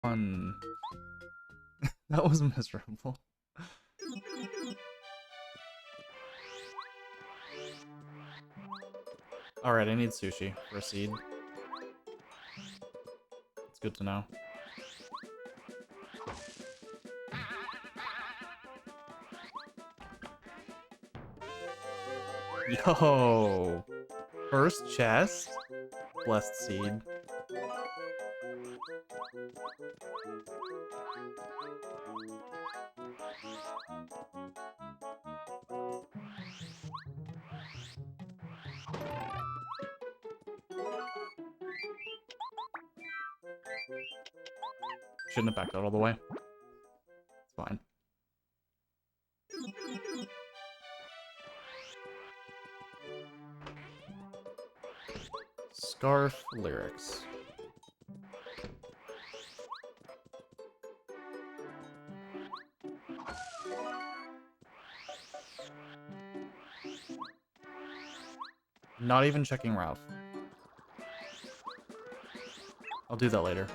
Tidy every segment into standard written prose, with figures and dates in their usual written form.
one. That was miserable. Alright, I need sushi for a seed. It's good to know. Yo! First chest? Blessed seed. Shouldn't have backed out all the way. It's fine. Scarf lyrics. Not even checking Ralph. I'll do that later.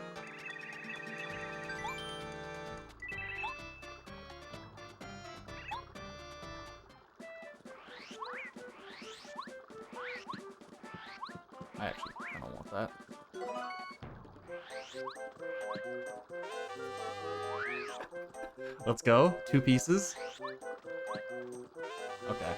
I actually don't want that. Let's go. 2 pieces. Okay.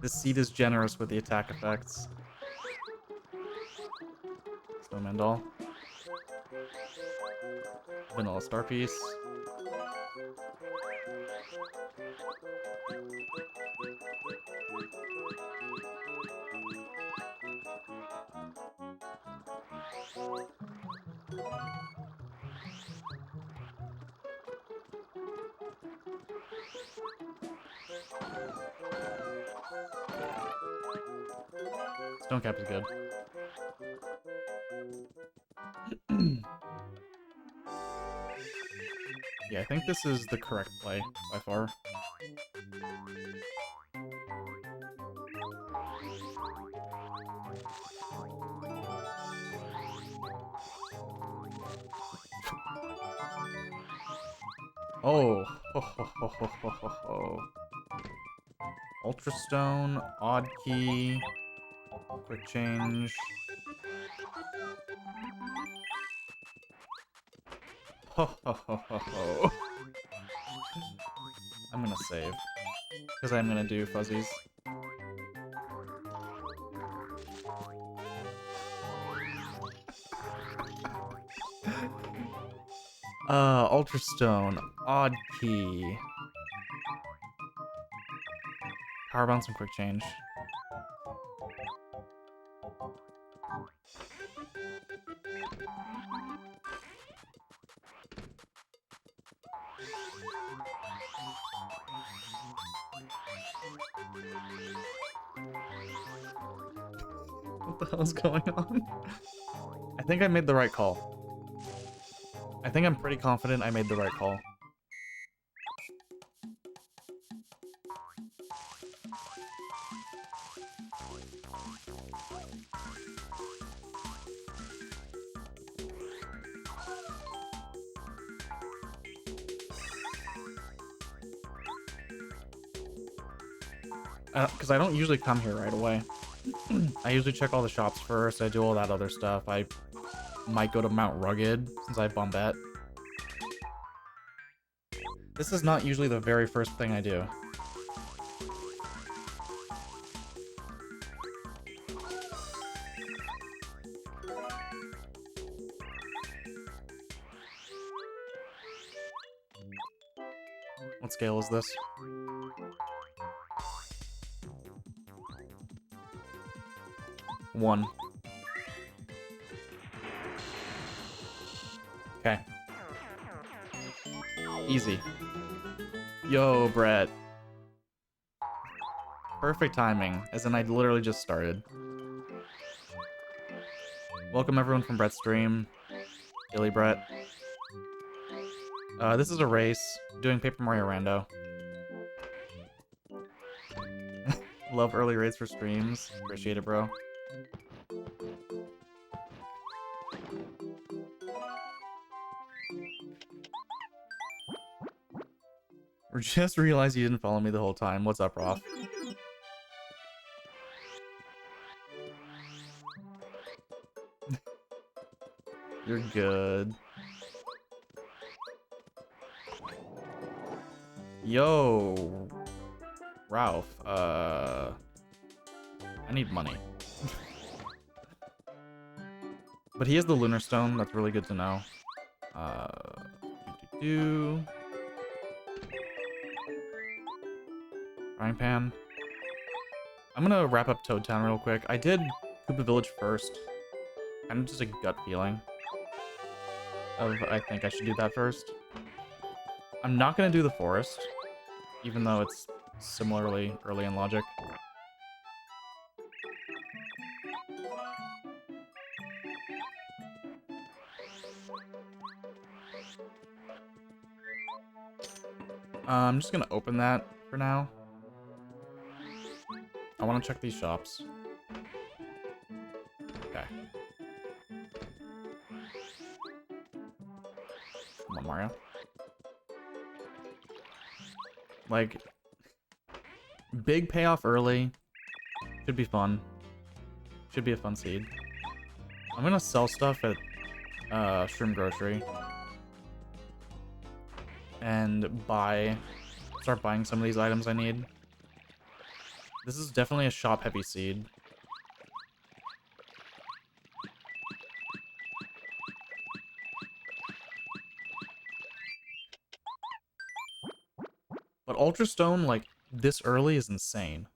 This seed is generous with the attack effects. Snowman doll. Vanilla star piece. Stone cap is good. Yeah, I think this is the correct play by far. Oh, ho, ho, ho, ho, ho, ho, ho. Ultra Stone, Odd Key, Quick Change. Ho, ho, ho, ho, ho. I'm gonna save, because I'm gonna do fuzzies. Ultra Stone, Odd Key. Power Bounce and Quick Change. What the hell's going on? I think I made the right call. I think I'm pretty confident I made the right call. Because I don't usually come here right away. I usually check all the shops first, I do all that other stuff. I might go to Mount Rugged, since I bombette. This is not usually the very first thing I do. What scale is this? One. Okay. Easy. Yo, Brett. Perfect timing, as in I literally just started. Welcome everyone from Brett's stream. Illy Brett. This is a race, doing Paper Mario Rando. Love early raids for streams. Appreciate it, bro. Or just realized you didn't follow me the whole time. What's up, Roth? You're good. Yo, Ralph. I need money. But he has the Lunar Stone. That's really good to know. Frying pan. I'm gonna wrap up Toad Town real quick. I did Koopa Village first. Kind of just a gut feeling of I think I should do that first. I'm not gonna do the forest, even though it's similarly early in logic. I'm just gonna open that for now. I want to check these shops. Okay. Come on, Mario. Like, big payoff early. Should be fun. Should be a fun seed. I'm gonna sell stuff at Shroom Grocery. And start buying some of these items I need. This is definitely a shop-heavy seed. But Ultra Stone, like, this early is insane.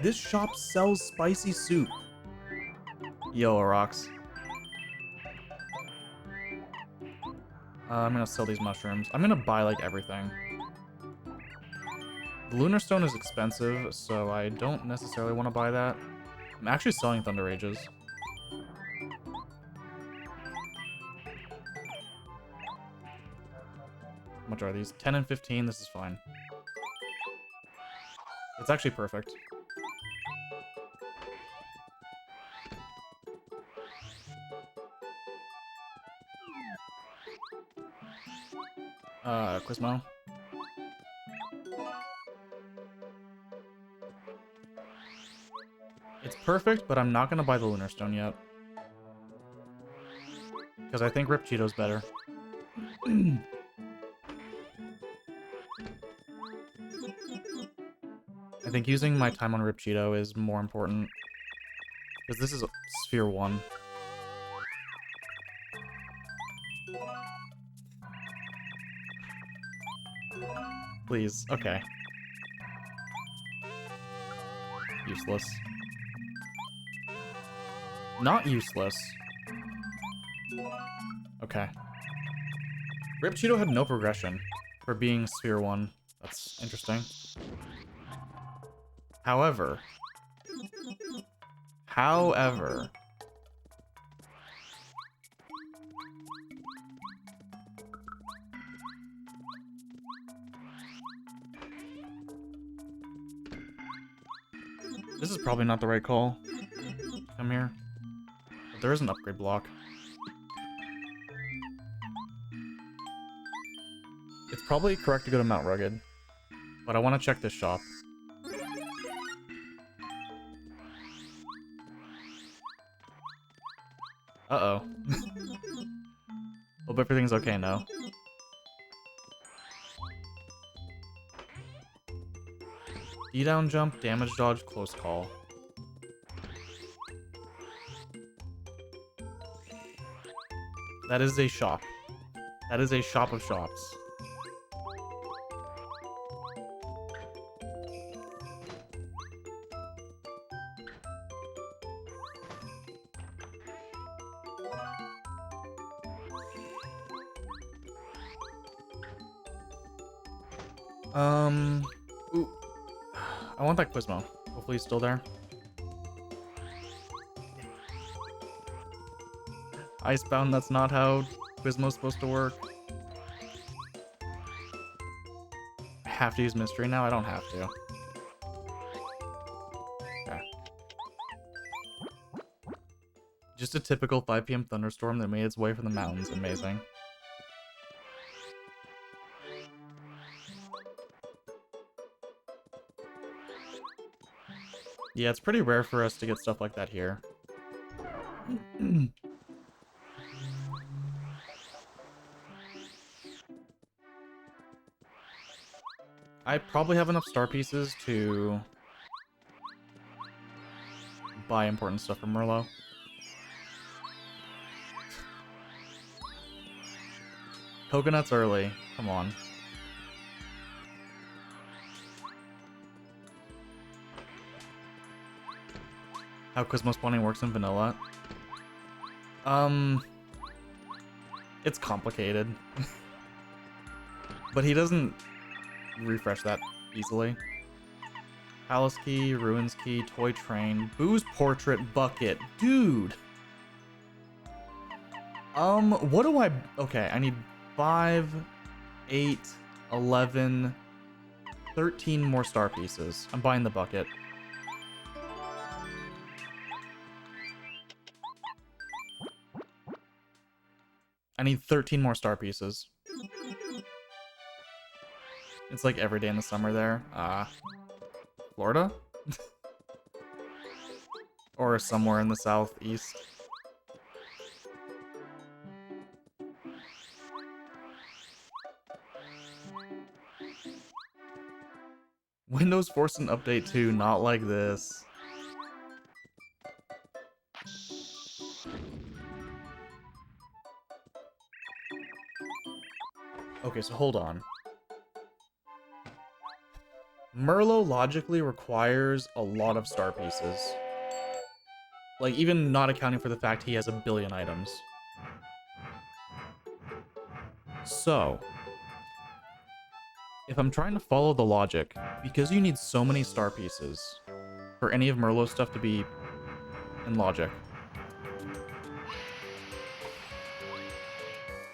This shop sells spicy soup. Yo, rocks. I'm gonna sell these mushrooms. I'm gonna buy, like, everything. The Lunar Stone is expensive, so I don't necessarily want to buy that. I'm actually selling Thunder Rages. How much are these? 10 and 15, this is fine. It's actually perfect. Quizmo. It's perfect, but I'm not gonna buy the Lunar Stone yet. Because I think Rip Cheeto's better. I think using my time on Rip Cheeto is more important. Because this is Sphere 1. Please, okay. Useless. Not useless. Okay. Rip Cheeto had no progression for being Sphere 1. That's interesting. However, this is probably not the right call. Come here. But there is an upgrade block. It's probably correct to go to Mount Rugged, but I want to check this shop. Uh-oh. Hope everything's okay now. D-down jump, damage dodge, close call. That is a shop. That is a shop of shops. Ooh. I want that Quizmo. Hopefully he's still there. Icebound, that's not how Quizmo's supposed to work. I have to use mystery now? I don't have to. Okay. Just a typical 5 p.m. thunderstorm that made its way from the mountains. Amazing. Yeah, it's pretty rare for us to get stuff like that here. I probably have enough star pieces to buy important stuff from Merlot. Coconuts early. Come on. How Quizmo spawning works in vanilla. It's complicated. But he doesn't refresh that easily. Palace key, ruins key, toy train, booze portrait bucket. Dude. What do I... Okay, I need 5, 8, 11, 13 more star pieces. I'm buying the bucket. I need 13 more star pieces. It's like every day in the summer there. Florida? Or somewhere in the southeast. Windows forced an update too, not like this. Okay, so hold on. Merlot logically requires a lot of star pieces. Like, even not accounting for the fact he has a billion items. So, if I'm trying to follow the logic, because you need so many star pieces for any of Merlot's stuff to be in logic,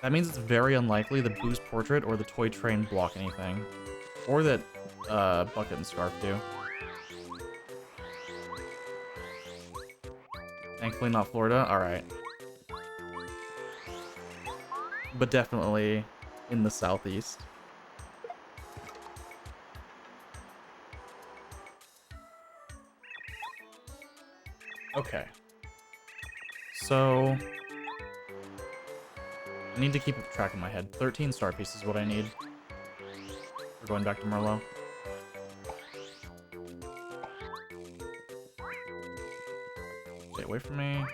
that means it's very unlikely the Boo's portrait or the toy train block anything. Or that bucket and scarf do. Thankfully not Florida. Alright. But definitely in the southeast. Okay. So... I need to keep track in my head. 13 star pieces is what I need. We're going back to Merlot. Stay away from me.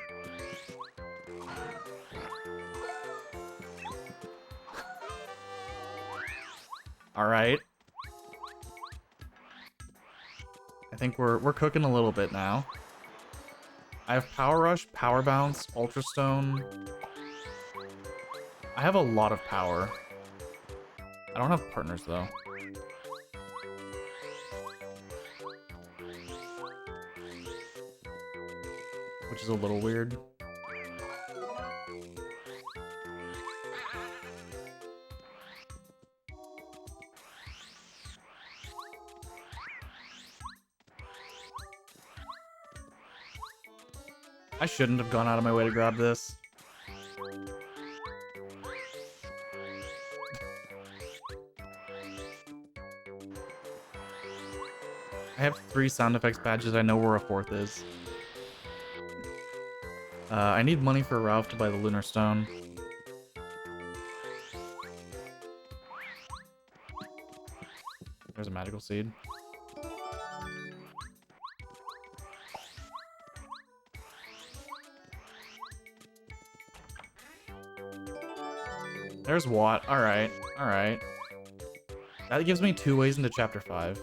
Alright. I think we're cooking a little bit now. I have Power Rush, Power Bounce, Ultra Stone. I have a lot of power. I don't have partners though. Which is a little weird. I shouldn't have gone out of my way to grab this. I have 3 sound effects badges. I know where a 4th is. I need money for Ralph to buy the Lunar Stone. There's a magical seed. There's Watt. Alright, alright. That gives me 2 ways into Chapter 5.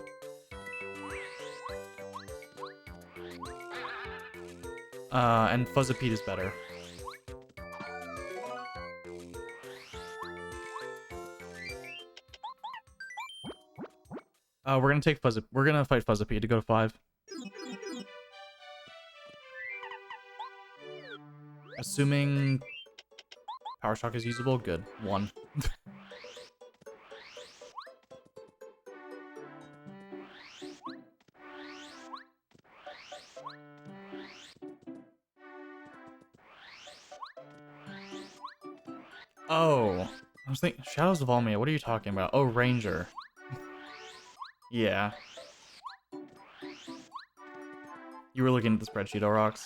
And Fuzzapede is better. We're gonna take we're gonna fight Fuzzapede to go to 5. Assuming Power Shock is usable? Good. 1. Oh. I was thinking, Shadows of Almia, what are you talking about? Oh, Ranger. Yeah. You were looking at the spreadsheet, Orox.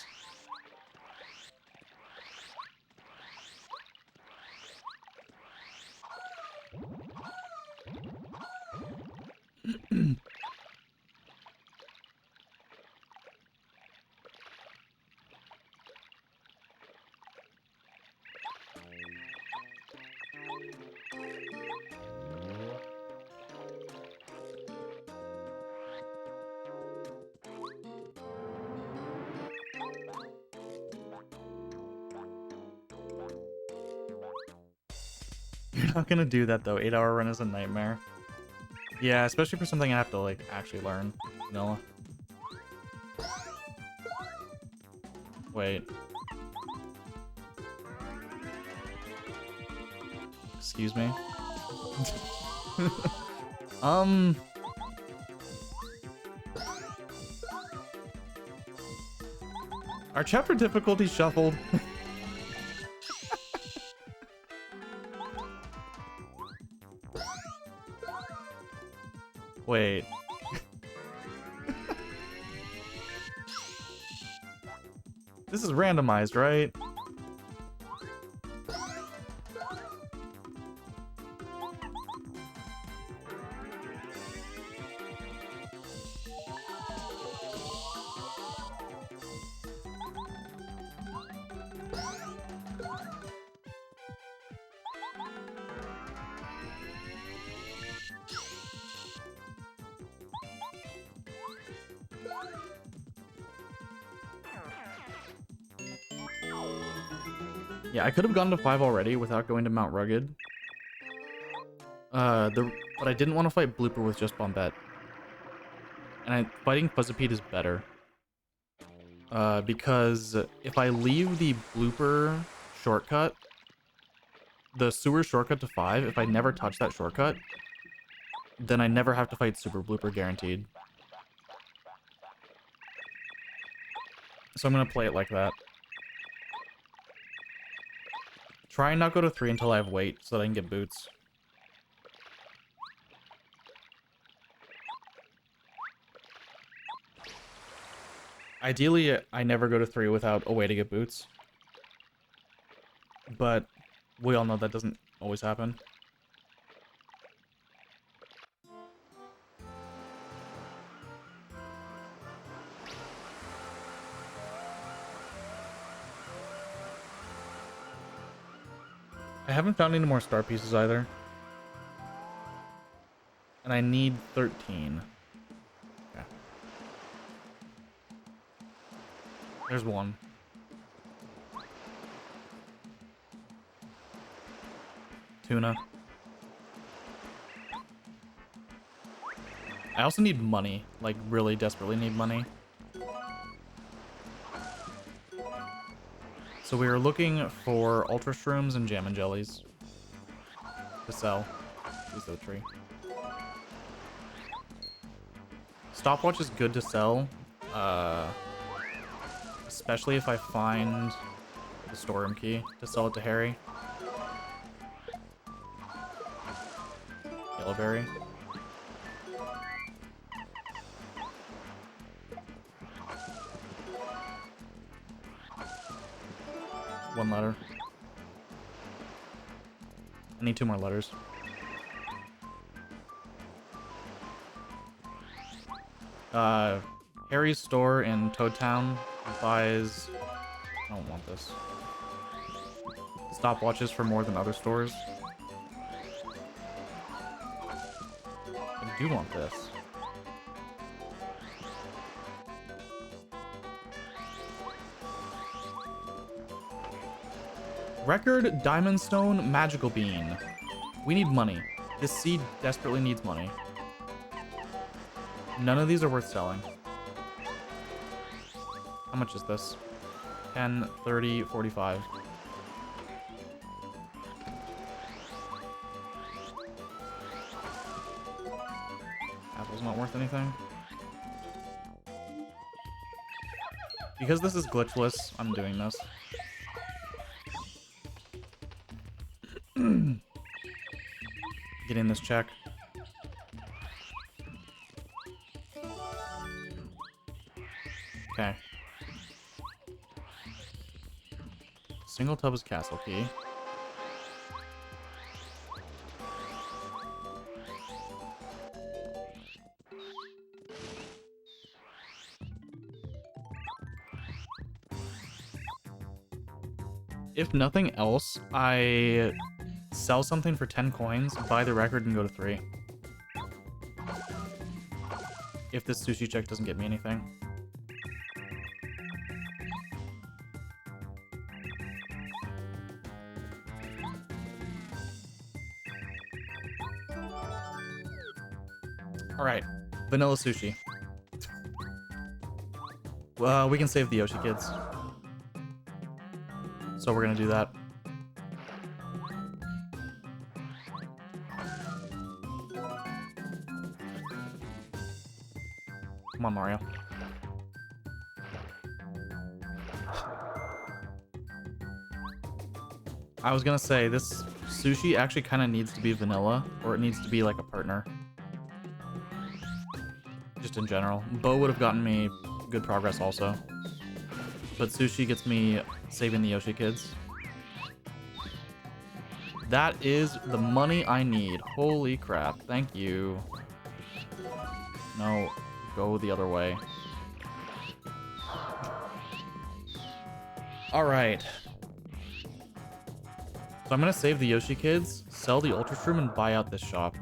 You're not gonna do that though. 8-hour run is a nightmare. Yeah, especially for something I have to like actually learn. Vanilla. Wait. Excuse me. Our chapter difficulty shuffled. Wait. This is randomized, right? Yeah, I could have gone to 5 already without going to Mount Rugged. But I didn't want to fight Blooper with just Bombette. And fighting Fuzzipede is better. Because if I leave the Blooper shortcut, the sewer shortcut to 5, if I never touch that shortcut, then I never have to fight Super Blooper guaranteed. So I'm gonna play it like that. Try and not go to 3 until I have weight, so that I can get boots. Ideally, I never go to 3 without a way to get boots. But we all know that doesn't always happen. I haven't found any more star pieces either. And I need 13. Okay. There's one. Tuna. I also need money. Like, really desperately need money. So we are looking for Ultra Shrooms and Jam and Jellies to sell. These are the tree. Stopwatch is good to sell. Especially if I find the storeroom key to sell it to Harry. Yellowberry. One letter. I need 2 more letters. Harry's store in Toad Town buys... I don't want this. Stopwatches for more than other stores. I do want this. Record Diamond Stone Magical Bean. We need money. This seed desperately needs money. None of these are worth selling. How much is this? 10, 30, 45. was not worth anything. Because this is glitchless, I'm doing this. Getting this check. Okay. Single tub is castle key. If nothing else, I sell something for 10 coins, buy the record, and go to 3. If this sushi check doesn't get me anything. Alright, vanilla sushi. We can save the Yoshi kids. So we're gonna do that. Come on, Mario. I was gonna say, this sushi actually kind of needs to be vanilla, or it needs to be like a partner. Just in general. Bo would have gotten me good progress also. But sushi gets me saving the Yoshi kids. That is the money I need. Holy crap. Thank you. No, go the other way. Alright. So I'm gonna save the Yoshi kids, sell the Ultra Shroom, and buy out this shop.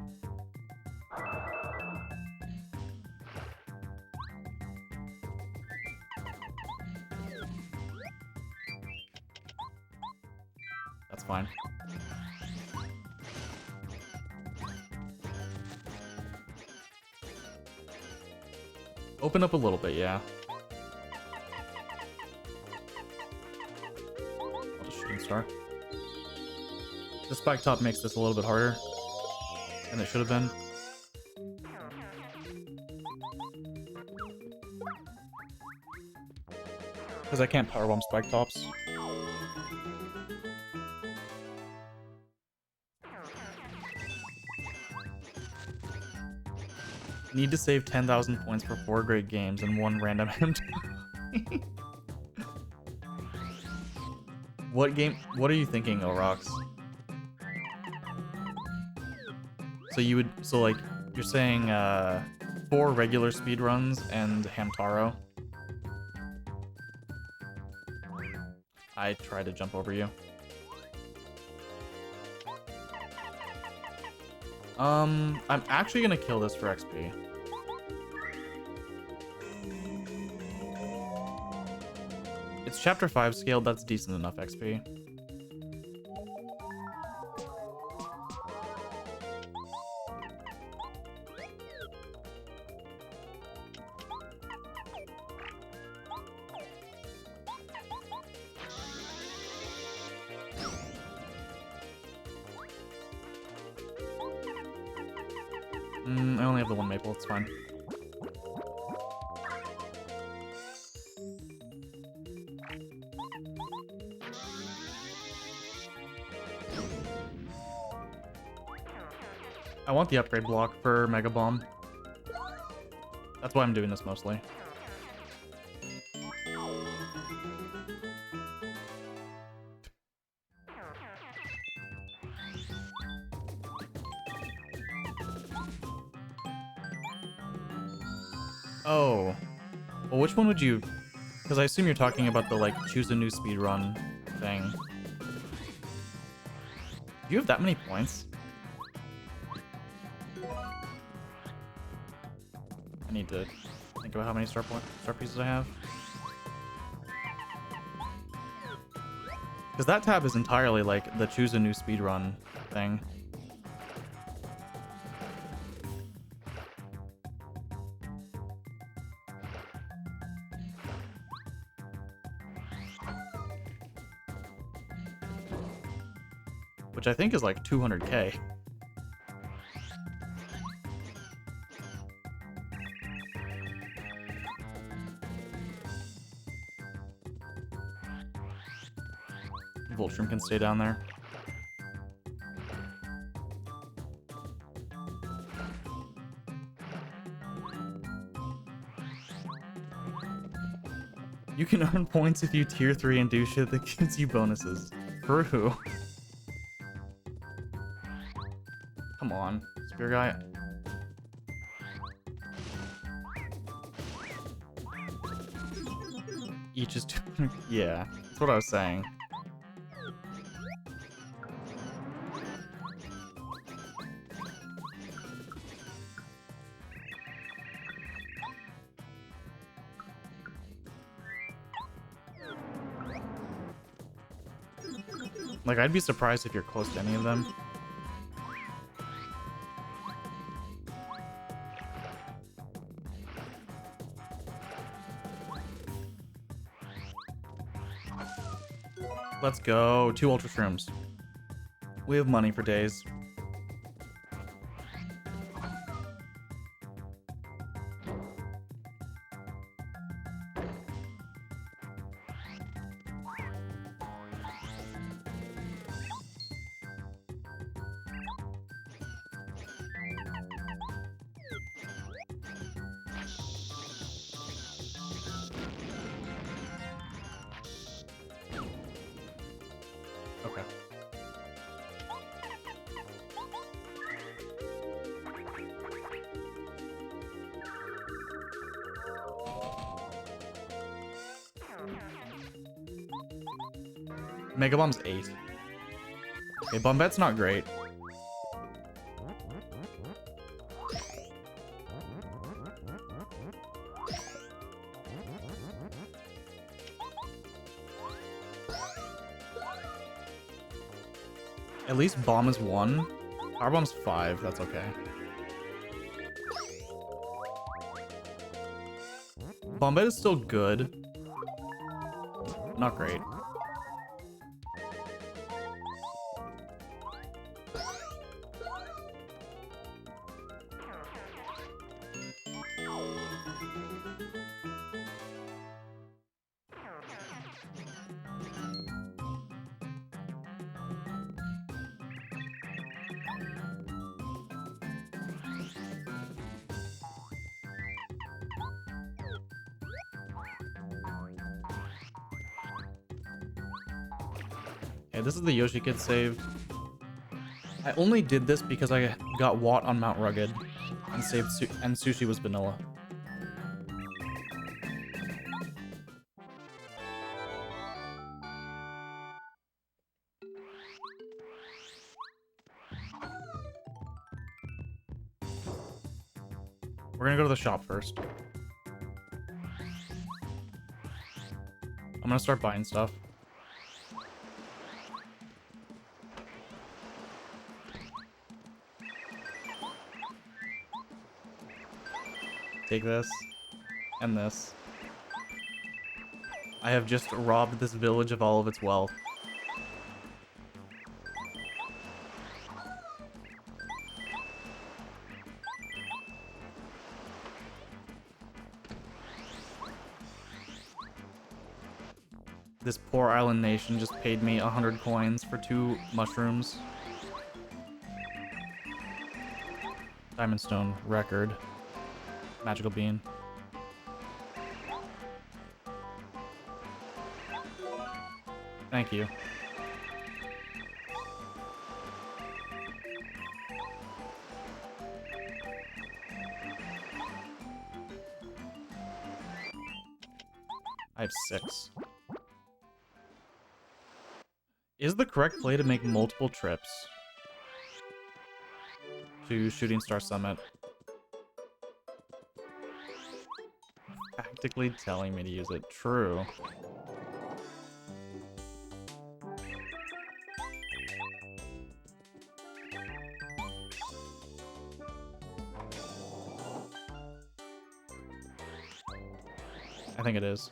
That's fine. Open up a little bit, yeah. I'll just shooting star. The spike top makes this a little bit harder than it should have been. Because I can't powerbomb spike tops. Need to save 10,000 points for 4 great games and 1 random M2. What are you thinking, Orox? So like, you're saying 4 regular speedruns and Hamtaro? I tried to jump over you. I'm actually gonna kill this for XP. It's chapter 5 scaled, that's decent enough XP. I only have the 1 maple, it's fine. I want the upgrade block for Mega Bomb. That's why I'm doing this mostly. Oh. Well, which one would you... Because I assume you're talking about the, like, choose a new speedrun thing. Do you have that many points? I need to think about how many star pieces I have. Because that tab is entirely, like, the choose a new speedrun thing. Which I think is like 200k. Ultra Shroom can stay down there. You can earn points if you tier 3 and do shit that gives you bonuses. True. Come on, Spear Guy. Each is 2. Yeah, that's what I was saying. Like, I'd be surprised if you're close to any of them. Let's go. 2 Ultra Shrooms. We have money for days. Okay. Mega Bomb's 8. Okay, Bombette's not great. At least Bomb is 1. Power Bomb's 5. That's okay. Bombette is still good. Not great. Okay, this is the Yoshi Kid save. I only did this because I got Watt on Mount Rugged and saved and Sushi was vanilla. We're gonna go to the shop first. I'm gonna start buying stuff. Take this and this. I have just robbed this village of all of its wealth. This poor island nation just paid me 100 coins for 2 mushrooms. Diamond Stone record. Magical bean. Thank you. I have 6. Is the correct play to make multiple trips to Shooting Star Summit? Practically telling me to use it. True. I think it is.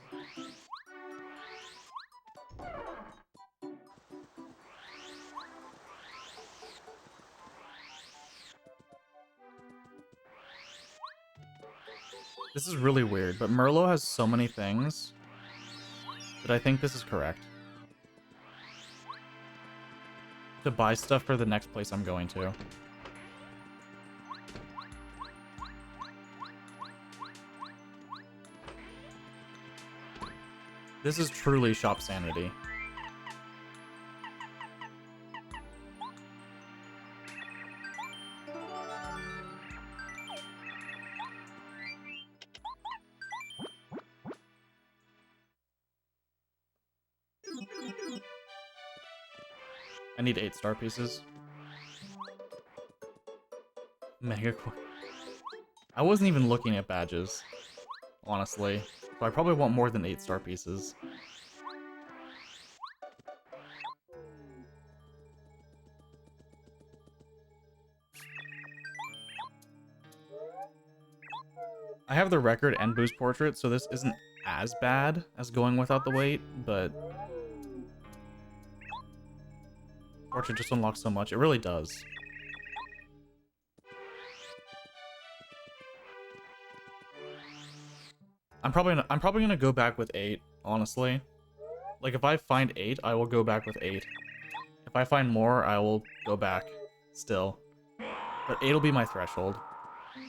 This is really weird, but Merlot has so many things that I think this is correct. to buy stuff for the next place I'm going to. This is truly shop sanity. I need 8 star pieces. Mega coin. I wasn't even looking at badges, honestly. So I probably want more than 8 star pieces. I have the record and boost portrait, so this isn't as bad as going without the weight, but portrait just unlocks so much. It really does. I'm probably gonna go back with 8, honestly. Like, if I find 8, I will go back with 8. If I find more, I will go back still. But 8 will be my threshold,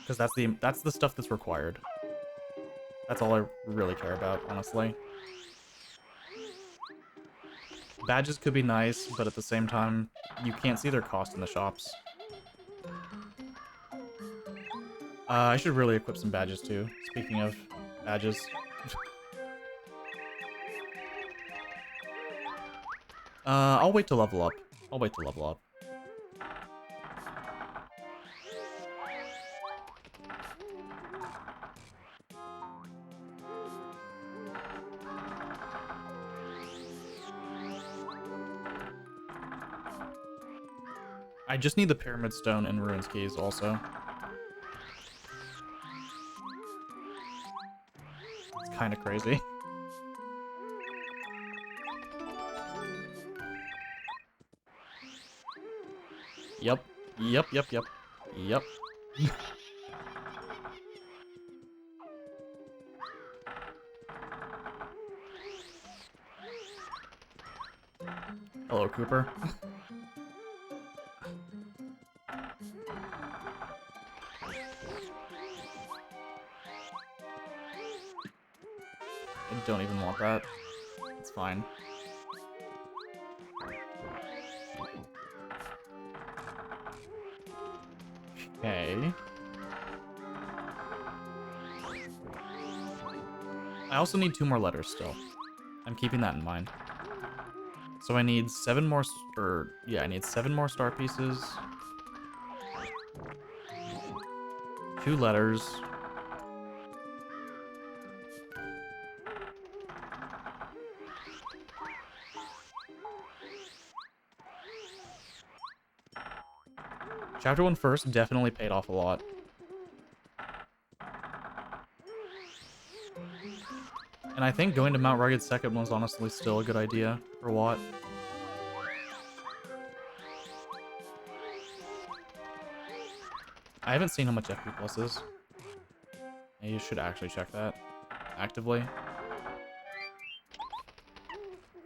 because that's the stuff that's required. That's all I really care about, honestly. Badges could be nice, but at the same time, you can't see their cost in the shops. I should really equip some badges too, speaking of badges. I'll wait to level up. I'll wait to level up. I just need the Pyramid Stone and Ruins Keys also. It's kind of crazy. Yep. Yep, yep, yep. Yep. Hello, Cooper. I don't even want that. It's fine. Okay. I also need 2 more letters still. I'm keeping that in mind. So I need 7 more, I need 7 more star pieces. 2 letters. Chapter 1 first definitely paid off a lot. And I think going to Mount Rugged second was honestly still a good idea for Watt. I haven't seen how much FP Plus is. You should actually check that actively.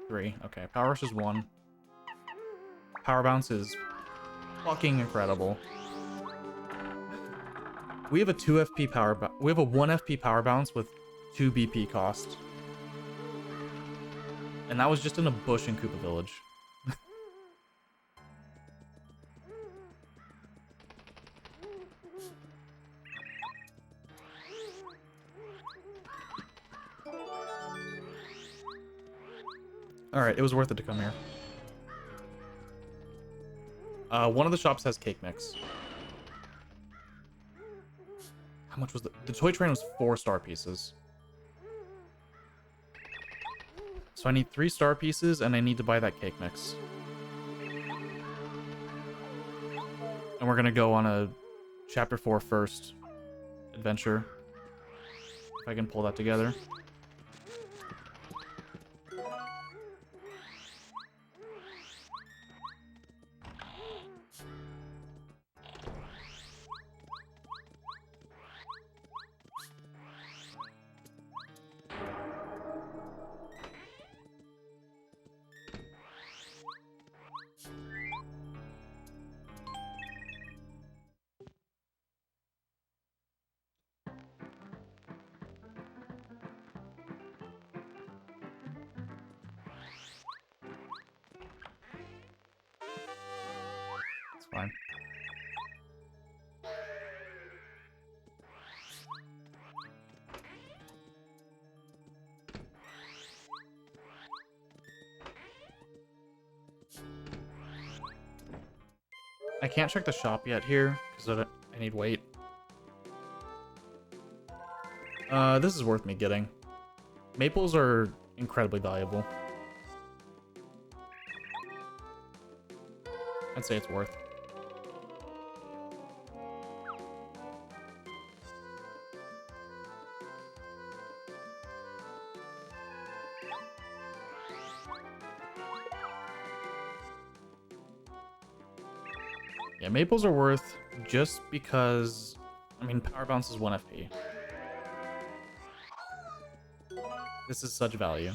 3. Okay, Power Rush is 1. Power Bounce is fucking incredible. We have a 2 FP power we have a 1 FP power bounce with 2 BP cost. And that was just in a bush in Koopa Village. Alright, it was worth it to come here. One of the shops has cake mix. How much was the toy train was 4 star pieces. So I need 3 star pieces and I need to buy that cake mix. And we're gonna go on a chapter 4 first adventure. If I can pull that together. fine. I can't check the shop yet here, because I need weight. This is worth me getting. Maples are incredibly valuable. I'd say it's worth. Yeah, maples are worth just because, I mean, power bounce is 1 FP. This is such value.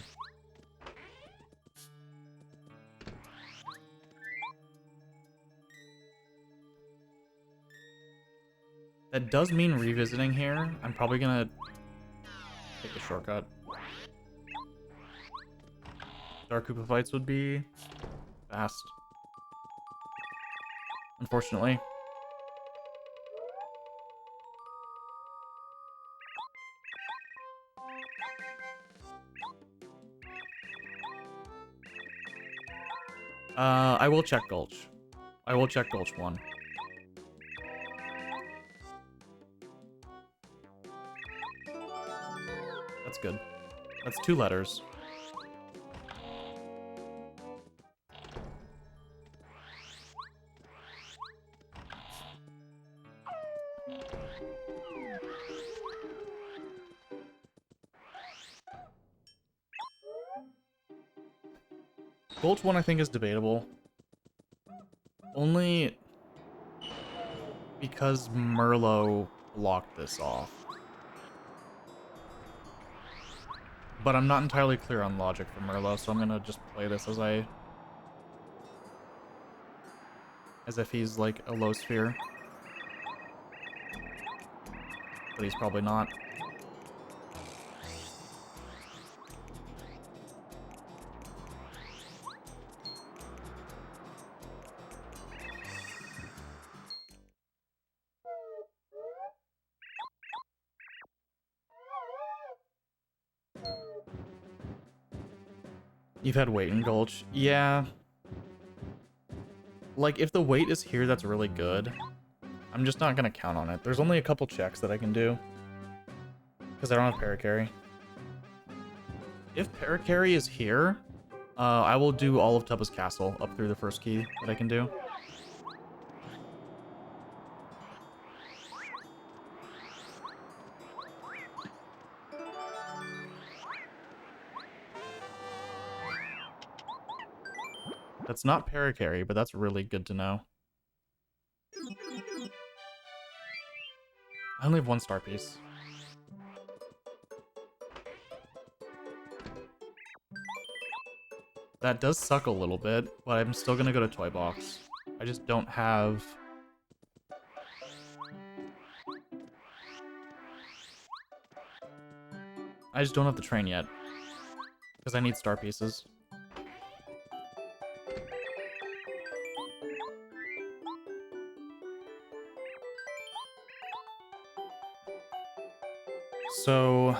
That does mean revisiting here. I'm probably gonna take the shortcut. Dark Koopa fights would be fast. Unfortunately. I will check Gulch. I will check Gulch 1. That's good. That's 2 letters. Gulch 1 I think is debatable. Only because Merlot blocked this off. But I'm not entirely clear on logic for Merlot, so I'm gonna just play this as if he's like a low sphere. But he's probably not. You've had weight in Gulch. Yeah. Like, if the weight is here, that's really good. I'm just not gonna count on it. There's only a couple checks that I can do. Because I don't have Paracarry. If Paracarry is here, I will do all of Tubba's Castle up through the first key that I can do. That's not Paracarry, but that's really good to know. I only have 1 star piece. That does suck a little bit, but I'm still gonna go to Toy Box. I just don't have... I just don't have the train yet. Because I need star pieces. So...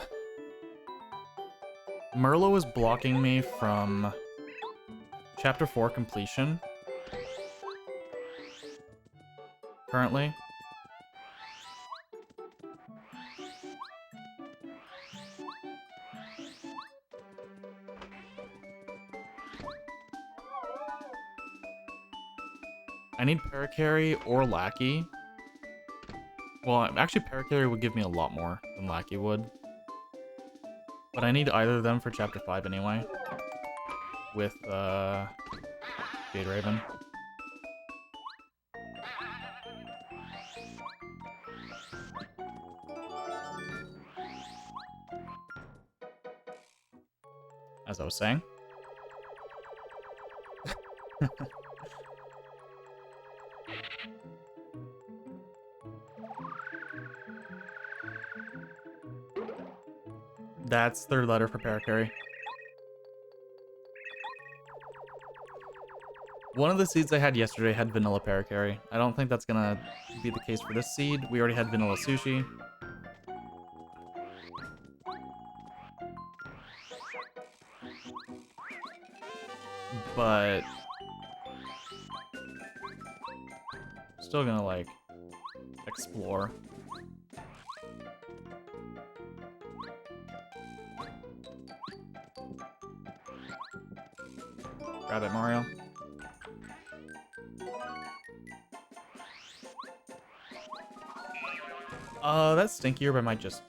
Merlot is blocking me from Chapter 4 completion. Currently. I need Paracarry or Lackey. Well, actually Paracarry would give me a lot more than Lackey would. But I need either of them for Chapter 5 anyway. With, Jade Raven. As I was saying. That's 3rd letter for Paracarry. One of the seeds I had yesterday had vanilla paracarry. I don't think that's gonna be the case for this seed. We already had vanilla sushi. But still gonna like explore. Grab it, Mario. That's stinkier, but I might just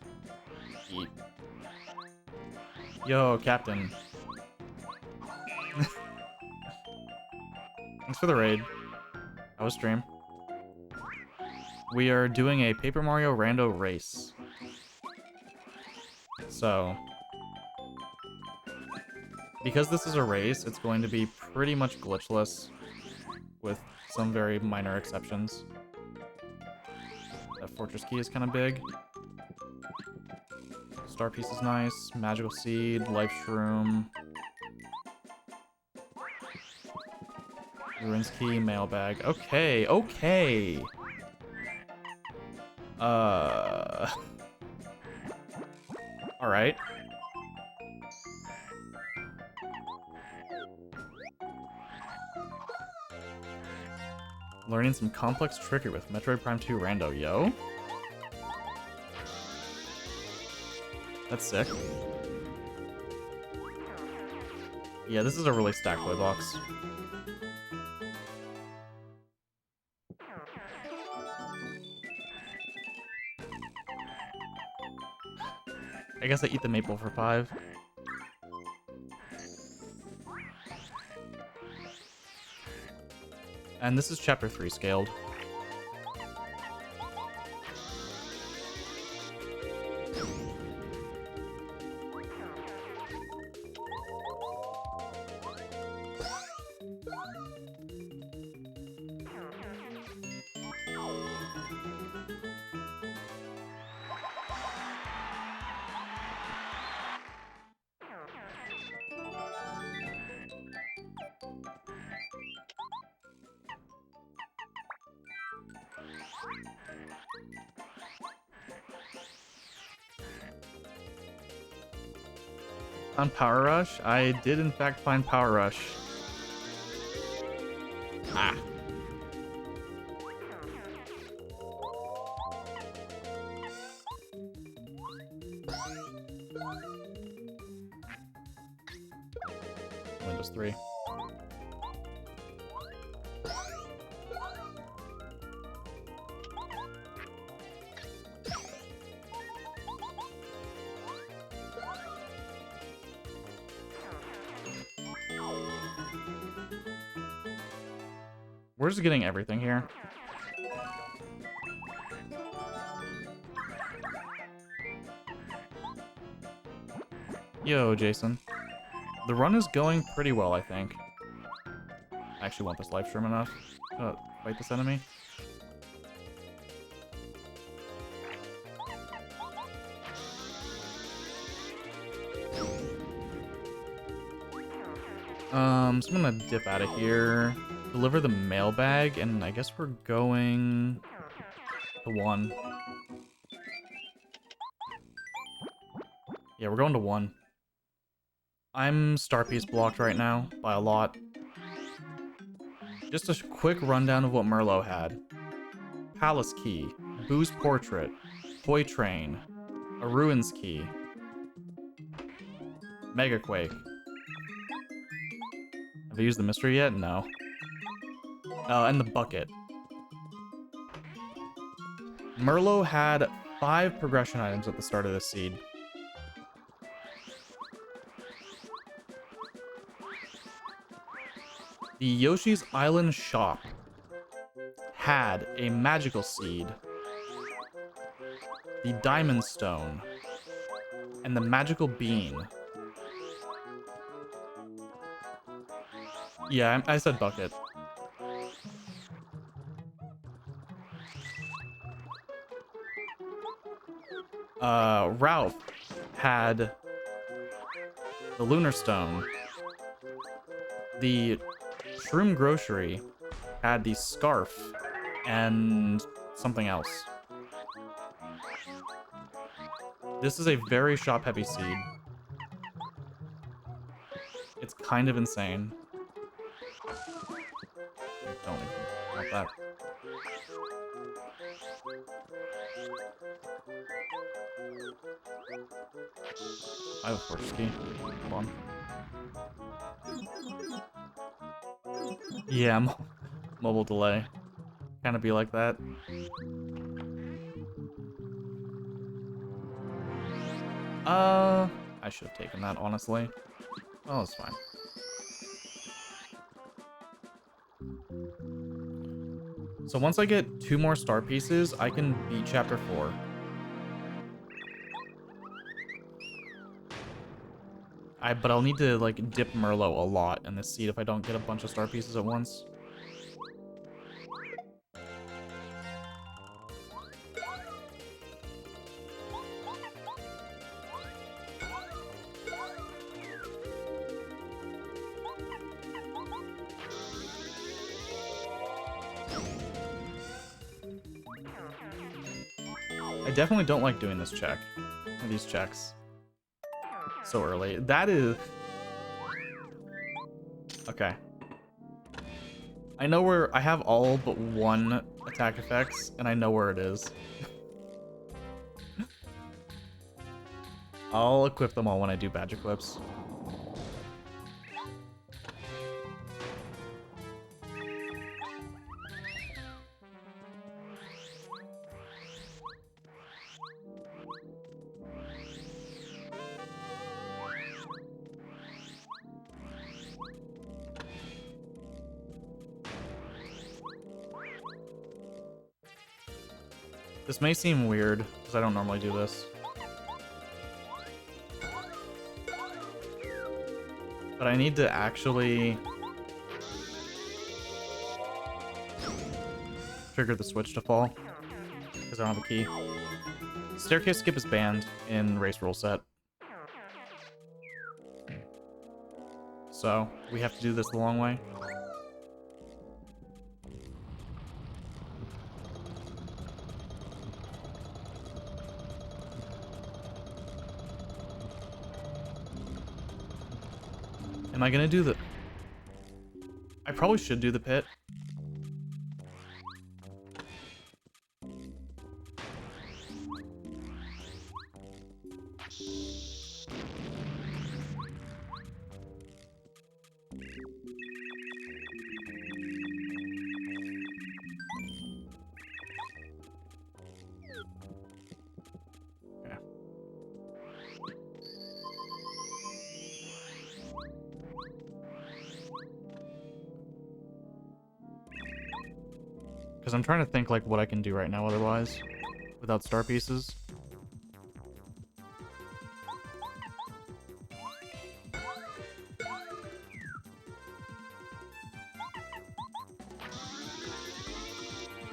eat. Yo, Captain. Thanks for the raid. I was stream. We are doing a Paper Mario Rando race. So, because this is a race, it's going to be pretty much glitchless, with some very minor exceptions. That fortress key is kind of big. Star piece is nice. Magical seed, life shroom. Ruins key, mailbag. Okay, okay. Alright. Learning some complex trickery with Metroid Prime 2 Rando, yo. That's sick. Yeah, this is a really stacked toy box. I guess I eat the maple for 5. And this is chapter 3 scaled. On Power Rush? I did in fact find Power Rush. Ah. Windows 3. We're just getting everything here. Yo, Jason. The run is going pretty well, I think. I actually want this life stream enough to fight this enemy. So I'm gonna dip out of here, deliver the mailbag, and I guess we're going to 1. Yeah, we're going to 1. I'm star piece blocked right now by a lot. Just a quick rundown of what Merlot had. Palace Key, Boo's Portrait, Toy Train, a Ruins Key, Mega Quake. Have I used the mystery yet? No. And the bucket. Merlot had 5 progression items at the start of this seed. The Yoshi's Island shop had a magical seed, the diamond stone, and the magical bean. Yeah, I said bucket. Ralph had the lunar stone, the Shroom Grocery had the scarf and something else. This is a very shop-heavy seed. It's kind of insane. Don't even want that. I have a fortress key. Hold on. Yeah, mobile delay. Kind of be like that. I should have taken that, honestly. Oh, it's fine. So once I get 2 more star pieces, I can beat chapter 4. But I'll need to, like, dip Merlot a lot in this seed if I don't get a bunch of star pieces at once. I definitely don't like doing this check. Or these checks. So early. That is... Okay. I know where... I have all but one attack effects, and I know where it is. I'll equip them all when I do badge equips. This may seem weird, because I don't normally do this. But I need to actually trigger the switch to fall, because I don't have a key. Staircase skip is banned in race rule set. So, we have to do this the long way. Am I gonna do the... I probably should do the pit. Because I'm trying to think like what I can do right now otherwise, without star pieces.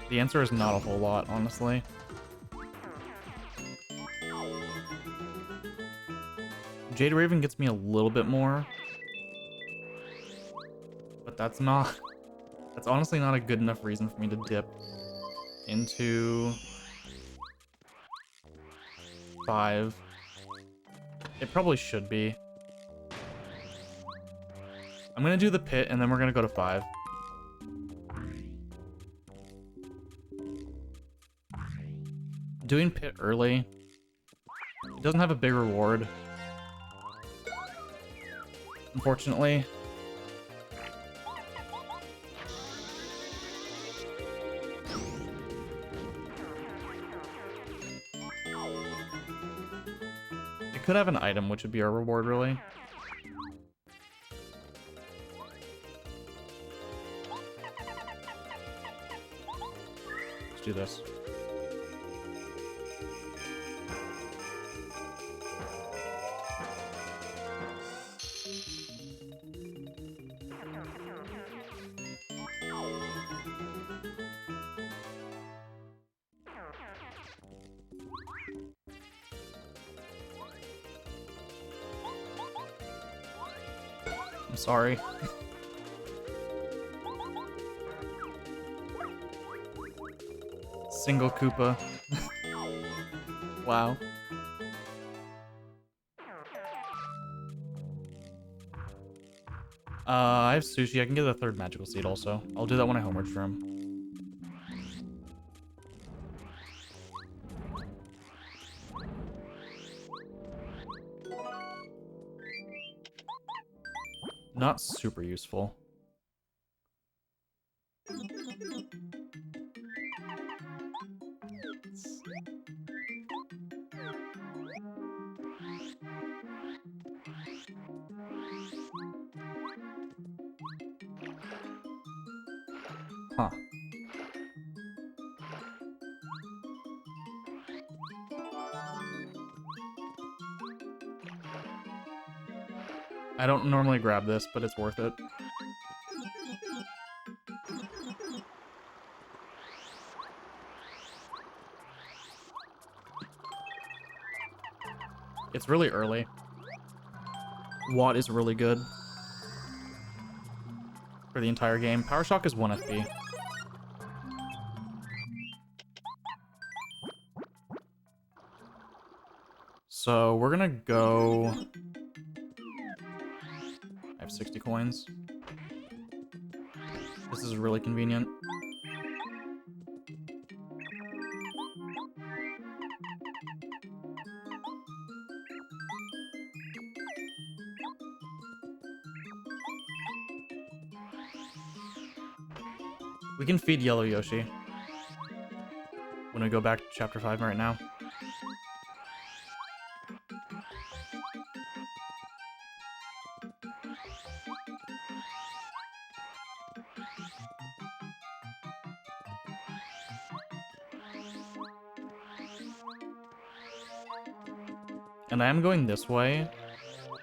The answer is not a whole lot, honestly. Jade Raven gets me a little bit more, but that's not... That's honestly not a good enough reason for me to dip into 5. It probably should be. I'm gonna do the pit and then we're gonna go to 5. Doing pit early, it doesn't have a big reward, unfortunately. It could have an item, which would be our reward, really. Let's do this. I'm sorry. Single Koopa. Wow. I have sushi. I can get a third magical seed also. I'll do that when I homeward shroom. Not super useful. Huh. I don't normally grab this, but it's worth it. It's really early. Watt is really good for the entire game. Power Shock is 1 FP. So we're gonna go... I have 60 coins. This is really convenient. We can feed Yellow Yoshi when we go back to Chapter 5 right now. And I am going this way,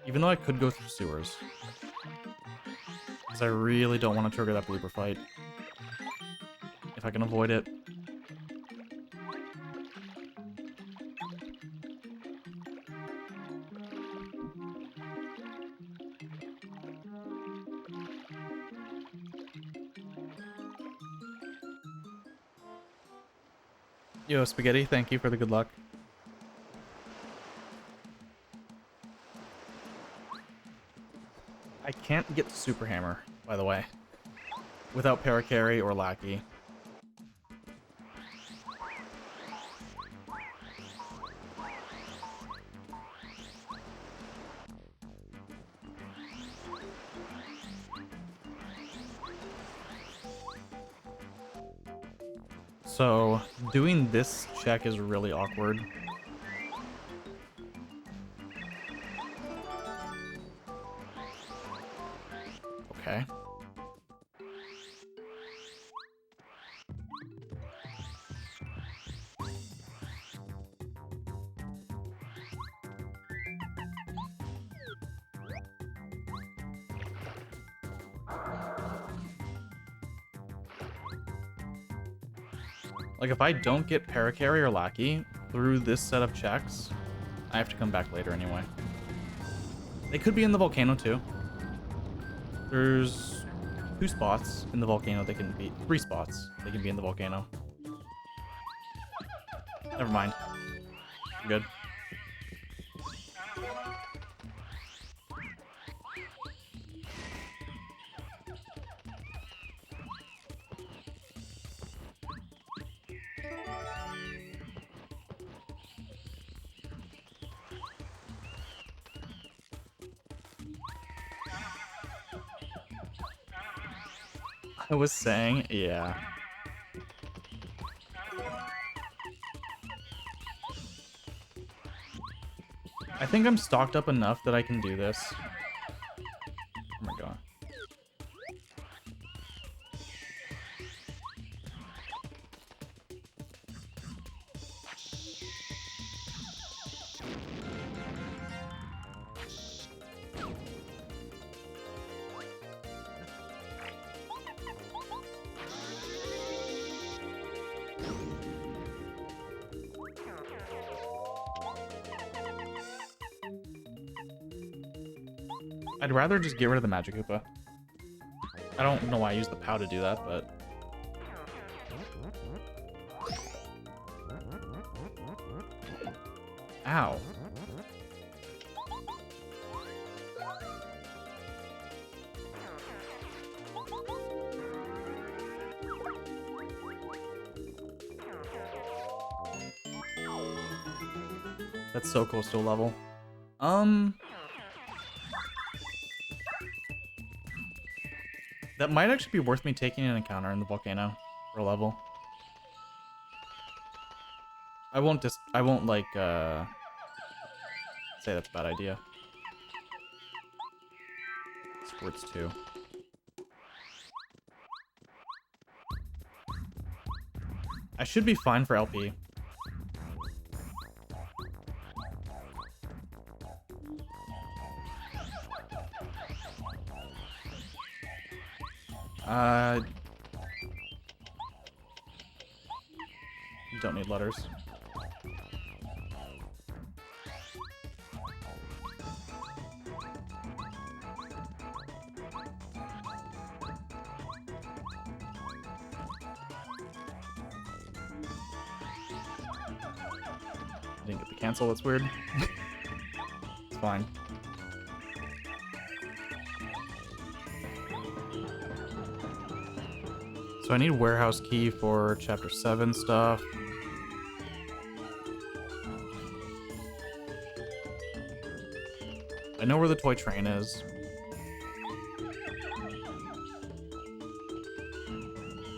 even though I could go through sewers. Because I really don't want to trigger that blooper fight. If I can avoid it. Yo, Spaghetti, thank you for the good luck. I can't get Super Hammer, by the way, without Paracarry or Lackey. So, doing this check is really awkward. Okay. Like, if I don't get Paracarry or Lackey through this set of checks, I have to come back later anyway. They could be in the volcano, too. There's 2 spots in the volcano they can be... 3 spots they can be in the volcano. Never mind. I'm good. I was saying, yeah. I think I'm stocked up enough that I can do this. Oh my god. I'd rather just get rid of the Magic Koopa. I don't know why I used the POW to do that, but... Ow. That's so close to a level. That might actually be worth me taking an encounter in the volcano for a level. I won't like, say that's a bad idea. Squirts too. I should be fine for LP. Don't need letters. Didn't get the cancel, that's weird. It's fine. So I need warehouse key for chapter 7 stuff. I know where the toy train is.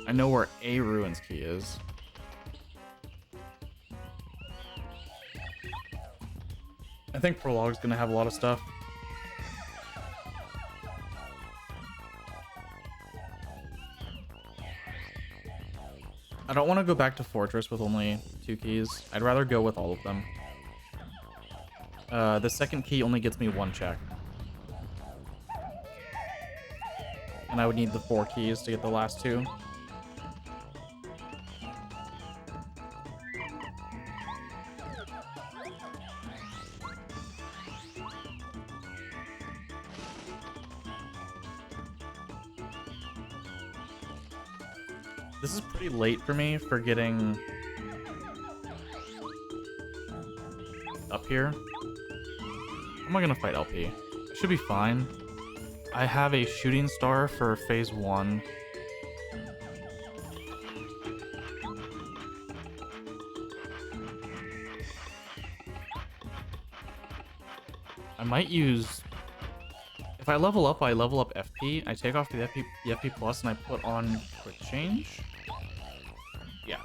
I know where a ruins key is. I think Prologue's gonna have a lot of stuff. I don't want to go back to Fortress with only 2 keys. I'd rather go with all of them. The second key only gets me 1 check. And I would need the 4 keys to get the last 2. This is pretty late for me for getting up here. How am I gonna fight LP? I should be fine. I have a shooting star for phase 1. I might use... If I level up, I level up FP. I take off the FP plus and I put on quick change. Yeah.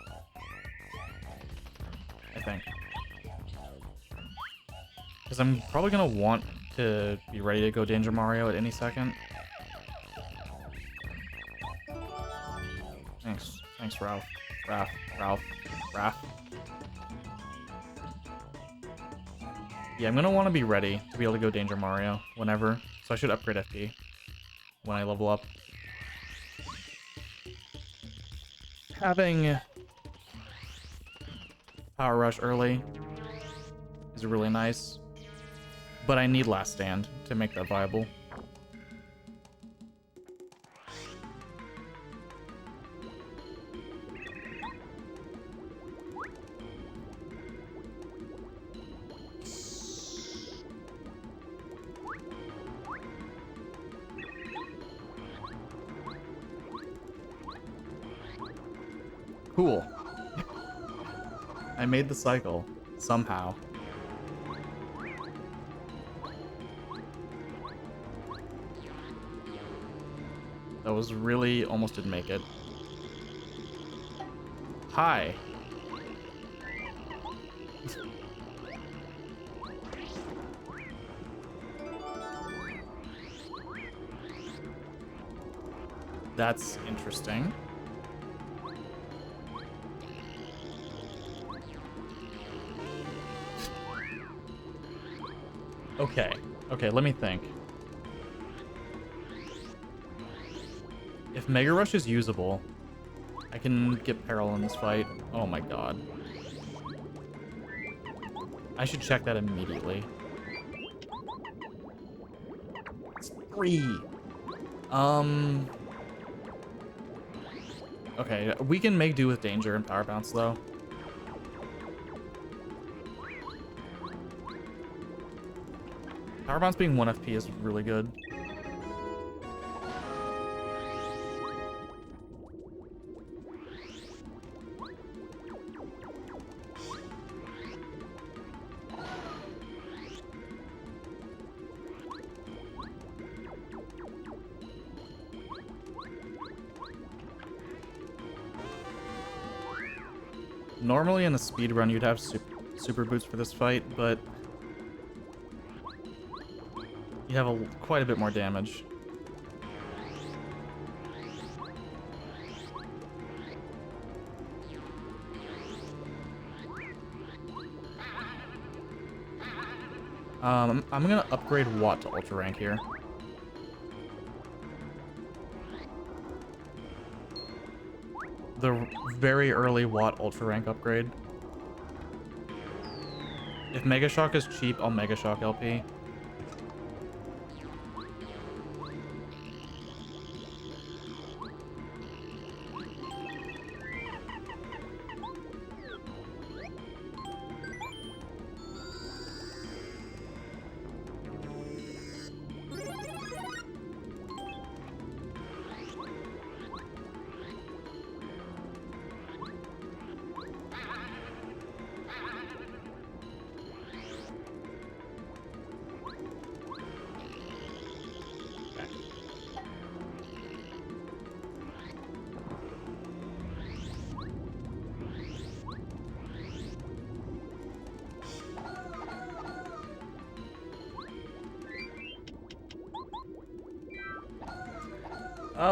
I think. Because I'm probably going to want to be ready to go Danger Mario at any second. Thanks. Thanks, Ralph. Ralph. Yeah, I'm going to want to be ready to be able to go Danger Mario whenever. So I should upgrade FP when I level up. Having Power Rush early is really nice, but I need Last Stand to make that viable. Cool. I made the cycle, somehow. That was really almost didn't make it. Hi. That's interesting. Okay, let me think. If Mega Rush is usable, I can get Peril in this fight. Oh my god. I should check that immediately. It's 3. Okay, we can make do with Danger and Power Bounce, though. Power Bounce being 1 FP is really good. Normally in a speedrun you'd have super boots for this fight, but you have quite a bit more damage. I'm gonna upgrade Watt to Ultra Rank here. The very early Watt Ultra Rank upgrade. If Mega Shock is cheap, I'll Mega Shock LP.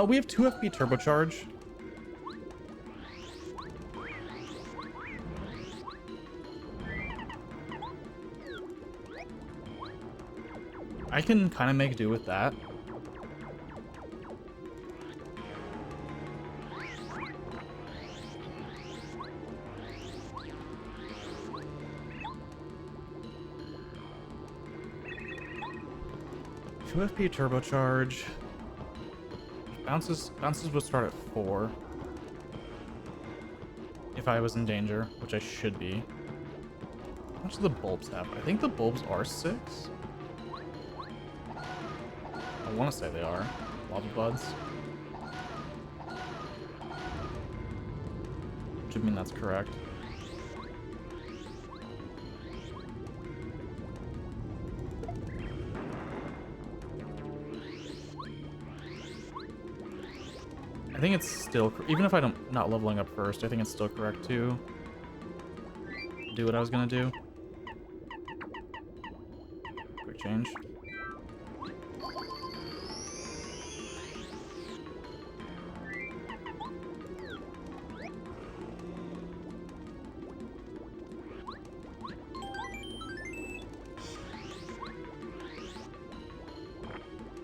We have 2 FP turbocharge. I can kind of make do with that. Two FP turbocharge. Bounces would start at 4. If I was in danger, which I should be. How much do the bulbs have? I think the bulbs are 6. I want to say they are. Lava buds. Which would mean that's correct. I think it's still, even if I'm not leveling up first, I think it's still correct to do what I was gonna do. Quick change.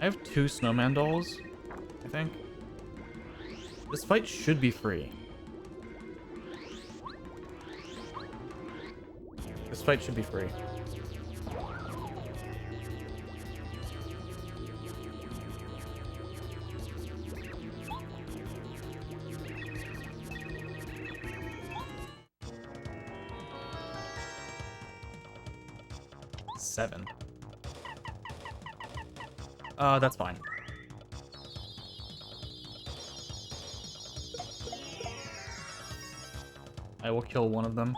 I have 2 snowman dolls, I think. This fight should be free. This fight should be free. Seven. That's fine. I will kill one of them.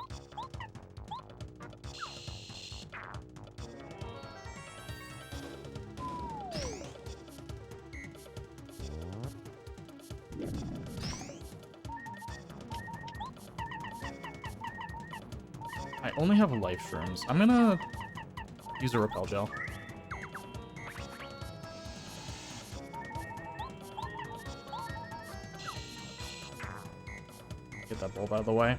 I only have life shrooms. I'm gonna use a repel gel. Get that bulb out of the way.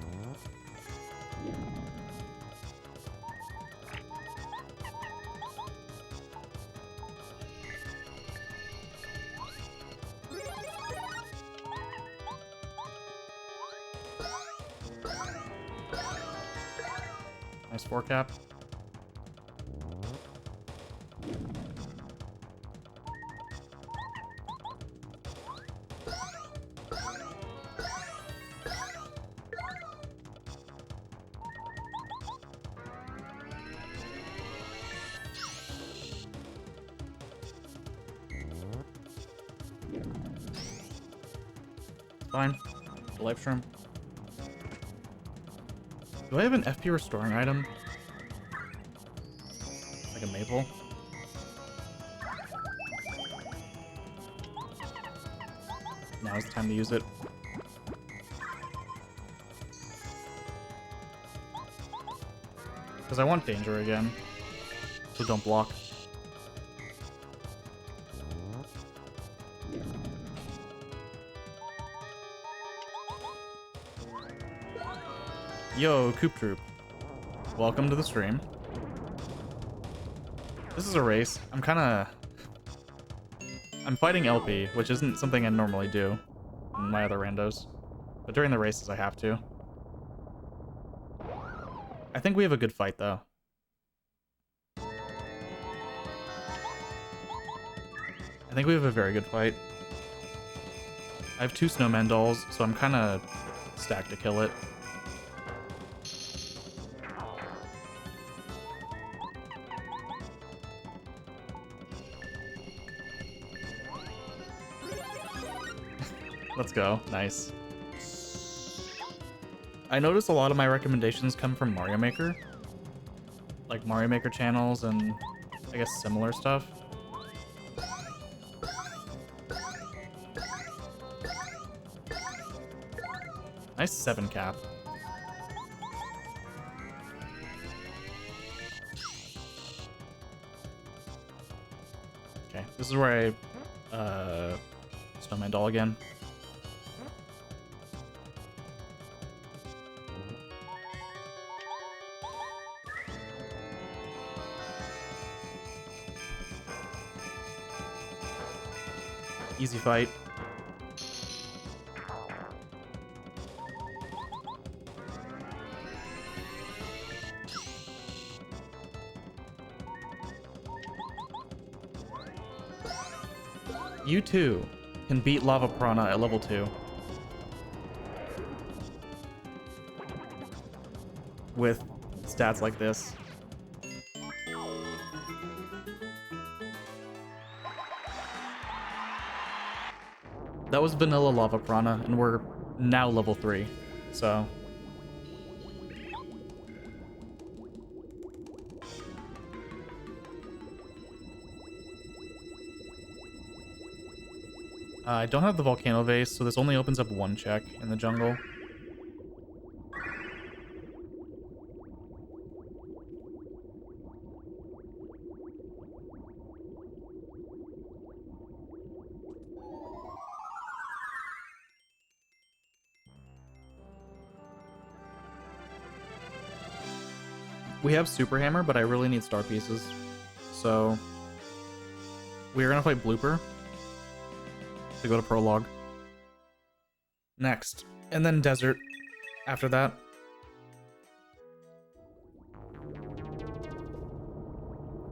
Nice 4 cap. Fine. The life shroom. Do I have an FP restoring item? Like a maple? Now is the time to use it. Because I want danger again. So don't block. Yo, Coop Troop. Welcome to the stream. This is a race. I'm fighting LP, which isn't something I normally do in my other randos. But during the races, I have to. I think we have a good fight, though. I think we have a very good fight. I have 2 snowman dolls, so I'm kind of stacked to kill it. Let's go. Nice. I notice a lot of my recommendations come from Mario Maker. Like Mario Maker channels and I guess similar stuff. Nice 7 cap. Okay, this is where I snowman doll again. Easy fight. You too can beat Lava Piranha at level 2. With stats like this. That was vanilla Lava Piranha, and we're now level 3, so... I don't have the volcano vase, so this only opens up 1 check in the jungle. We have Super Hammer, but I really need star pieces. So we're gonna fight Blooper to go to Prologue. Next. And then Desert after that.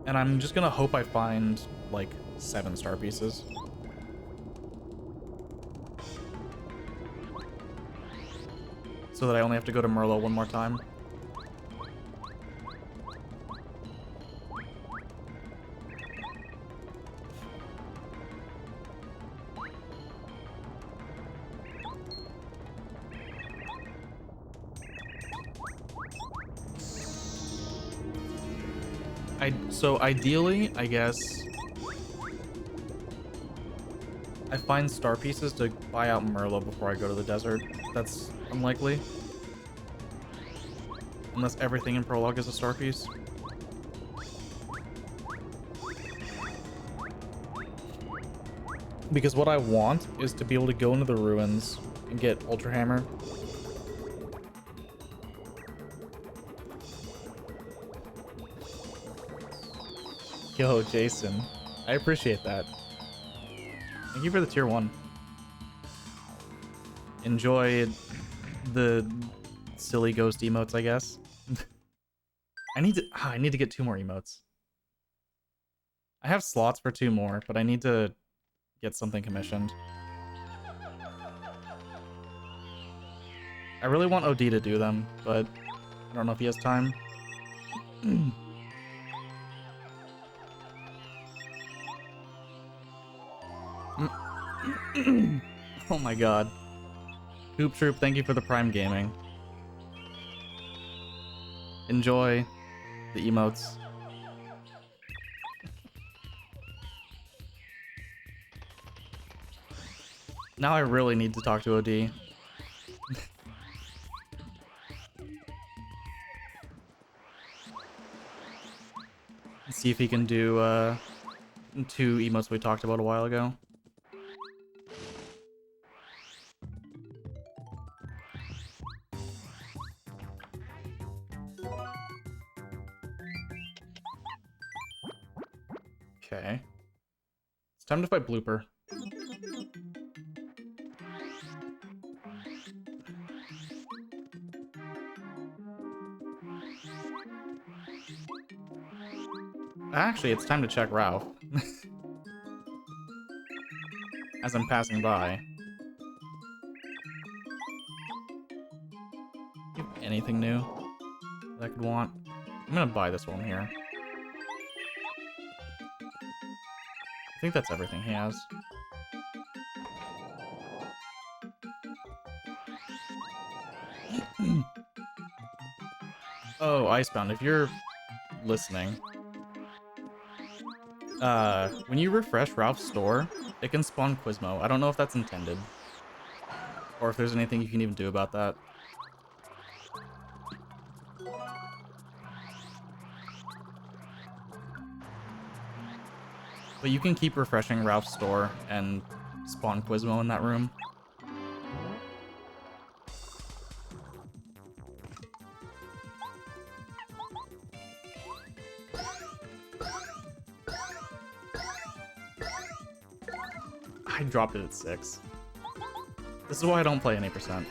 And I'm just gonna hope I find like 7 star pieces. So that I only have to go to Merlot 1 more time. So ideally, I guess, I find star pieces to buy out Merlot before I go to the desert. That's unlikely. Unless everything in Prologue is a star piece. Because what I want is to be able to go into the ruins and get Ultra Hammer. Yo, Jason. I appreciate that. Thank you for the tier 1. Enjoy the silly ghost emotes, I guess. I need to get 2 more emotes. I have slots for 2 more, but I need to get something commissioned. I really want OD to do them, but I don't know if he has time. Oh my god. Coop Troop, thank you for the Prime Gaming. Enjoy the emotes. Now I really need to talk to OD. See if he can do 2 emotes we talked about a while ago. Okay. It's time to fight Blooper. Actually, it's time to check Ralph. As I'm passing by. Do you have anything new that I could want? I'm gonna buy this one here. I think that's everything he has. Oh, Icebound, if you're listening, when you refresh Ralph's store, it can spawn Quizmo. I don't know if that's intended, or if there's anything you can even do about that. But you can keep refreshing Ralph's store and spawn Quizmo in that room. I dropped it at 6. This is why I don't play any percent.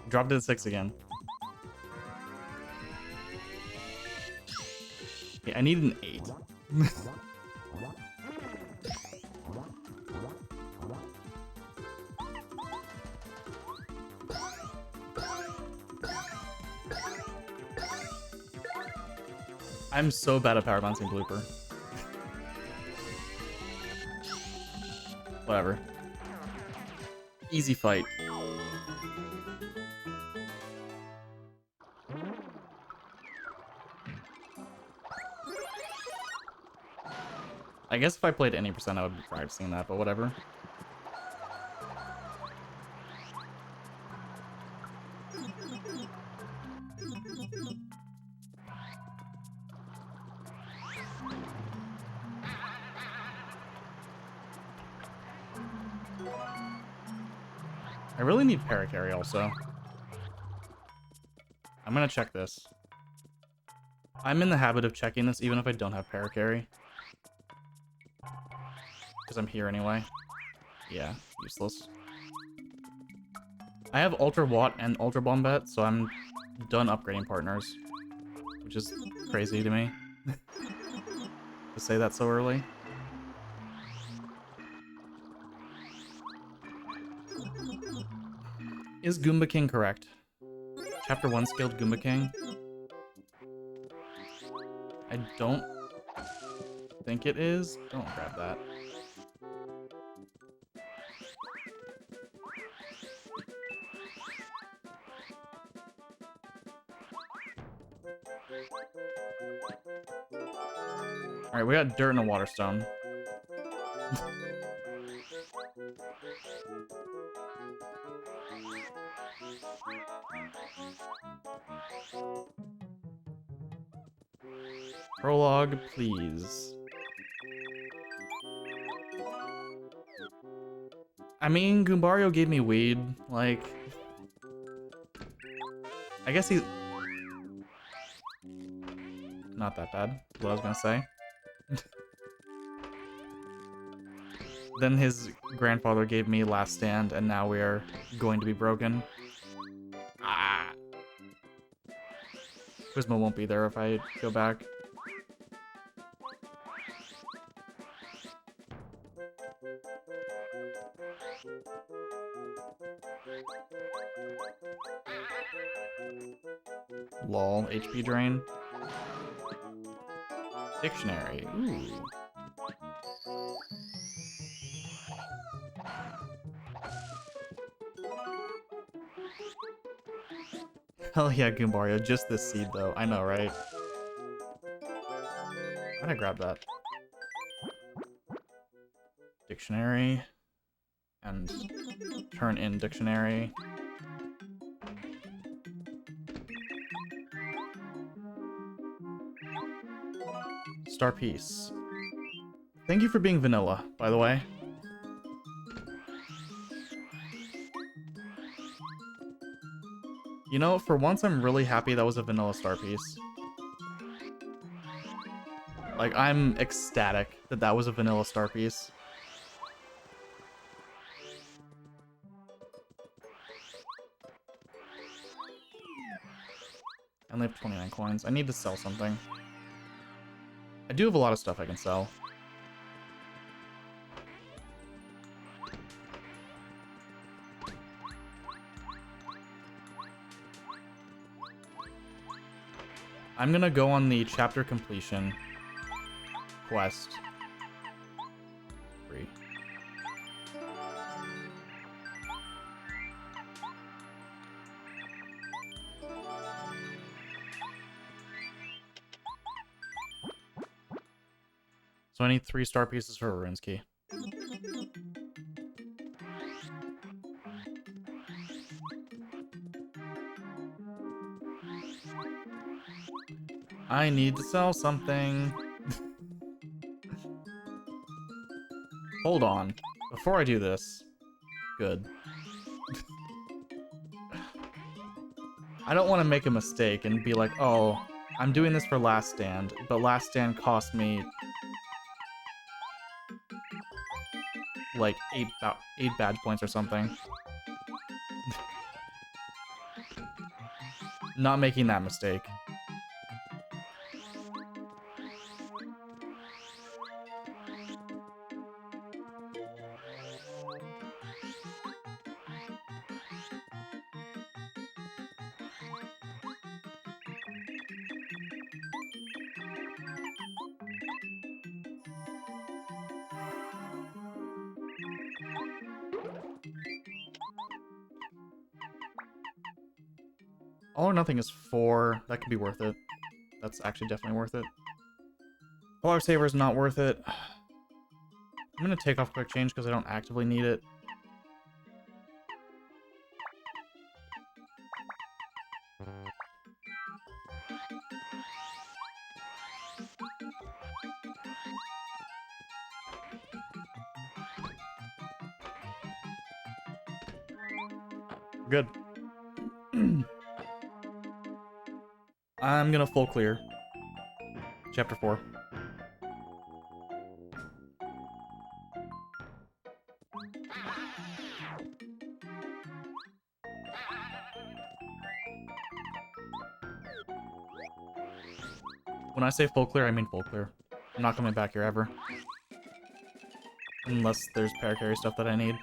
Dropped it at 6 again. Yeah, I need an 8. I'm so bad at power bouncing Blooper. Whatever. Easy fight. I guess if I played any percent, I would be practicing that, but whatever. I really need Paracarry also. I'm gonna check this. I'm in the habit of checking this even if I don't have Paracarry. Because I'm here anyway. Yeah, useless. I have Ultra Watt and Ultra Bombette, so I'm done upgrading partners. Which is crazy to me. To say that so early. Is Goomba King correct? Chapter 1 scaled Goomba King? I don't think it is. Don't grab that. Alright, we got dirt and a water stone. Prologue, please. I mean, Goombario gave me weed. Like, I guess he's not that bad, is what I was gonna say. Then his grandfather gave me Last Stand, and now we are going to be broken. Ah. Quizmo won't be there if I go back. Lol, HP drain. Dictionary. Ooh. Hell yeah, Goombario. Just this seed, though. I know, right? Why'd I grab that? Dictionary. And turn in dictionary. Star piece. Thank you for being vanilla, by the way. You know, for once I'm really happy that was a vanilla star piece. Like, I'm ecstatic that that was a vanilla star piece. I only have 29 coins. I need to sell something. I do have a lot of stuff I can sell. I'm gonna go on the chapter completion quest. Free. So I need 3 star pieces for a runes key. I need to sell something. Hold on. Before I do this. Good. I don't want to make a mistake and be like, oh, I'm doing this for Last Stand, but Last Stand cost me like 8 badge points or something. Not making that mistake. All or Nothing is 4. That could be worth it. That's actually definitely worth it. Polar Saver is not worth it. I'm going to take off Quick Change because I don't actively need it. Good. I'm going to full clear. Chapter 4. When I say full clear, I mean full clear. I'm not coming back here ever. Unless there's paracarry stuff that I need.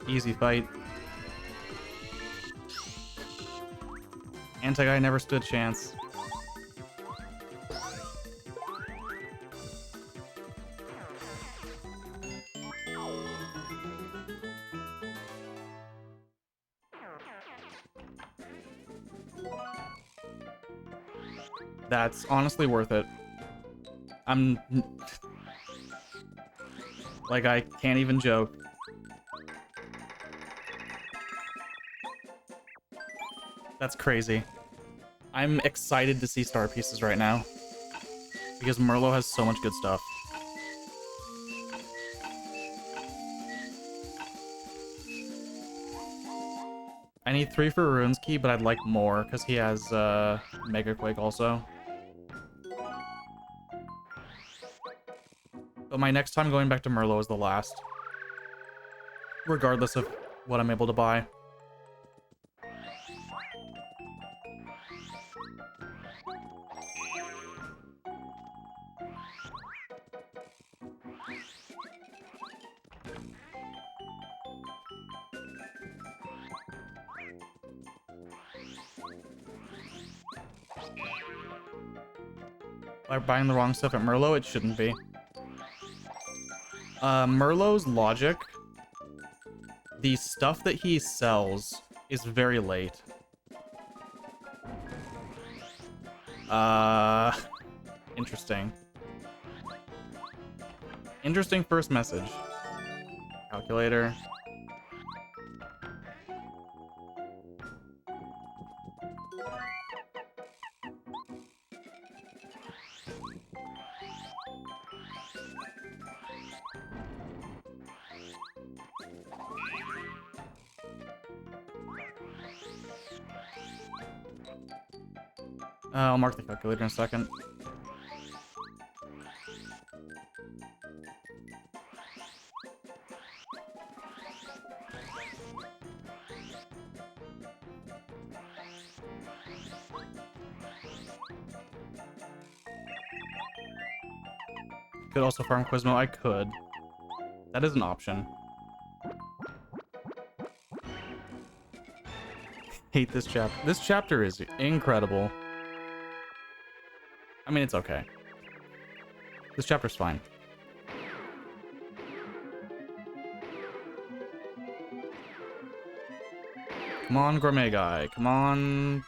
Easy fight. Anti-Guy never stood a chance. That's honestly worth it. I'm... like, I can't even joke. That's crazy. I'm excited to see Star Pieces right now. Because Merlo has so much good stuff. I need 3 for Ruins Key, but I'd like more, because he has Mega Quake also. But my next time going back to Merlo is the last. Regardless of what I'm able to buy. By buying the wrong stuff at Merlo, it shouldn't be. Merlo's logic, the stuff that he sells is very late. Interesting. Interesting first message. Calculator. I'll mark the calculator in a second. Could also farm Quizmo. I could. That is an option. Hate this chapter. This chapter is incredible. I mean, it's okay. This chapter's fine. Come on, Gourmet Guy. Come on.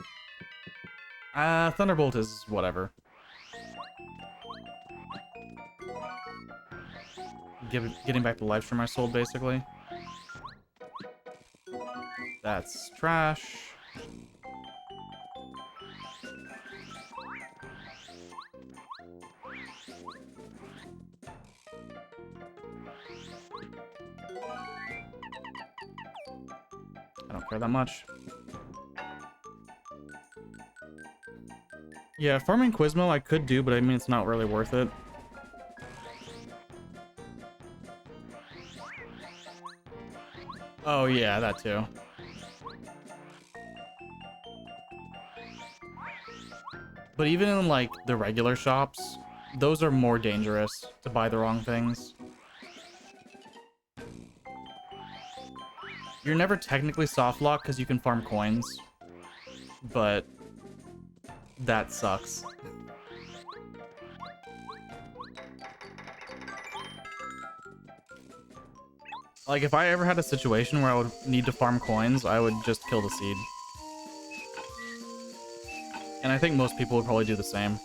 Thunderbolt is whatever. Getting back the live stream I sold, basically. That's trash. I don't care that much. Yeah, farming Quizmo I could do, but I mean, it's not really worth it. Oh, yeah, that too. But even in, like, the regular shops, those are more dangerous to buy the wrong things. You're never technically soft lock because you can farm coins, but that sucks. Like, if I ever had a situation where I would need to farm coins, I would just kill the seed. And I think most people would probably do the same.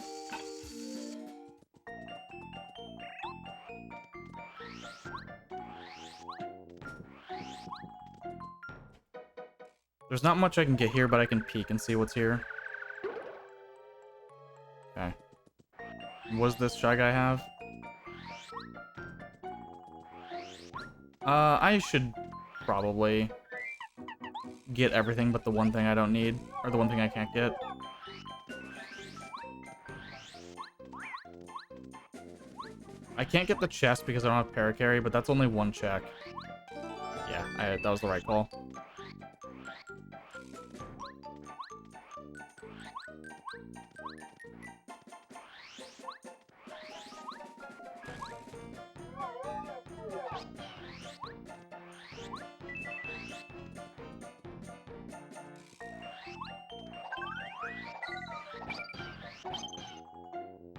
There's not much I can get here, but I can peek and see what's here. Okay. What does this Shy Guy have? I should probably get everything but the one thing I don't need, or the one thing I can't get. I can't get the chest because I don't have Paracarry, but that's only one check. Yeah, that was the right call.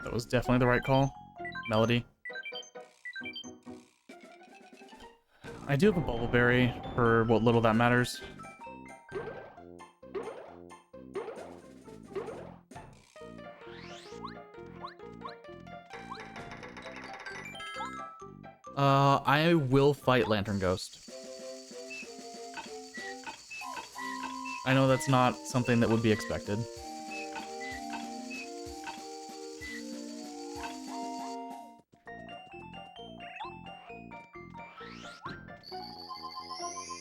That was definitely the right call. Melody. I do have a Bubbleberry for what little that matters. I will fight Lantern Ghost. I know that's not something that would be expected.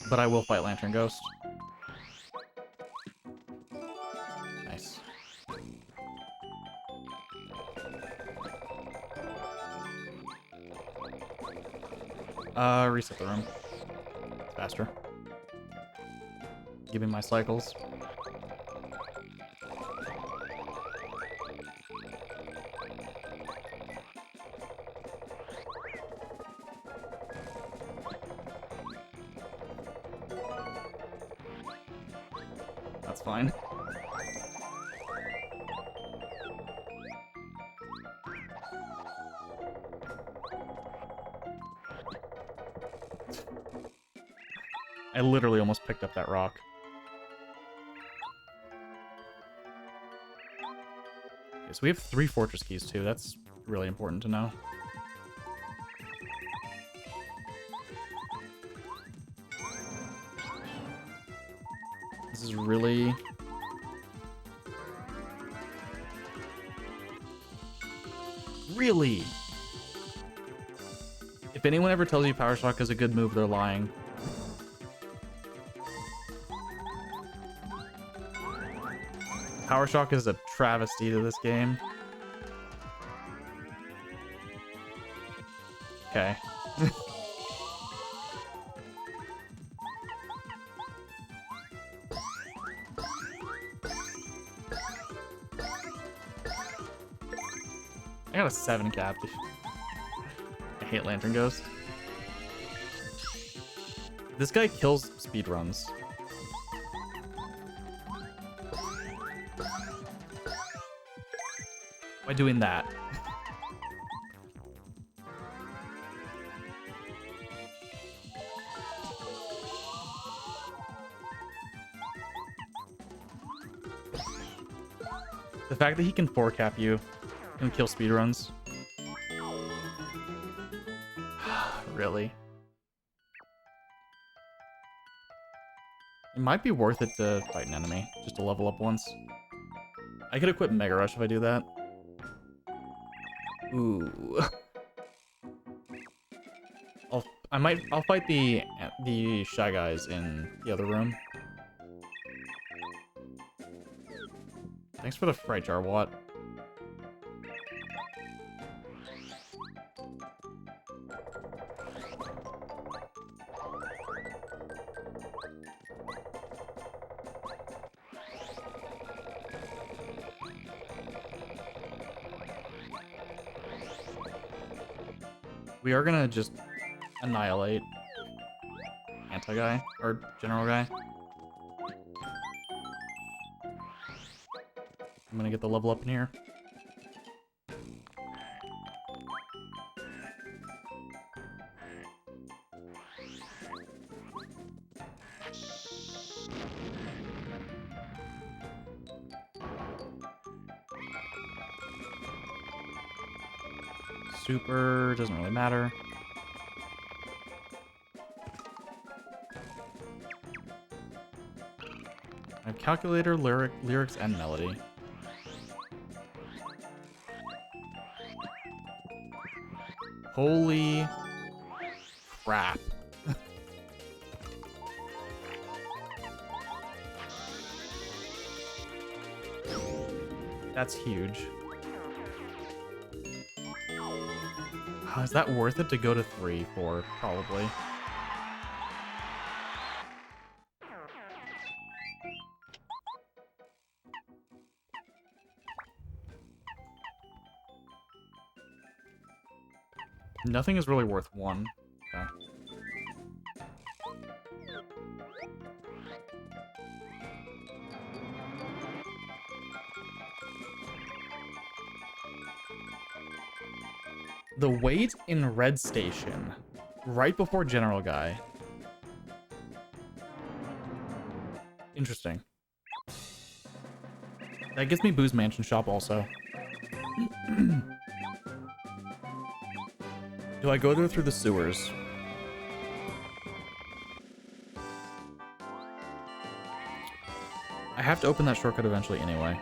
But I will fight Lantern Ghost. Nice. Reset the room. It's faster. Give me my cycles. That's fine. I literally almost picked up that rock. Okay, so we have 3 fortress keys too. That's really important to know. This is really... Really? If anyone ever tells you Power Shock is a good move, they're lying. Power Shock is a travesty to this game. Okay. I got a 7 cap. I hate Lantern Ghost. This guy kills speedruns. By doing that. The fact that he can 4-cap you and kill speedruns. Really? It might be worth it to fight an enemy, just to level up once. I could equip Mega Rush if I do that. Ooh. I'll fight the Shy Guys in the other room. Thanks for the Fright Jar, Watt. We are gonna just annihilate anti-guy, or general guy. I'm gonna get the level up in here. Super, doesn't really matter. I have calculator, lyrics, and melody. Holy crap. That's huge. Is that worth it to go to 3, 4? Probably. Nothing is really worth 1. Okay. The wait in Red Station, right before General Guy. Interesting. That gets me Boo's Mansion Shop also. Do I go there through the sewers? I have to open that shortcut eventually anyway.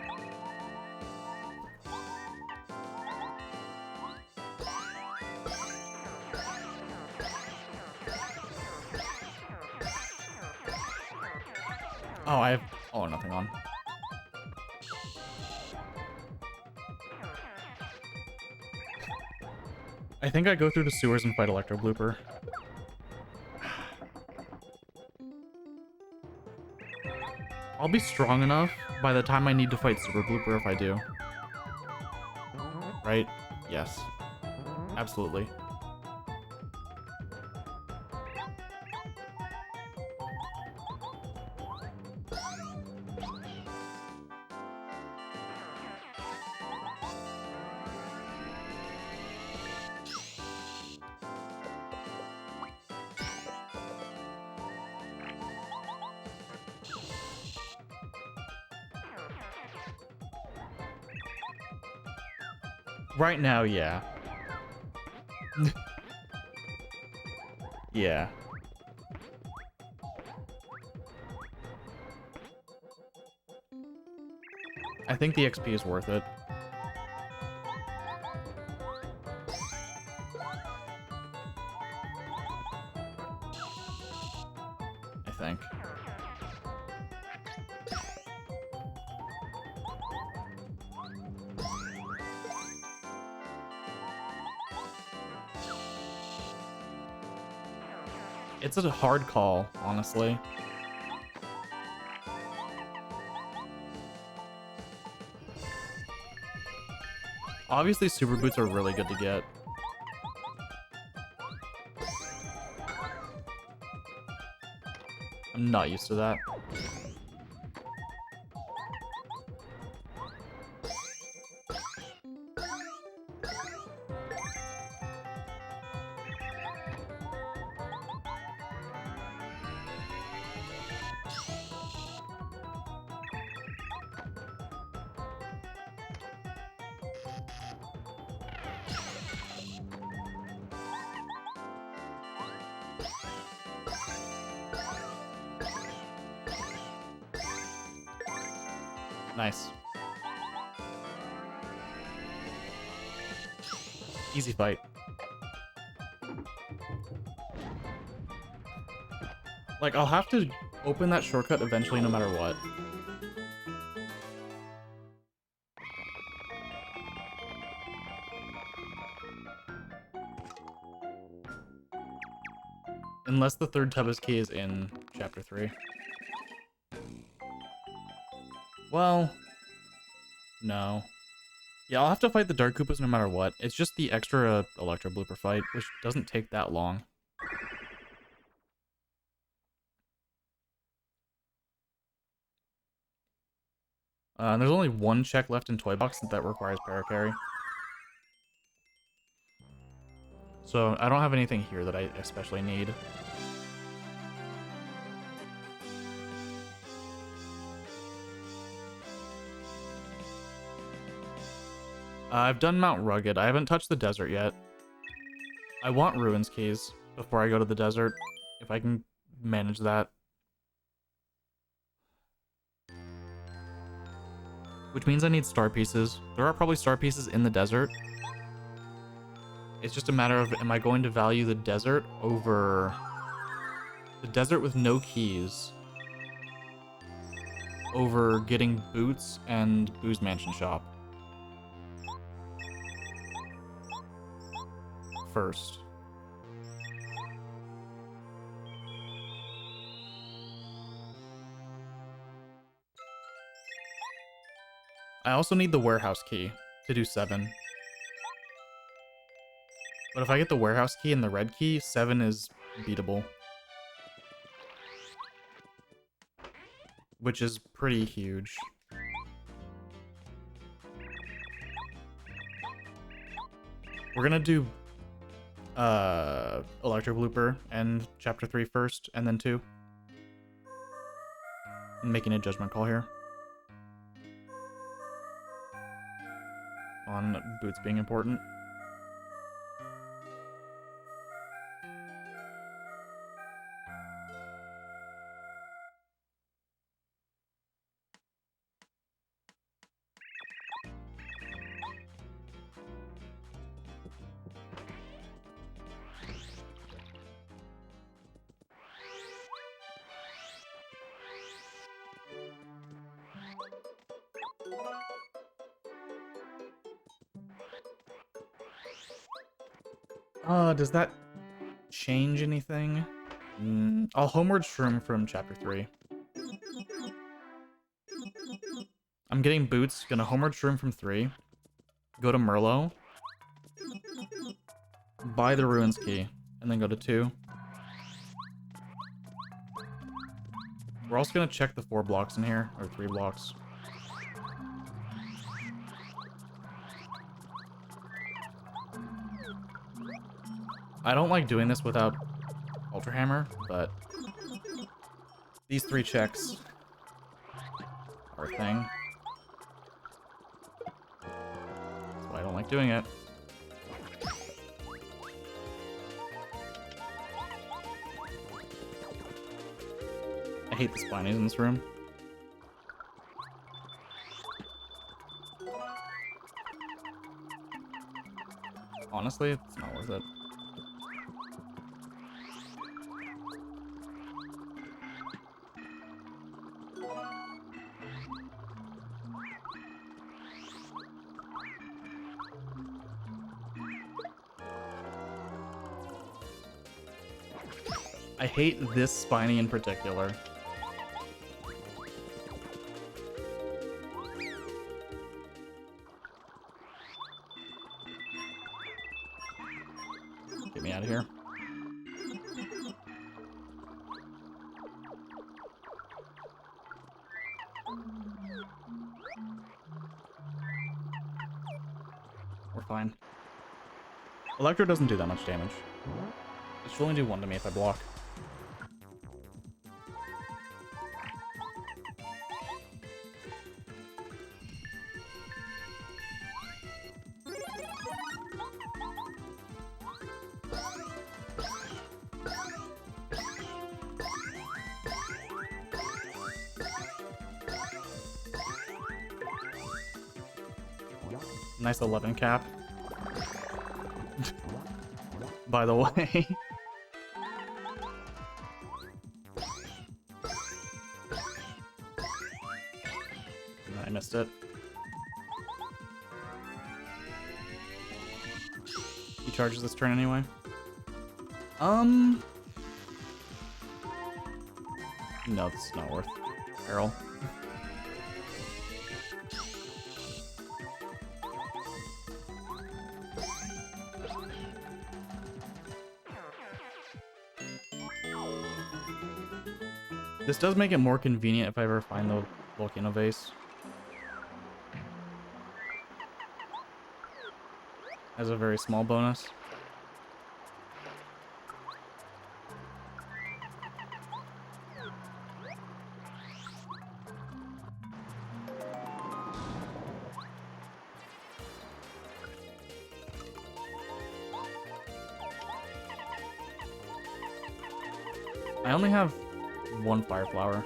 Oh, I have all or nothing on. I think I go through the sewers and fight Electro Blooper. I'll be strong enough by the time I need to fight Super Blooper if I do. Right? Yes. Absolutely. Right now, yeah. Yeah. I think the XP is worth it. I think. It's a hard call, honestly. Obviously, super boots are really good to get. I'm not used to that. Nice. Easy fight. Like, I'll have to open that shortcut eventually no matter what. Unless the third Tubba's key is in Chapter 3. Well, no. Yeah, I'll have to fight the Dark Koopas no matter what. It's just the extra Electro Blooper fight, which doesn't take that long. And there's only one check left in Toy Box that requires Paracarry. So I don't have anything here that I especially need. I've done Mount Rugged. I haven't touched the desert yet. I want Ruins keys before I go to the desert, if I can manage that. Which means I need star pieces. There are probably star pieces in the desert. It's just a matter of, am I going to value the desert over... the desert with no keys over getting boots and Boo's Mansion Shop first. I also need the warehouse key to do 7. But if I get the warehouse key and the red key, 7 is beatable. Which is pretty huge. We're gonna do Electro Blooper and Chapter 3 first, and then 2. I'm making a judgment call here. On boots being important. Does that change anything? I'll homeward shroom from chapter 3. I'm getting boots, gonna homeward shroom from 3. Go to Merlot. Buy the ruins key. And then go to 2. We're also gonna check the 4 blocks in here, or 3 blocks. I don't like doing this without Ultra Hammer, but these 3 checks are a thing. That's why I don't like doing it. I hate the spinies in this room. Honestly, it's not worth it. I hate this spiny in particular. Get me out of here. We're fine. Electro doesn't do that much damage. It should only do 1 to me if I block. Nice 11 cap. By the way. I missed it. He charges this turn anyway. No, this is not worth peril. This does make it more convenient if I ever find the volcano vase. As a very small bonus. I only have 1 fire flower.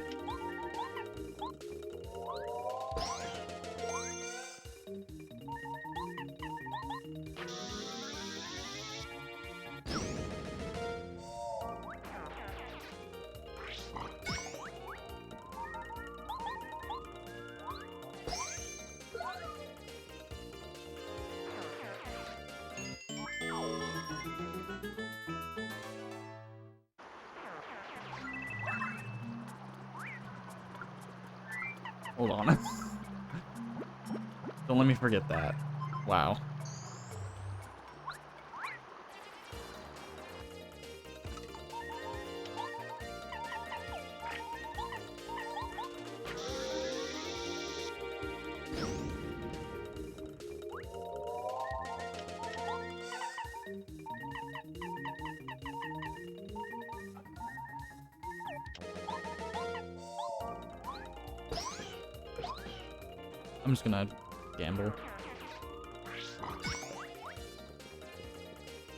Hold on. Don't let me forget that. Wow. I'm just gonna gamble.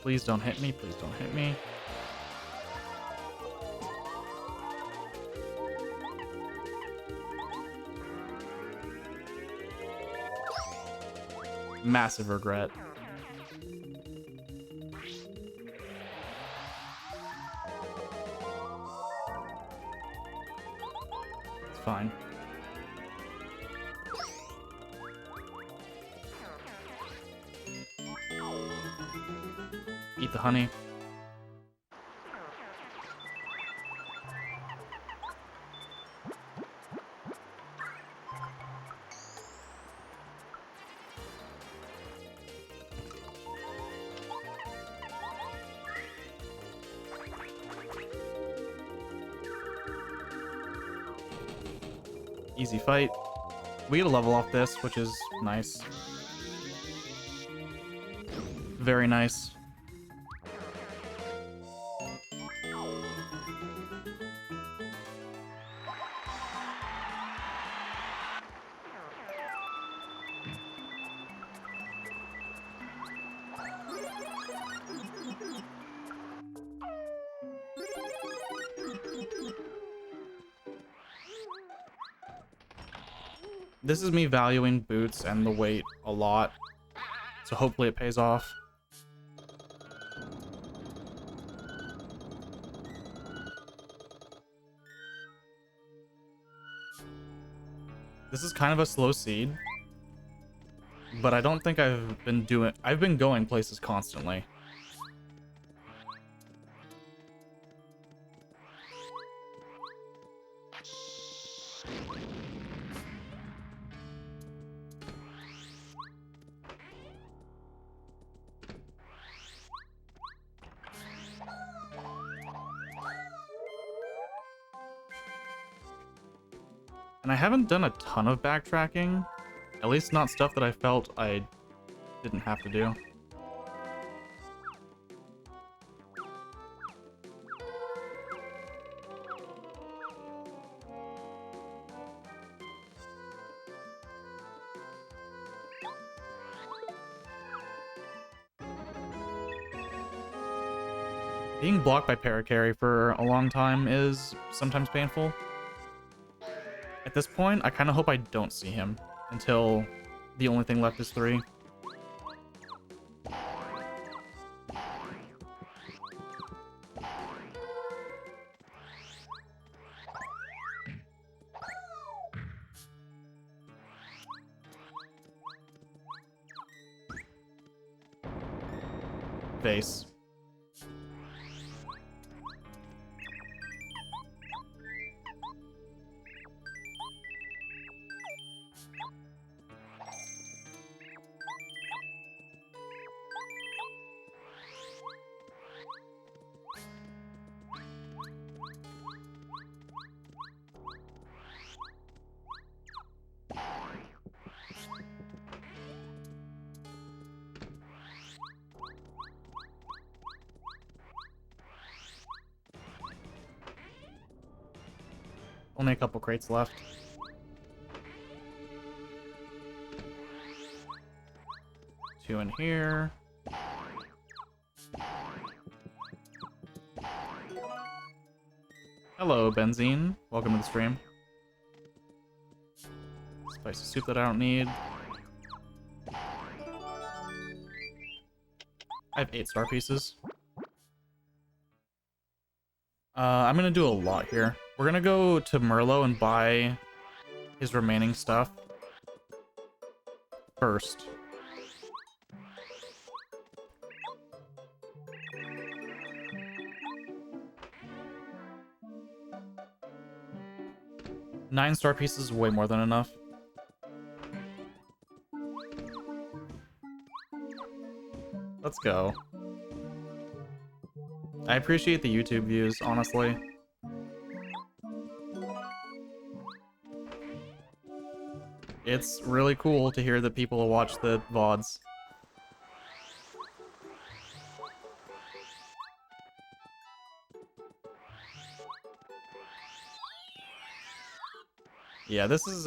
Please don't hit me. Please don't hit me. Massive regret. It's fine. Eat the honey. Easy fight. We get a level off this, which is nice. Very nice. This is me valuing boots and the weight a lot, so hopefully it pays off. This is kind of a slow seed, but I don't think I've been going places constantly. And I haven't done a ton of backtracking, at least not stuff that I felt I didn't have to do. Being blocked by Paracarry for a long time is sometimes painful. At this point, I kind of hope I don't see him until the only thing left is 3. Vase. Only a couple crates left. Two in here. Hello, Benzene. Welcome to the stream. Spicy soup that I don't need. I have 8 star pieces. I'm gonna do a lot here. We're gonna go to Merlot and buy his remaining stuff first. Nine star pieces is way more than enough. Let's go. I appreciate the YouTube views, honestly. It's really cool to hear that people watch the VODs. Yeah, this is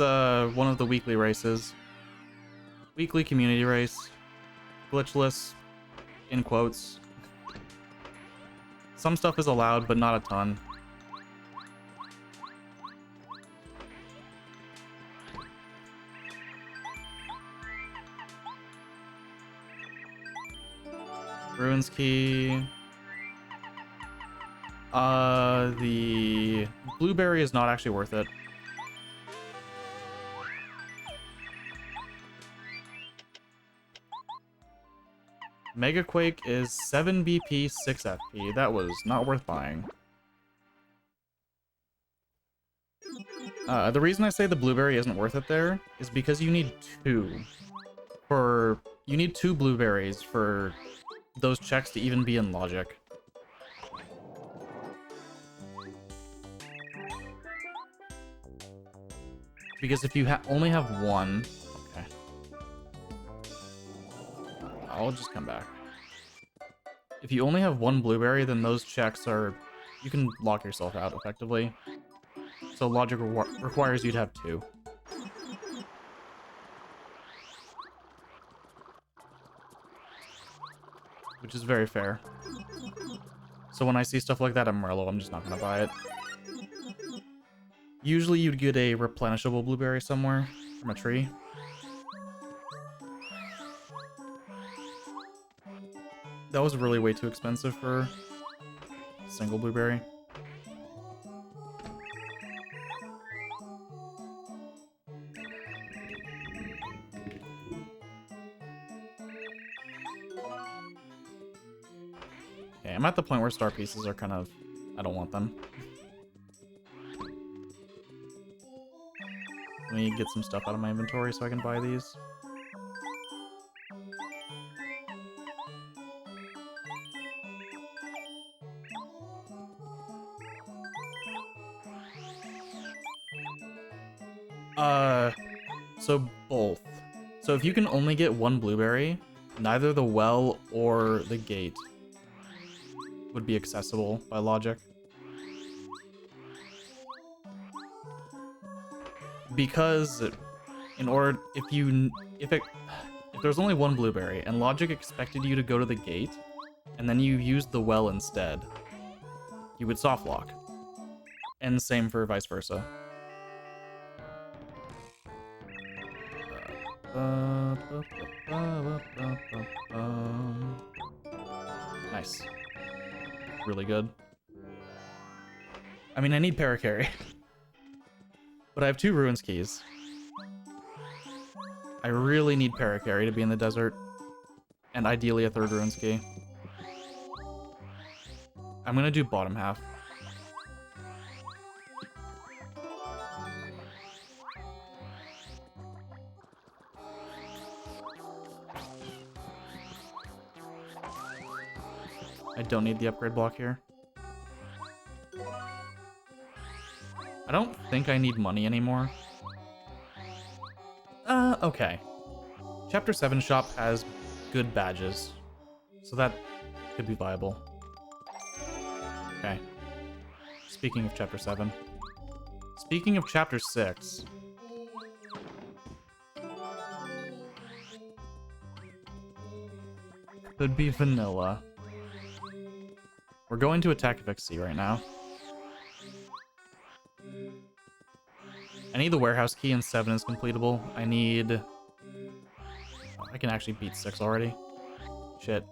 one of the weekly races. Weekly community race. Glitchless, in quotes. Some stuff is allowed, but not a ton. Ruins Key. The blueberry is not actually worth it. Mega Quake is 7 BP, 6 FP. That was not worth buying. The reason I say the blueberry isn't worth it there is because you need you need 2 blueberries for those checks to even be in logic. Because if you only have one... Okay. I'll just come back. If you only have one blueberry, then those checks are... You can lock yourself out, effectively. So logic requires you to have 2. Which is very fair. So when I see stuff like that at Merlot, I'm just not gonna buy it. Usually you'd get a replenishable blueberry somewhere from a tree. That was really way too expensive for a single blueberry. Okay, I'm at the point where star pieces are kind of... I don't want them. Let me get some stuff out of my inventory so I can buy these. So both. So if you can only get one blueberry, neither the well or the gate would be accessible by logic. Because if there's only one blueberry and logic expected you to go to the gate and then you used the well instead, you would soft lock. And same for vice versa. Nice. Really good. I mean, I need Paracarry. But I have 2 Ruins keys. I really need Paracarry to be in the desert. And ideally a 3rd Ruins key. I'm gonna do bottom half. I don't need the upgrade block here. I don't think I need money anymore. Okay. Chapter 7 shop has good badges, so that could be viable. Okay. Speaking of Chapter 7. Speaking of Chapter 6. Could be vanilla. We're going to attack XC right now. I need the warehouse key and 7 is completable. I need... I can actually beat 6 already. Shit.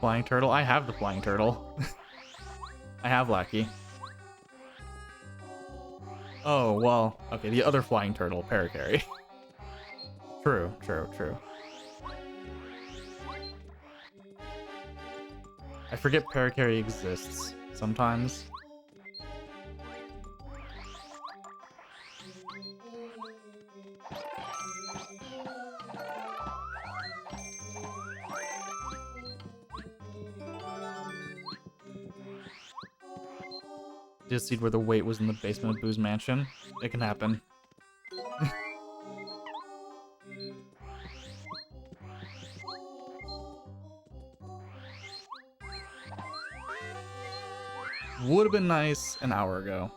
Flying turtle? I have the flying turtle. I have Lackey. Oh, well, okay, the other flying turtle, Paracarry. True. I forget Paracarry exists sometimes. Just see where the weight was in the basement of Boo's mansion. It can happen. Would have been nice an hour ago.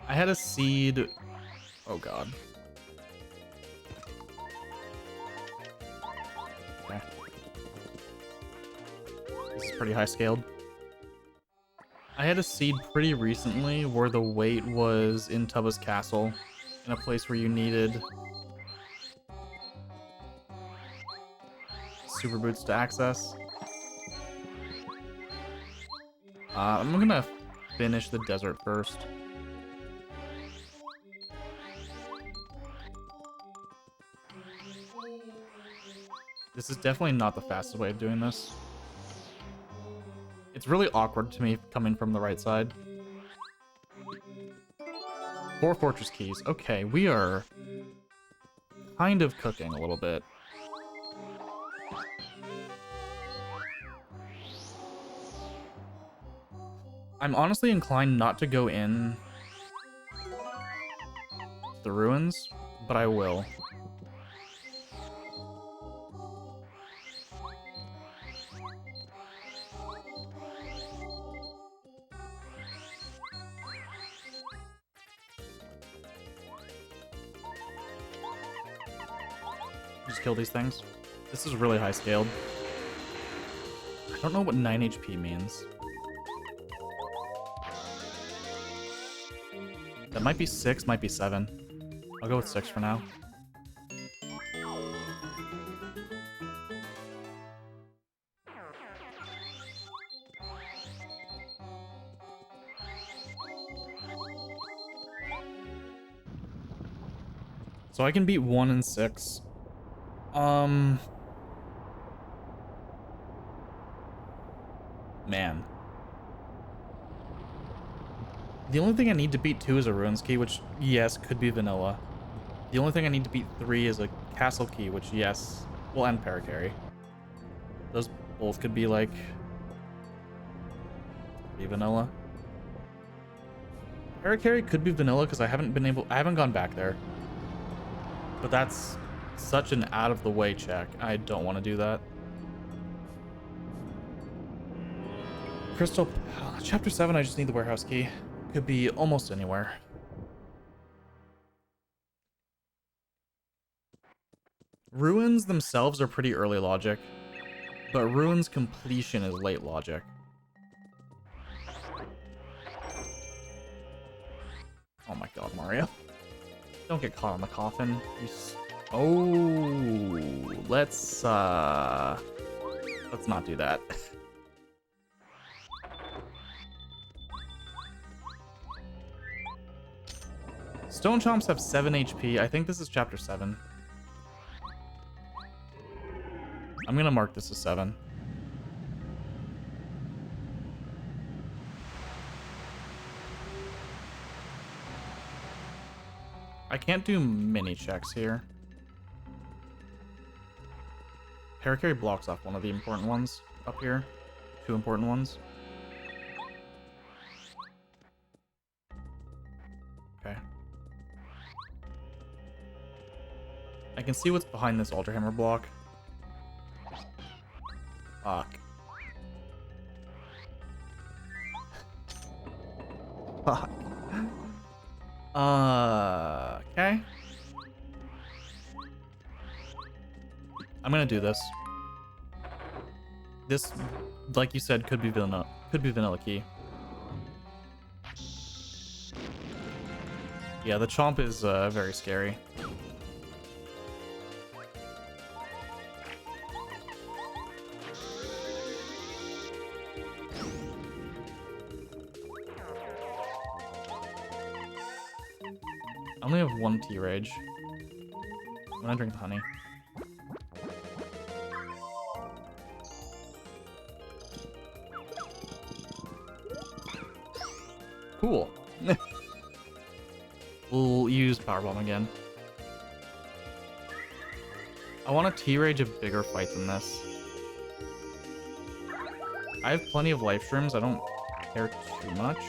I had a seed. Oh god. Okay. This is pretty high scaled. I had a seed pretty recently where the weight was in Tubba's castle, in a place where you needed super boots to access. I'm gonna finish the desert first. This is definitely not the fastest way of doing this. It's really awkward to me coming from the right side. 4 fortress keys. Okay, we are kind of cooking a little bit. I'm honestly inclined not to go in the ruins, but I will. Just kill these things. This is really high scaled. I don't know what 9 HP means. That might be 6, might be 7. I'll go with 6 for now. So I can beat 1 and 6. Man. The only thing I need to beat 2 is a ruins key, which, yes, could be vanilla. The only thing I need to beat 3 is a castle key, which, yes, will end paracarry. Those both could be, like, be vanilla. Paracarry could be vanilla because I haven't gone back there. But that's such an out-of-the-way check. I don't want to do that. Crystal... Chapter 7, I just need the warehouse key. Could be almost anywhere. Ruins themselves are pretty early logic, but ruins completion is late logic. Oh my god, Mario. Don't get caught on the coffin. Oh, let's not do that. Stone Chomps have 7 HP. I think this is chapter 7. I'm gonna mark this as 7. I can't do mini checks here. Paracarry blocks off one of the important ones up here. 2 important ones. Okay. I can see what's behind this Alter Hammer block. Fuck. Fuck. Okay. I'm gonna do this. This, like you said, could be vanilla key. Yeah, the chomp is very scary. I only have 1 T-Rage. I'm gonna drink the honey. Cool. We'll use Power Bomb again. I want a T-Rage a bigger fight than this. I have plenty of life shrooms. I don't care too much.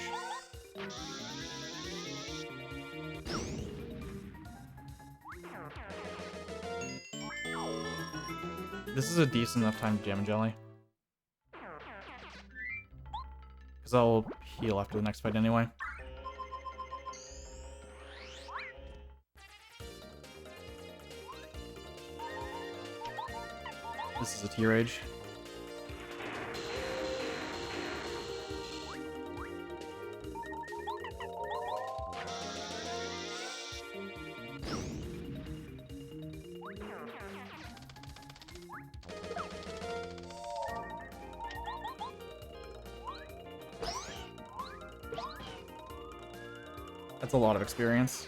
This is a decent enough time to Jam and Jelly. Because I'll heal after the next fight anyway. This is a T-Rage. That's a lot of experience.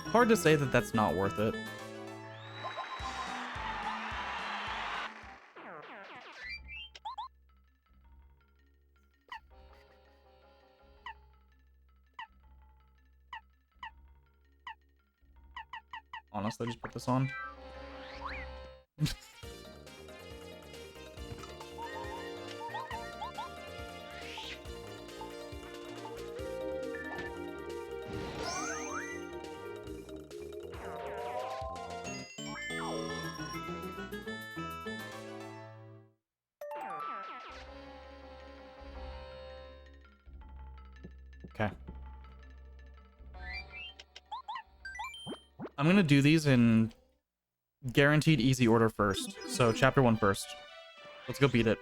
Hard to say that that's not worth it. Honestly, just put this on. Okay. I'm gonna do these in guaranteed easy order first. So chapter 1 first. Let's go beat it.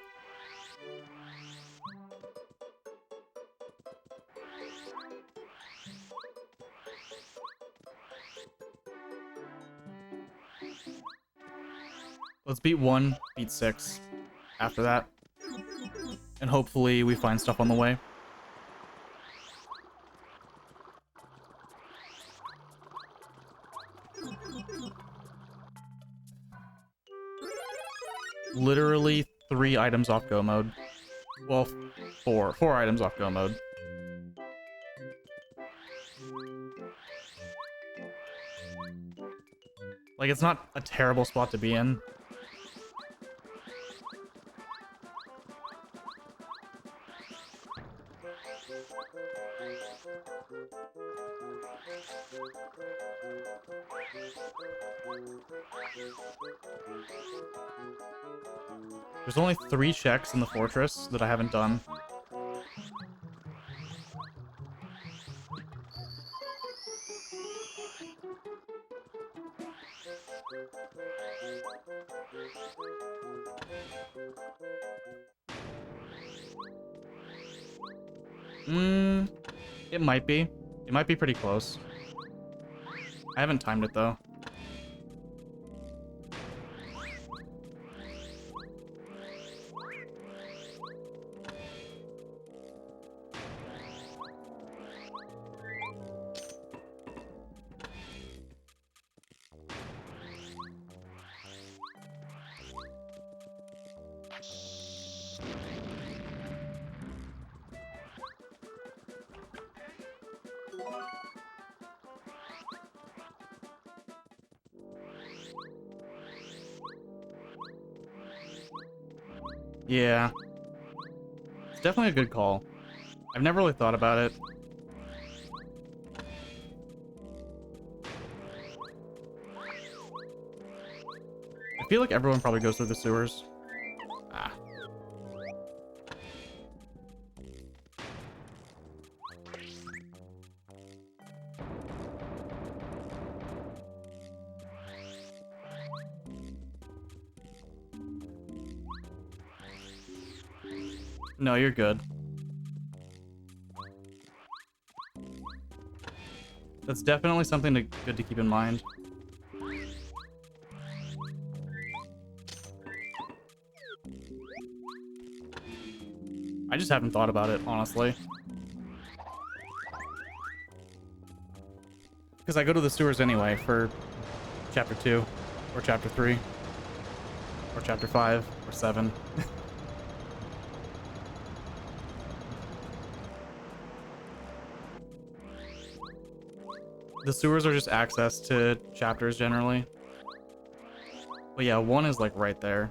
Let's beat 1, beat 6 after that. And hopefully we find stuff on the way. Literally 3 items off go mode. Well, 4. 4 items off go mode. Like, it's not a terrible spot to be in. There's only 3 checks in the fortress that I haven't done. It might be. It might be pretty close. I haven't timed it, though. Yeah. It's definitely a good call. I've never really thought about it. I feel like everyone probably goes through the sewers. Ah. No, you're good. That's definitely something good to keep in mind. I just haven't thought about it, honestly. Because I go to the sewers anyway for chapter 2, or chapter 3, or chapter 5, or 7. The sewers are just access to chapters generally. But yeah, 1 is like right there.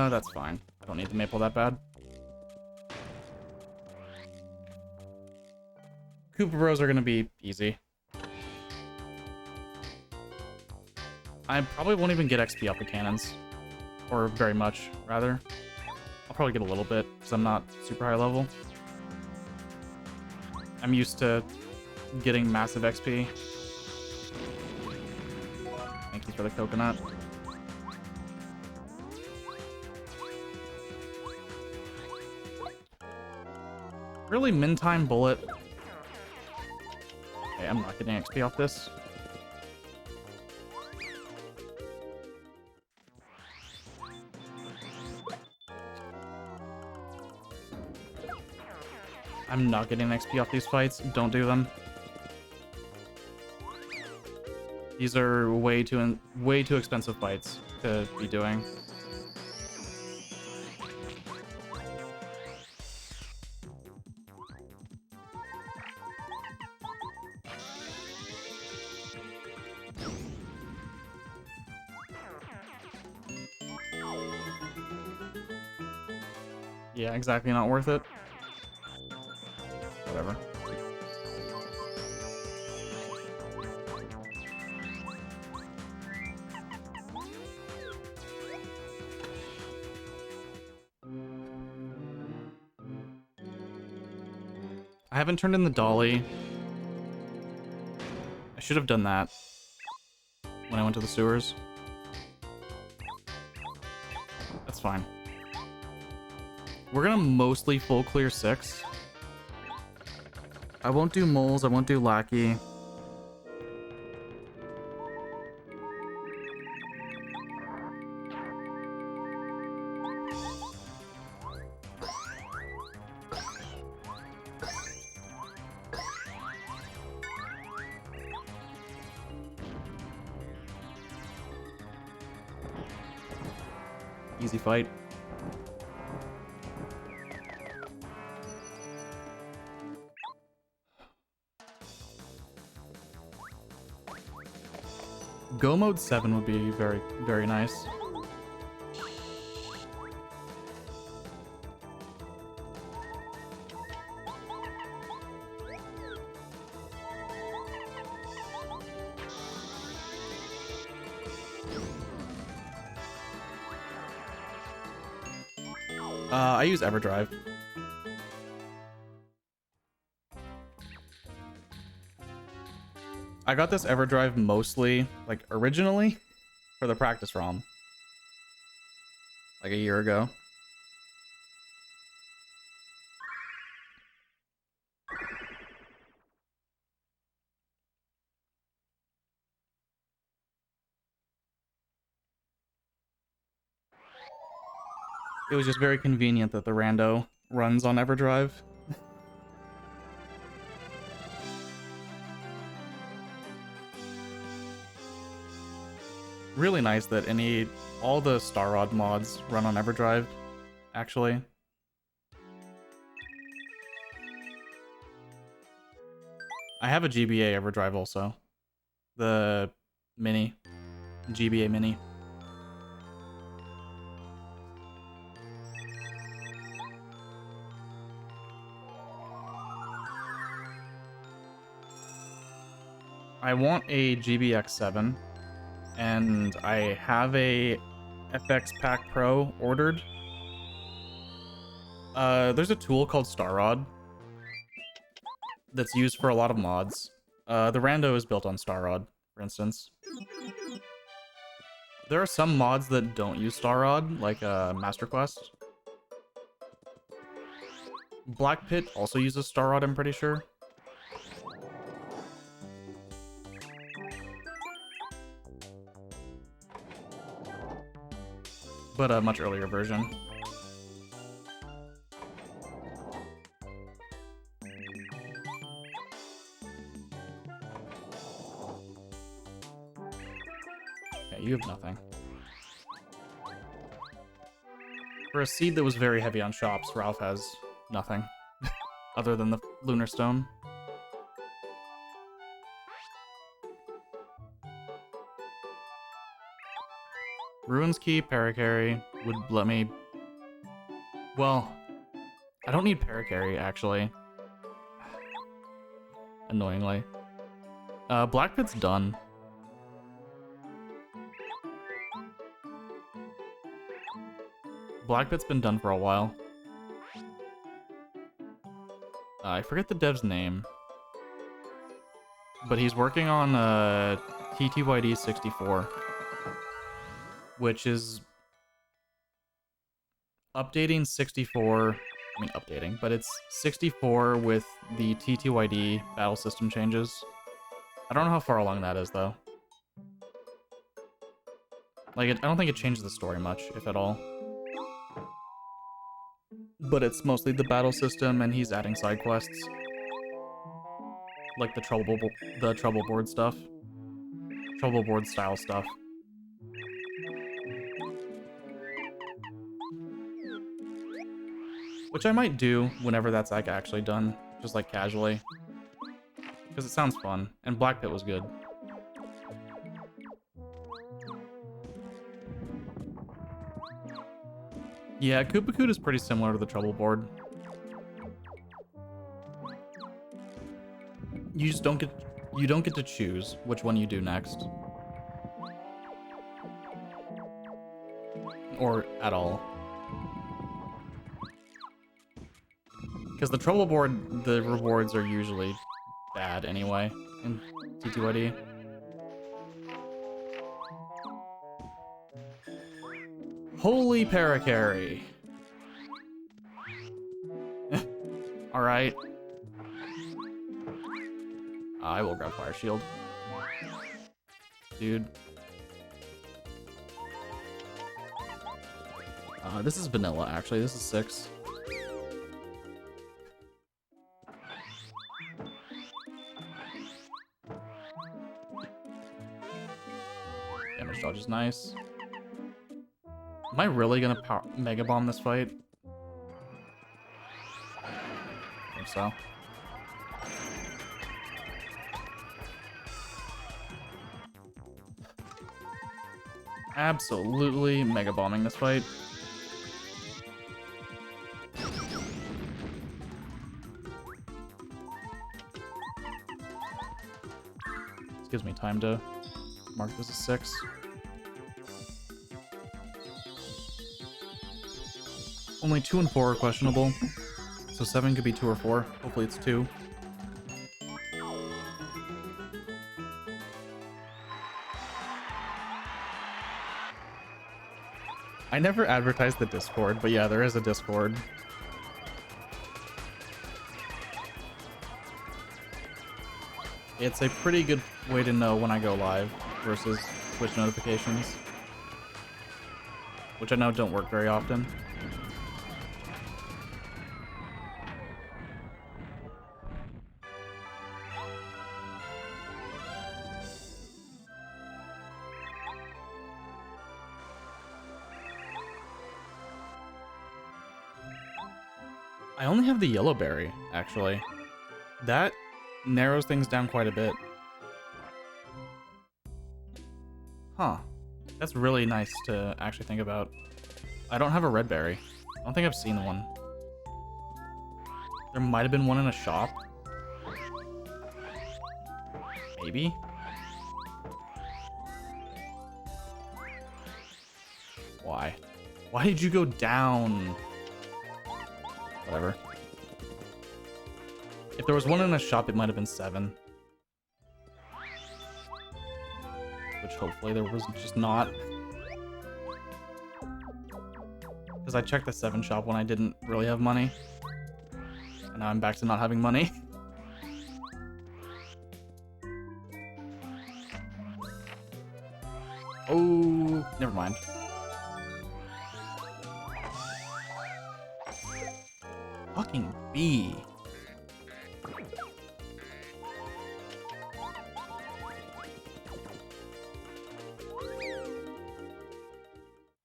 That's fine. I don't need the maple that bad. Koopa Bros are gonna be easy. I probably won't even get XP off the cannons. Or very much, rather. I'll probably get a little bit, because I'm not super high level. I'm used to getting massive XP. Thank you for the coconut. Really, min time bullet. Okay, I'm not getting XP off this. I'm not getting XP off these fights. Don't do them. These are way too expensive fights to be doing. Yeah, exactly, not worth it. Whatever. I haven't turned in the dolly. I should have done that when I went to the sewers. That's fine. We're gonna mostly full clear 6. I won't do moles, I won't do lackey. Easy fight. Go mode 7 would be very, very nice. I use EverDrive. I got this EverDrive mostly, like, originally for the practice ROM. Like a year ago. It was just very convenient that the rando runs on EverDrive. Really nice that all the Star Rod mods run on EverDrive, actually. I have a GBA EverDrive also. The Mini. GBA Mini. I want a GBX7, and I have a FX Pack Pro ordered. There's a tool called StarRod that's used for a lot of mods. The Rando is built on StarRod, for instance. There are some mods that don't use StarRod, like Master Quest. Black Pit also uses StarRod, I'm pretty sure. But a much earlier version. Okay, you have nothing. For a seed that was very heavy on shops, Ralph has nothing. Other than the Lunar Stone. Ruins Key, Paracarry would let me... Well, I don't need Paracarry, actually. Annoyingly. Black Pit's done. Black Pit's been done for a while. I forget the dev's name. But he's working on TTYD 64. Which is updating 64, I mean updating, but it's 64 with the TTYD battle system changes. I don't know how far along that is, though. Like, I don't think it changes the story much, if at all. but it's mostly the battle system, and he's adding side quests, like the trouble board stuff, trouble board style stuff. Which I might do whenever that's like actually done, just like casually, because it sounds fun. And Black Pit was good. Yeah, Koopa is pretty similar to the trouble board. You just don't get to choose which one you do next. Or at all. Because the trouble board, the rewards are usually bad anyway in TTYD. Holy Paracarry. Alright. I will grab Fire Shield. Dude. This is vanilla, actually. This is 6. Damage dodge is nice. Am I really gonna Mega Bomb this fight? I think so. Absolutely Mega Bombing this fight. This gives me time to mark this as 6. Only 2 and 4 are questionable, so 7 could be 2 or 4. Hopefully it's 2. I never advertised the Discord, but yeah, there is a Discord. It's a pretty good way to know when I go live versus Twitch notifications, which I know don't work very often. I only have the yellow berry, actually. That narrows things down quite a bit. Huh. That's really nice to actually think about. I don't have a red berry. I don't think I've seen one. There might have been one in a shop. Maybe? Why? Why did you go down? Whatever. If there was one in a shop, it might have been 7. Which hopefully there was just not. Because I checked the 7 shop when I didn't really have money. And now I'm back to not having money. Oh, never mind. Fucking bee.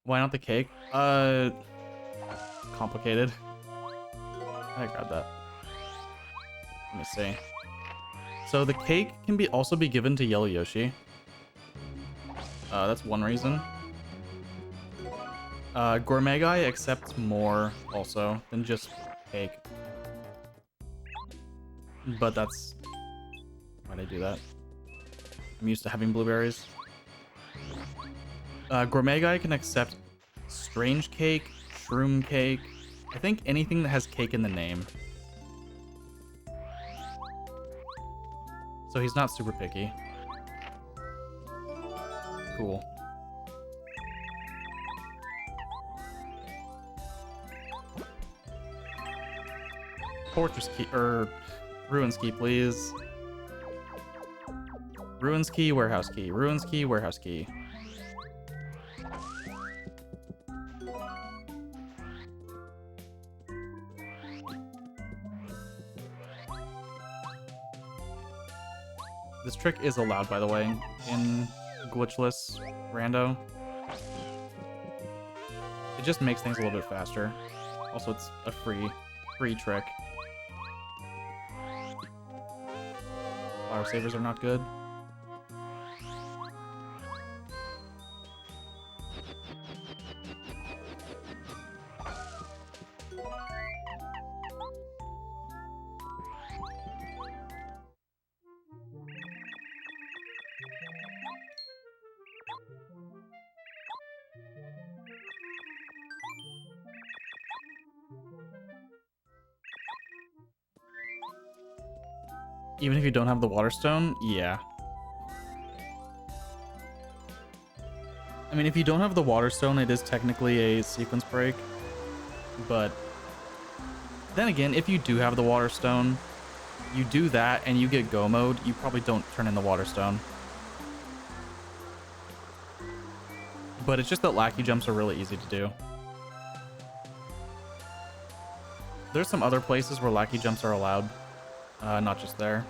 Why not the cake? Complicated. I grabbed that. Let me see. So the cake can also be given to Yellow Yoshi. That's one reason. Gourmet Guy accepts more also than just cake. But that's why they do that. I'm used to having blueberries. Gourmet Guy can accept strange cake, shroom cake. I think anything that has cake in the name. So he's not super picky. Cool. Fortress key, Ruins key, please. Ruins key, warehouse key. Ruins key, warehouse key. This trick is allowed, by the way, in glitchless rando. It just makes things a little bit faster. Also, it's a free trick. Flower savers are not good. Even if you don't have the water stone, yeah. I mean, if you don't have the water stone, it is technically a sequence break. But then again, if you do have the water stone, you do that and you get go mode, you probably don't turn in the water stone. But it's just that lackey jumps are really easy to do. There's some other places where lackey jumps are allowed, not just there.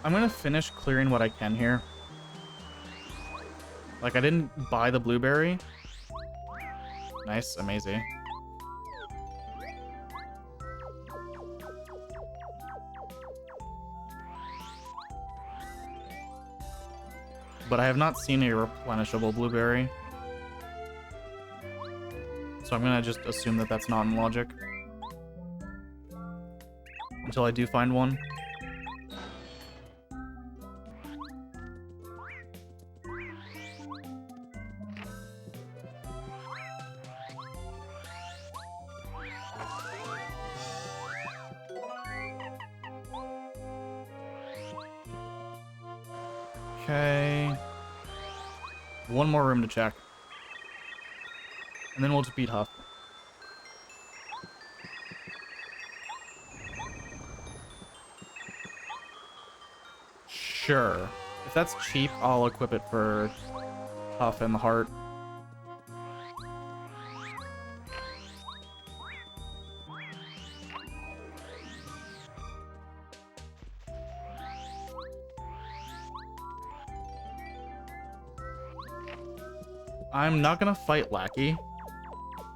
I'm gonna finish clearing what I can here. Like, I didn't buy the blueberry. Nice, amazing. But I have not seen a replenishable blueberry. So I'm gonna just assume that that's not in logic. Until I do find one. Okay. One more room to check. And then we'll just beat Huff. Sure. If that's cheap, I'll equip it for Huff and the heart. I'm not gonna fight Lackey.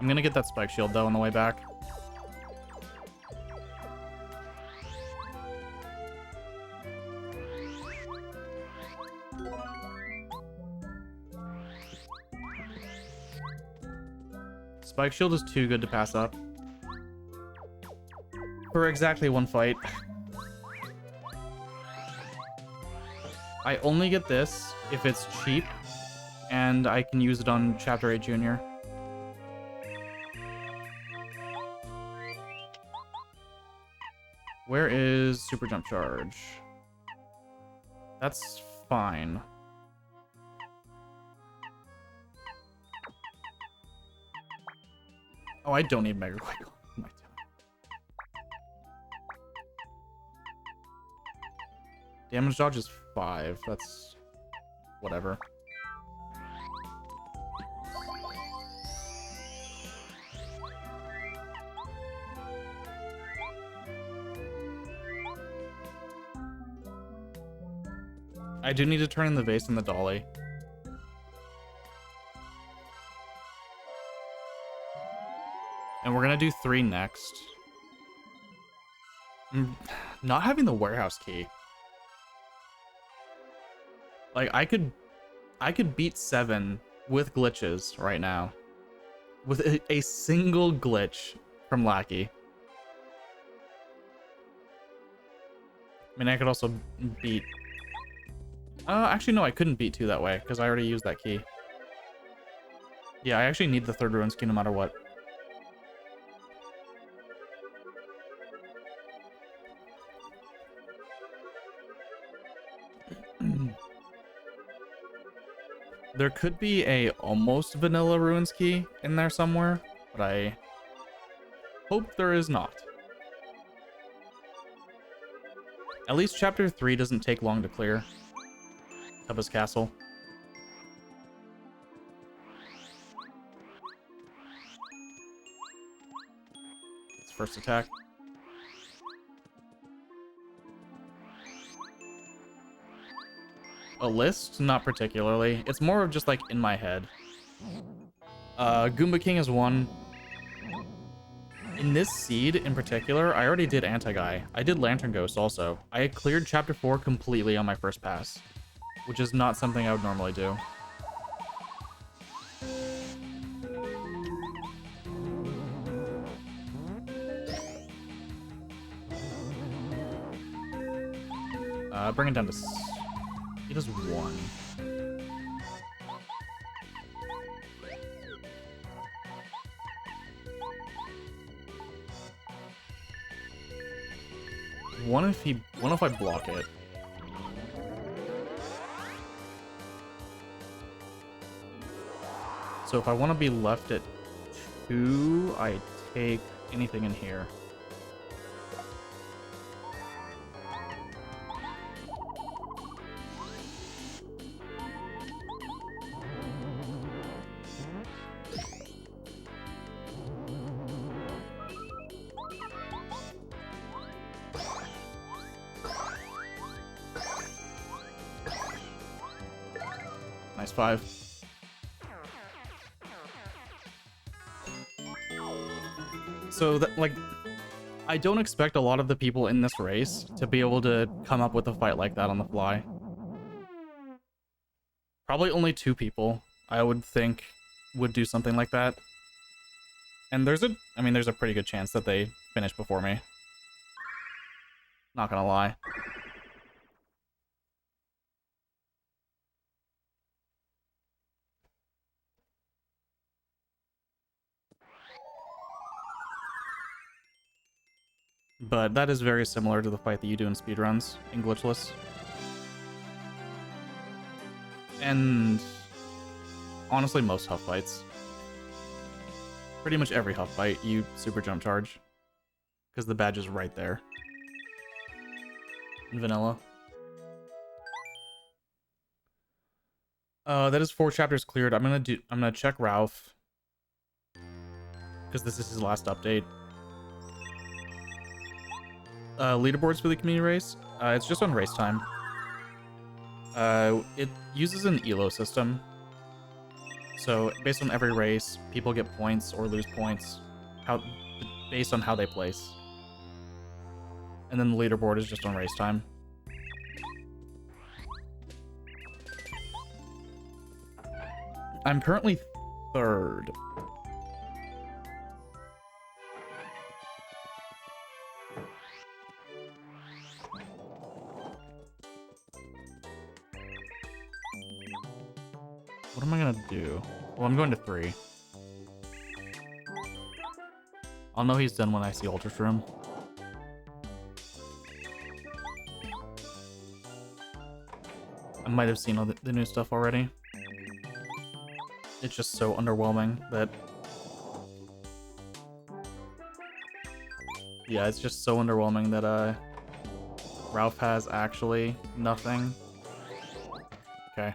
I'm gonna get that spike shield though on the way back. Spike shield is too good to pass up. For exactly one fight. I only get this if it's cheap and I can use it on Chapter 8 Junior. Where is Super Jump Charge? That's fine. Oh, I don't need Mega Quick. My God. Damage dodge is 5. That's whatever. I do need to turn in the vase and the dolly. And we're gonna do 3 next. Not having the warehouse key. Like, I could beat 7 with glitches right now. With a single glitch from Lackey. I mean, I could also beat... actually, no, I couldn't beat 2 that way, because I already used that key. Yeah, I actually need the 3rd ruins key no matter what. There could be a almost vanilla ruins key in there somewhere, but I hope there is not. At least chapter 3 doesn't take long to clear. Tubba's castle. It's first attack. A list? Not particularly. It's more of just like in my head. Goomba King is one. In this seed in particular, I already did Anti-Guy. I did Lantern Ghost also. I cleared chapter 4 completely on my first pass, which is not something I would normally do. Bring it down to... He does 1. What if I block it? So if I want to be left at 2, I take anything in here. Nice 5. So that, like, I don't expect a lot of the people in this race to be able to come up with a fight like that on the fly. Probably only 2 people, I would think, would do something like that. And there's a pretty good chance that they finish before me. Not gonna lie. But that is very similar to the fight that you do in speedruns, in Glitchless. And honestly, most Huff fights. Pretty much every Huff fight, you super jump charge. Because the badge is right there. In vanilla. That is 4 chapters cleared. I'm gonna check Ralph. Because this is his last update. Leaderboards for the community race. It's just on race time. It uses an ELO system. So based on every race, people get points or lose points based on how they place. And then the leaderboard is just on race time. I'm currently 3rd. What am I gonna do? Well, I'm going to 3. I'll know he's done when I see Ultra Shroom. I might have seen all the new stuff already. It's just so underwhelming that... Yeah, it's just so underwhelming that, Ralph has actually nothing. Okay.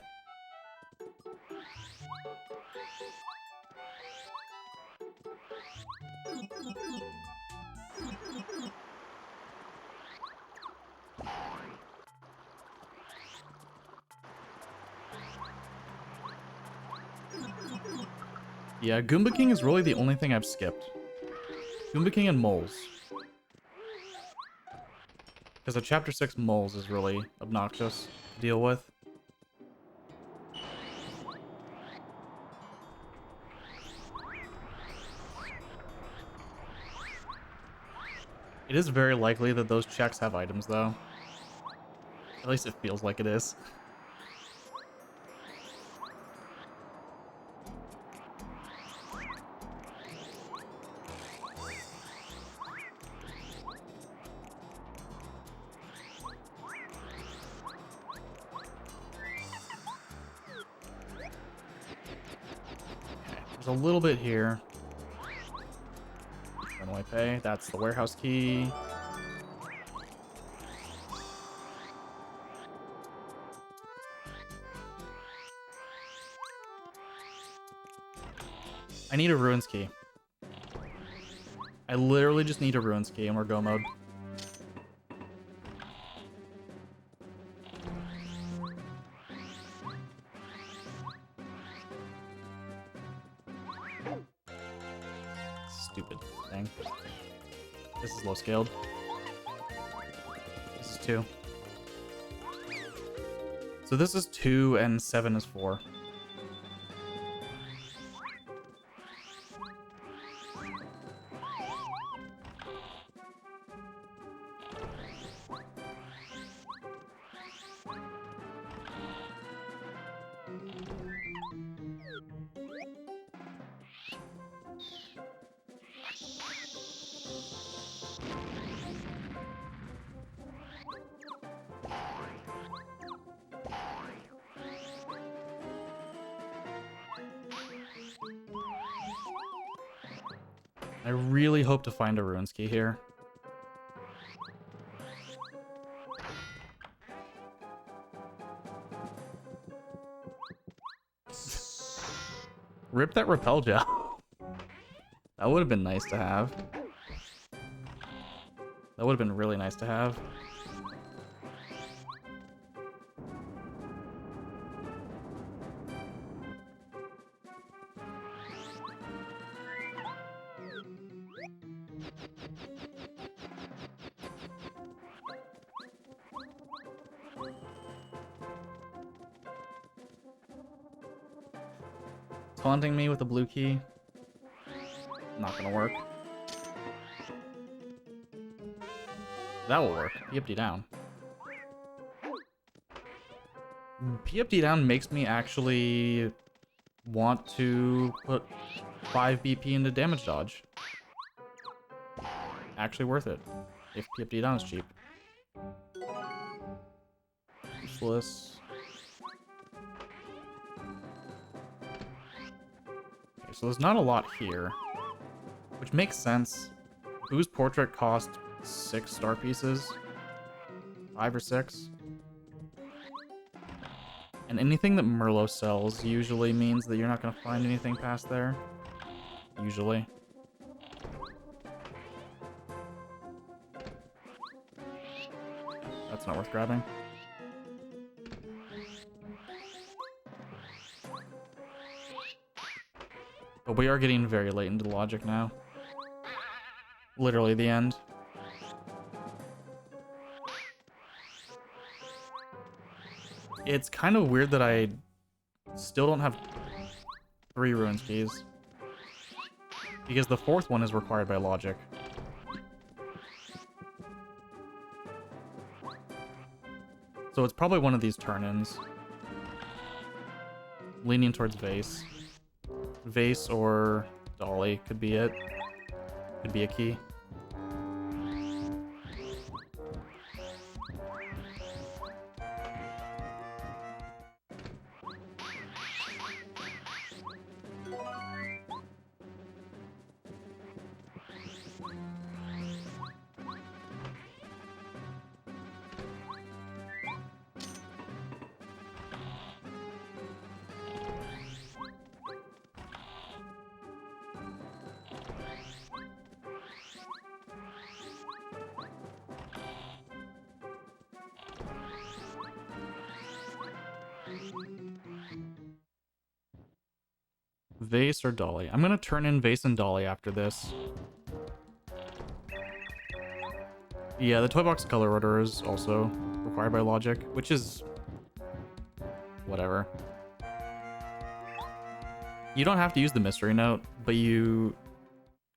Yeah, Goomba King is really the only thing I've skipped. Goomba King and Moles. Because a Chapter 6 Moles is really obnoxious to deal with. It is very likely that those checks have items, though. At least it feels like it is. A little bit here. Runaway pay. That's the warehouse key. need a Ruins key. I literally just need a Ruins key and we're go mode. Stupid thing. This is low scaled. This is 2. So this is 2 and 7 is 4. I really hope to find a Ruins key here. Rip that repel gel. That would have been nice to have. That would have been really nice to have. Taunting me with a blue key. Not gonna work. That will work. PFD down. PFD down makes me actually want to put 5 BP into damage dodge. Actually worth it. If PFD down is cheap. Useless. Okay, so there's not a lot here. Which makes sense. Boo's portrait cost 6 star pieces. 5 or 6. And anything that Merlot sells usually means that you're not going to find anything past there. Usually. That's not worth grabbing. But we are getting very late into logic now. Literally the end. It's kind of weird that I still don't have 3 Ruins keys. Because the 4th one is required by logic. So it's probably one of these turn-ins. Leaning towards Vase. Vase or Dolly could be it. Could be a key. Vase or Dolly? I'm gonna turn in Vase and Dolly after this. Yeah, the toy box color order is also required by logic, which is whatever. You don't have to use the mystery note, but you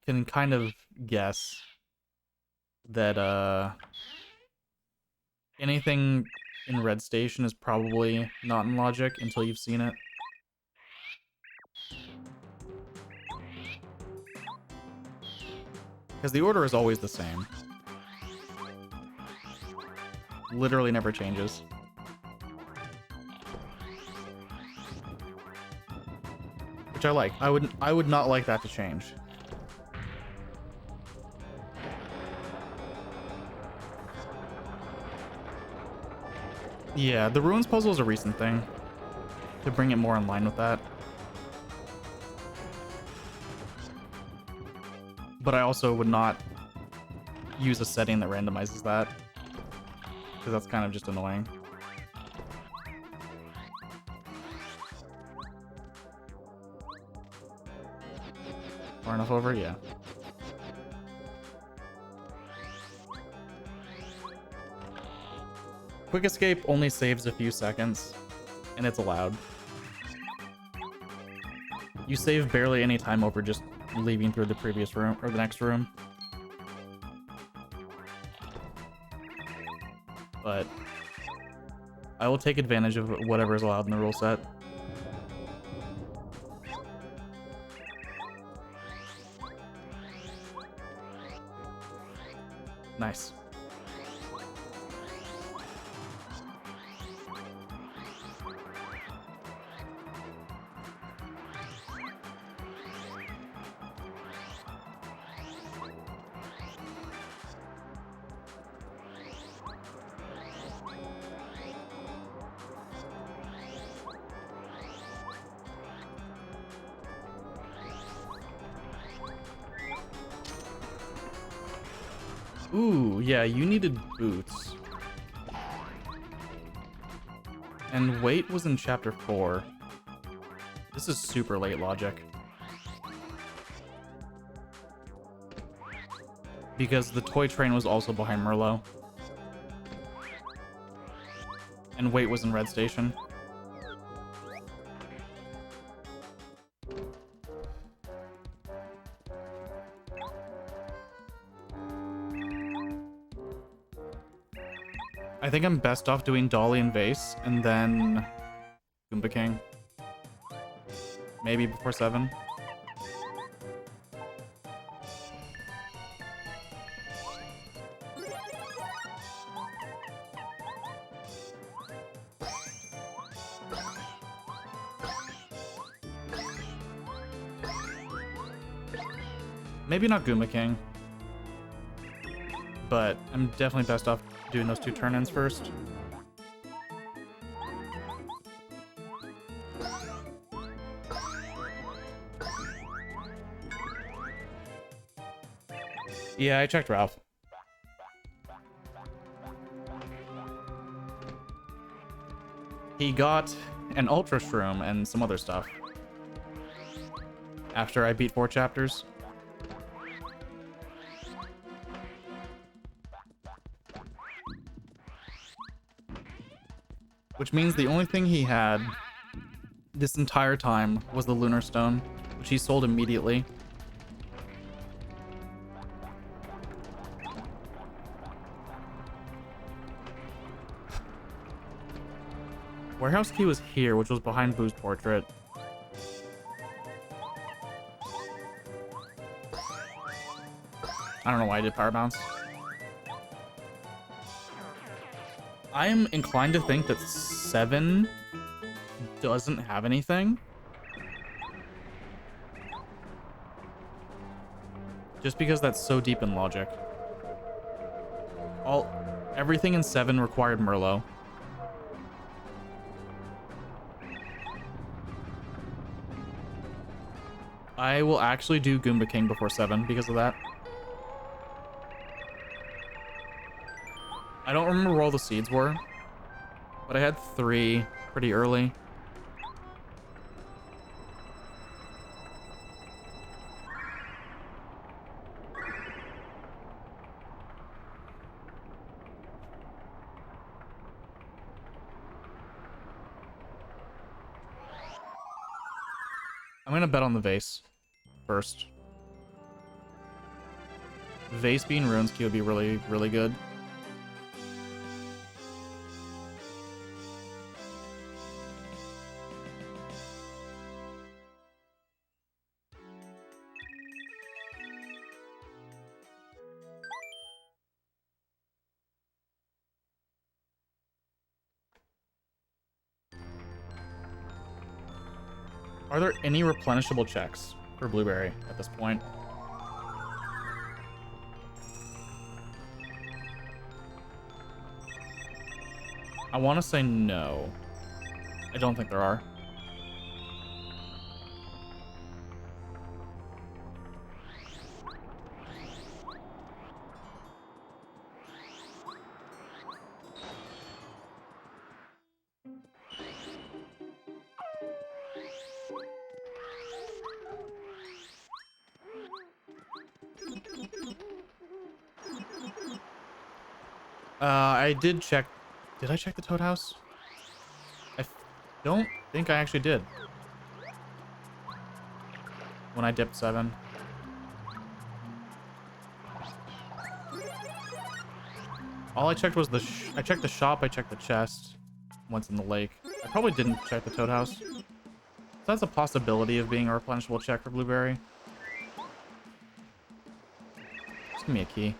can kind of guess that anything in Red Station is probably not in logic until you've seen it. Because the order is always the same. Literally never changes. Which I like. I would not like that to change. Yeah, the Ruins puzzle is a recent thing. To bring it more in line with that. but I also would not use a setting that randomizes that, because that's kind of just annoying. Far enough over? Yeah. Quick escape only saves a few seconds, and it's allowed. You save barely any time over just leaving through the previous room, or the next room. But I will take advantage of whatever is allowed in the rule set. Nice. Ooh, yeah, you needed boots. And weight was in chapter 4. This is super late logic. Because the toy train was also behind Merlot. And weight was in Red Station. I think I'm best off doing Dolly and Vase, and then Goomba King. Maybe before 7. Maybe not Goomba King. But I'm definitely best off doing those 2 turn-ins first. Yeah, I checked Ralph. He got an Ultra Shroom and some other stuff. After I beat 4 chapters. Which means the only thing he had this entire time was the Lunar Stone, which he sold immediately. Warehouse key was here, which was behind Boo's portrait. I don't know why I did Power Bounce. I am inclined to think that 7 doesn't have anything. Just because that's so deep in logic. Everything in 7 required Merlot. I will actually do Goomba King before 7 because of that. I don't remember where all the seeds were, but I had 3 pretty early. I'm gonna bet on the Vase first. Vase being Runes key would be really, really good. Are there any replenishable checks for Blueberry at this point? I want to say no. I don't think there are. I did check. Did I check the Toad House? Don't think I actually did. When I dipped 7. All I checked was I checked the shop, I checked the chest. Once in the lake. I probably didn't check the Toad House. So that's a possibility of being a replenishable check for Blueberry. Just give me a key.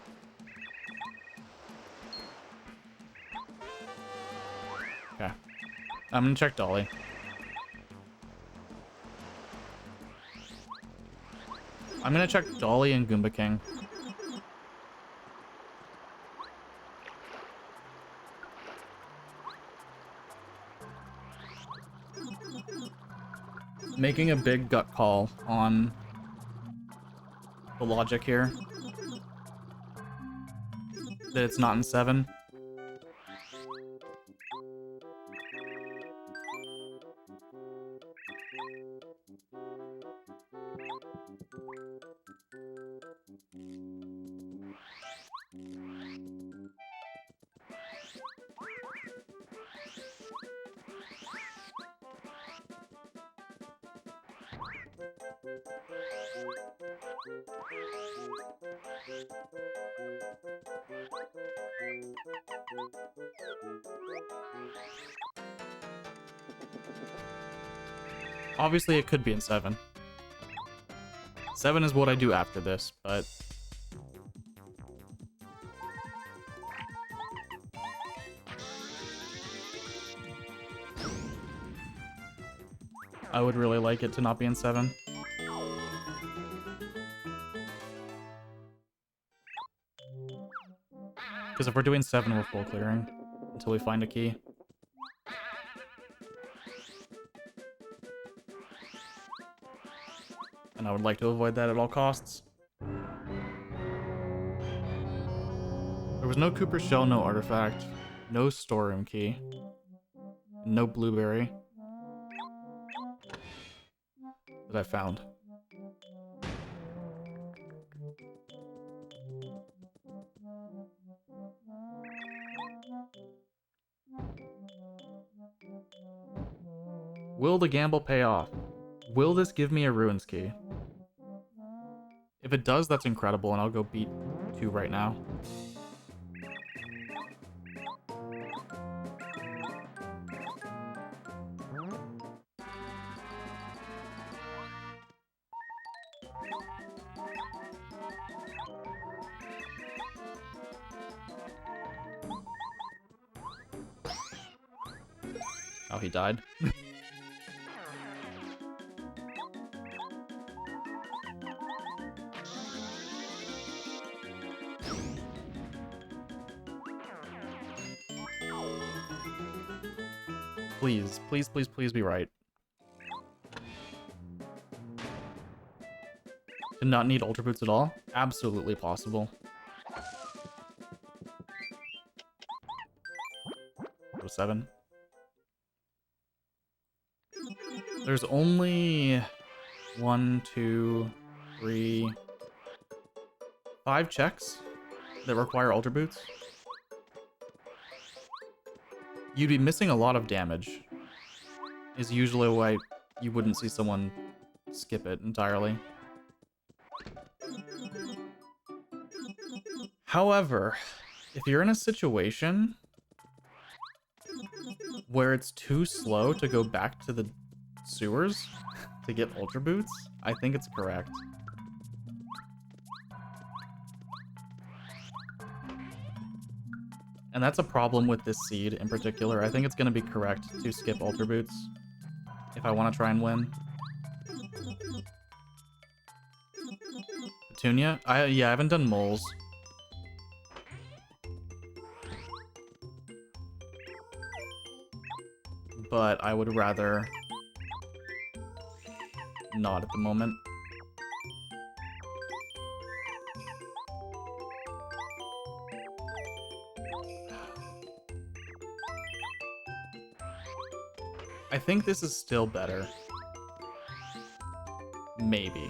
Okay. I'm gonna check Dolly. I'm gonna check Dolly and Goomba King. Making a big gut call on the logic here. That it's not in 7. Obviously, it could be in 7. 7 is what I do after this, but... I would really like it to not be in 7. Because if we're doing 7, we're full clearing until we find a key. And I would like to avoid that at all costs. There was no Cooper Shell, no artifact, no storeroom key, no Blueberry that I found. Will the gamble pay off? Will this give me a Ruins key? If it does, that's incredible, and I'll go beat 2 right now. Oh, he died. Please, please, please, please be right. To not need Ultra Boots at all? Absolutely possible. 7. There's only 1, 2, 3, 5 checks that require Ultra Boots. You'd be missing a lot of damage. Is usually why you wouldn't see someone skip it entirely. However, if you're in a situation where it's too slow to go back to the sewers to get Ultra Boots, I think it's correct. And that's a problem with this seed in particular. I think it's going to be correct to skip Ultra Boots if I want to try and win. Petunia? Yeah, I haven't done moles. But I would rather not at the moment. I think this is still better. Maybe.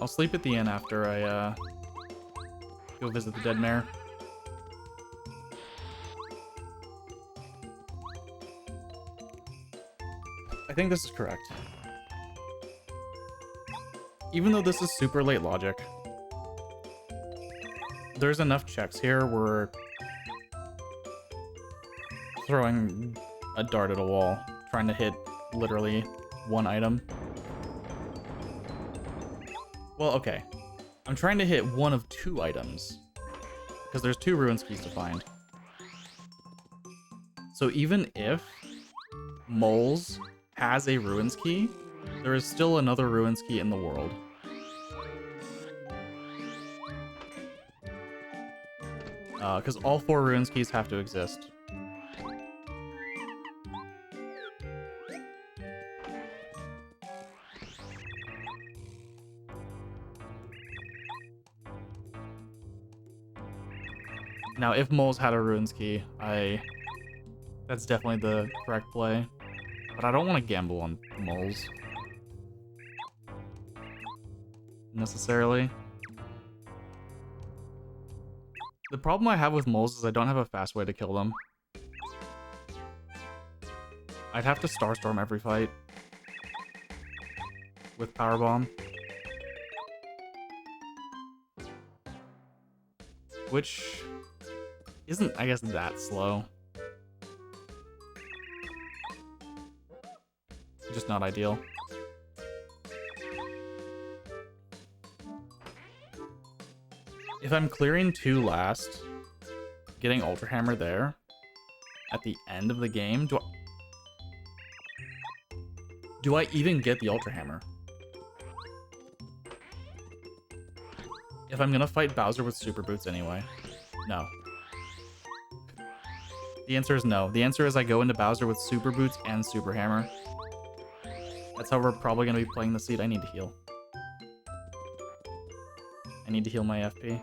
I'll sleep at the inn after I go visit the dead mare. I think this is correct. Even though this is super late logic, there's enough checks here where throwing a dart at a wall, trying to hit literally one item. Well, okay. I'm trying to hit one of two items, because there's 2 ruins keys to find. So even if Moles has a ruins key, there is still another ruins key in the world. Because all 4 ruins keys have to exist. Now, if Moles had a ruins key, that's definitely the correct play. But I don't want to gamble on Moles. Necessarily. The problem I have with Moles is I don't have a fast way to kill them. I'd have to Starstorm every fight. With Power Bomb. Which isn't, I guess, that slow. Just not ideal. If I'm clearing 2 last, getting Ultra Hammer there at the end of the game, do I even get the Ultra Hammer? If I'm gonna fight Bowser with Super Boots anyway, no. The answer is no. The answer is I go into Bowser with Super Boots and Super Hammer. That's how we're probably gonna be playing the seed. I need to heal. I need to heal my FP.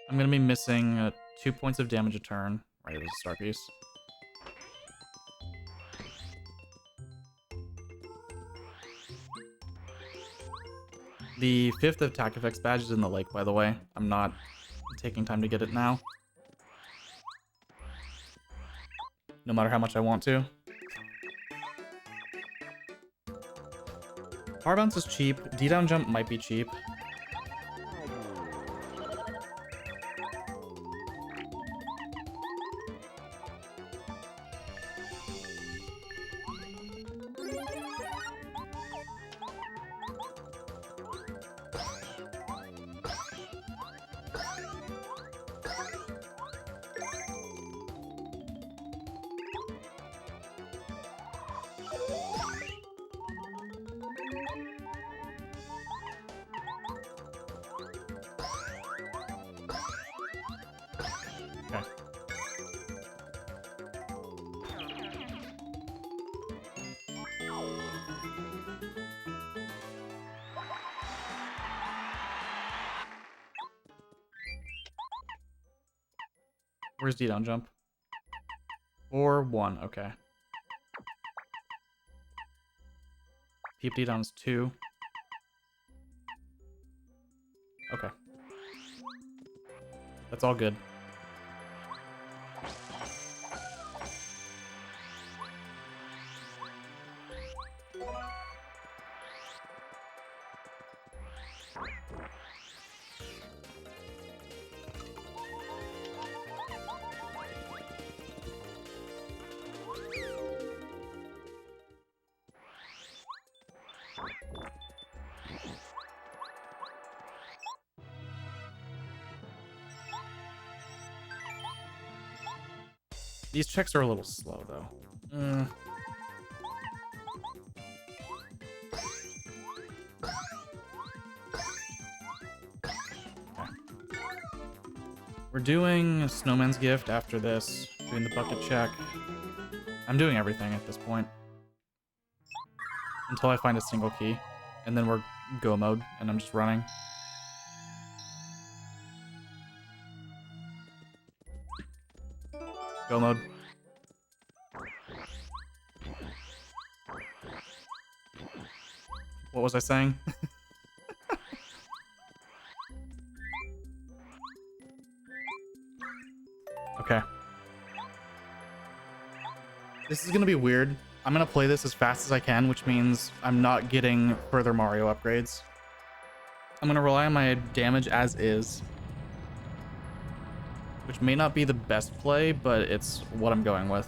I'm gonna be missing 2 points of damage a turn. Right, there's a star piece. The 5th attack effects badge is in the lake, by the way. I'm not taking time to get it now. No matter how much I want to. Power Bounce is cheap. D-down jump might be cheap. Where's D-down jump? 4-1, okay. Peep D-down is 2. Okay. That's all good. These checks are a little slow, though. Okay. We're doing Snowman's Gift after this, doing the bucket check. I'm doing everything at this point. Until I find a single key. And then we're go mode, and I'm just running. Go mode. What was I saying? Okay. This is gonna be weird. I'm gonna play this as fast as I can, which means I'm not getting further Mario upgrades. I'm gonna rely on my damage as is, which may not be the best play, but it's what I'm going with.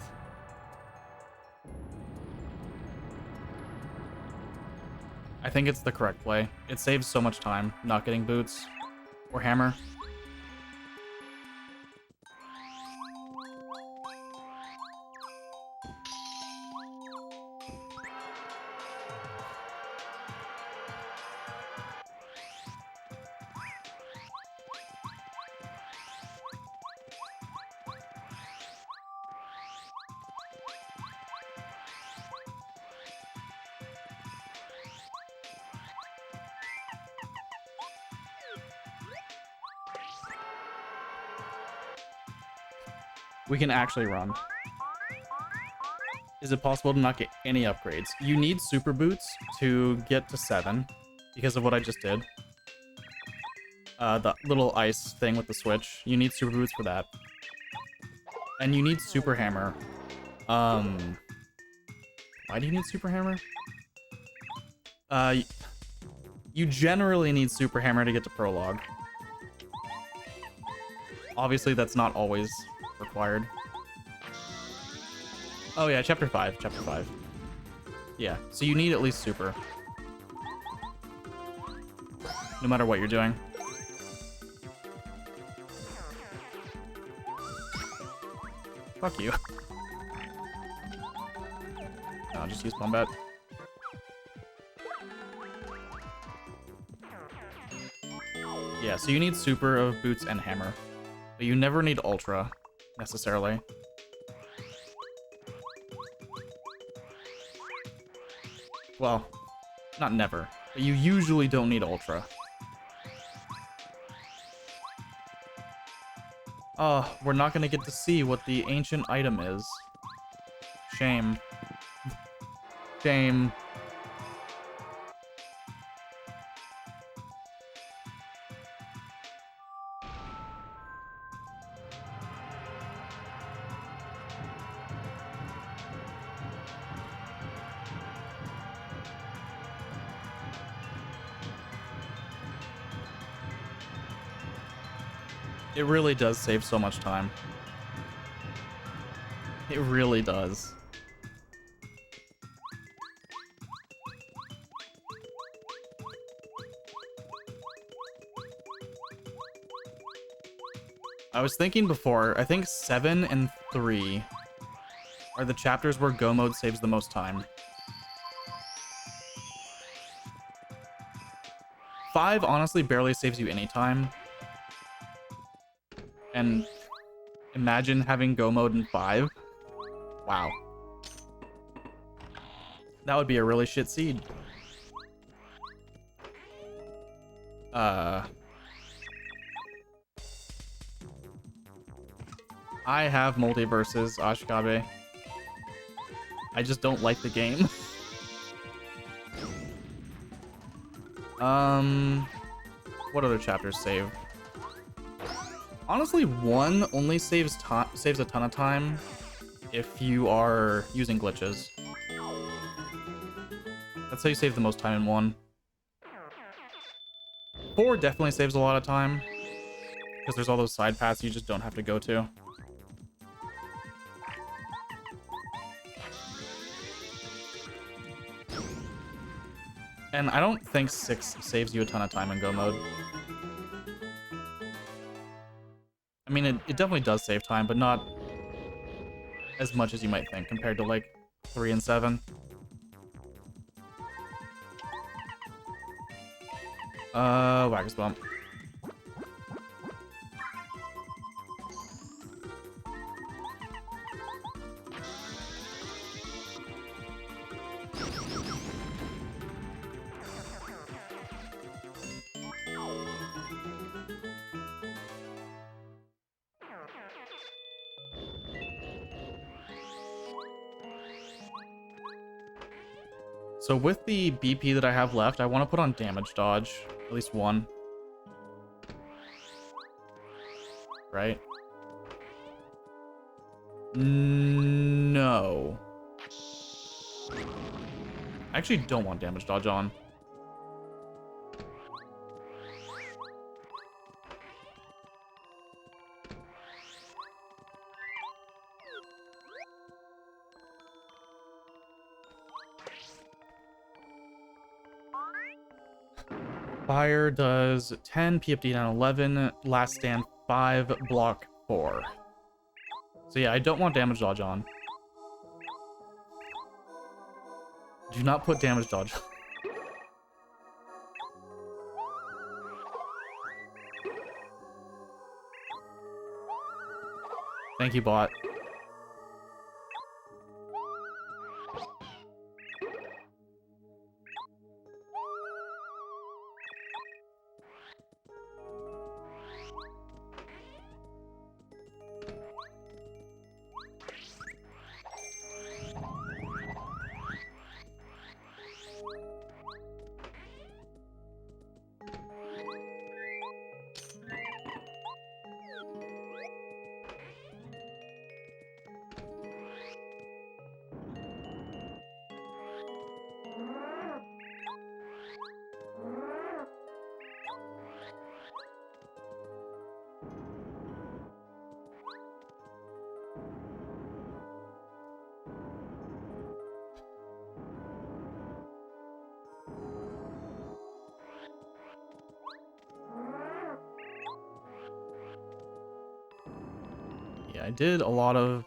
I think it's the correct play. It saves so much time not getting boots or hammer. We can actually run. Is it possible to not get any upgrades? You need super boots to get to 7 because of what I just did. The little ice thing with the switch. You need super boots for that. And you need super hammer. Why do you need super hammer? You generally need super hammer to get to prologue. Obviously, that's not always required. Oh yeah, chapter 5. Yeah, so you need at least super. No matter what you're doing. Fuck you. No, I'll just use combat. Yeah, so you need super of boots and hammer. But you never need ultra, necessarily. Well, not never, but you usually don't need ultra. Oh, we're not gonna get to see what the ancient item is. Shame. Shame. It really does save so much time. It really does. I was thinking before, I think 7 and 3 are the chapters where Go mode saves the most time. 5 honestly barely saves you any time. And imagine having Go mode in 5. Wow. That would be a really shit seed. I have multiverses, Ashikabe. I just don't like the game. What other chapters save? Honestly, 1 only saves a ton of time if you are using glitches. That's how you save the most time in 1. 4 definitely saves a lot of time because there's all those side paths you just don't have to go to. And I don't think 6 saves you a ton of time in Go mode. I mean, it definitely does save time, but not as much as you might think compared to, like, 3 and 7. Wackus Bump. So with the BP that I have left, I want to put on damage dodge. At least one. Right? No. I actually don't want damage dodge on. Fire does 10, PFD down 11, last stand 5, block 4. So yeah, I don't want damage dodge on. Do not put damage dodge on. Thank you, bot. Yeah, I did a lot of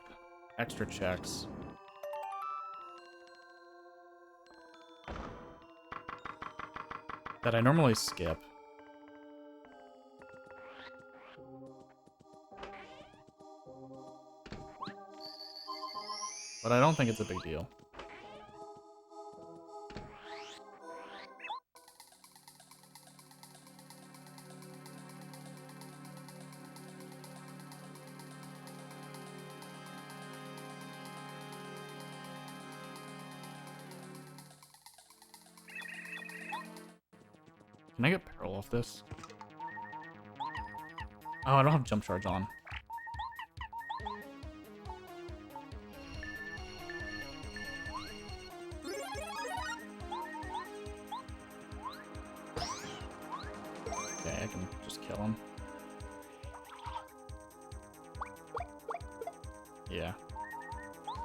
extra checks. That I normally skip. But I don't think it's a big deal. Can I get peril off this? Oh, I don't have jump charge on. Okay, I can just kill him. Yeah.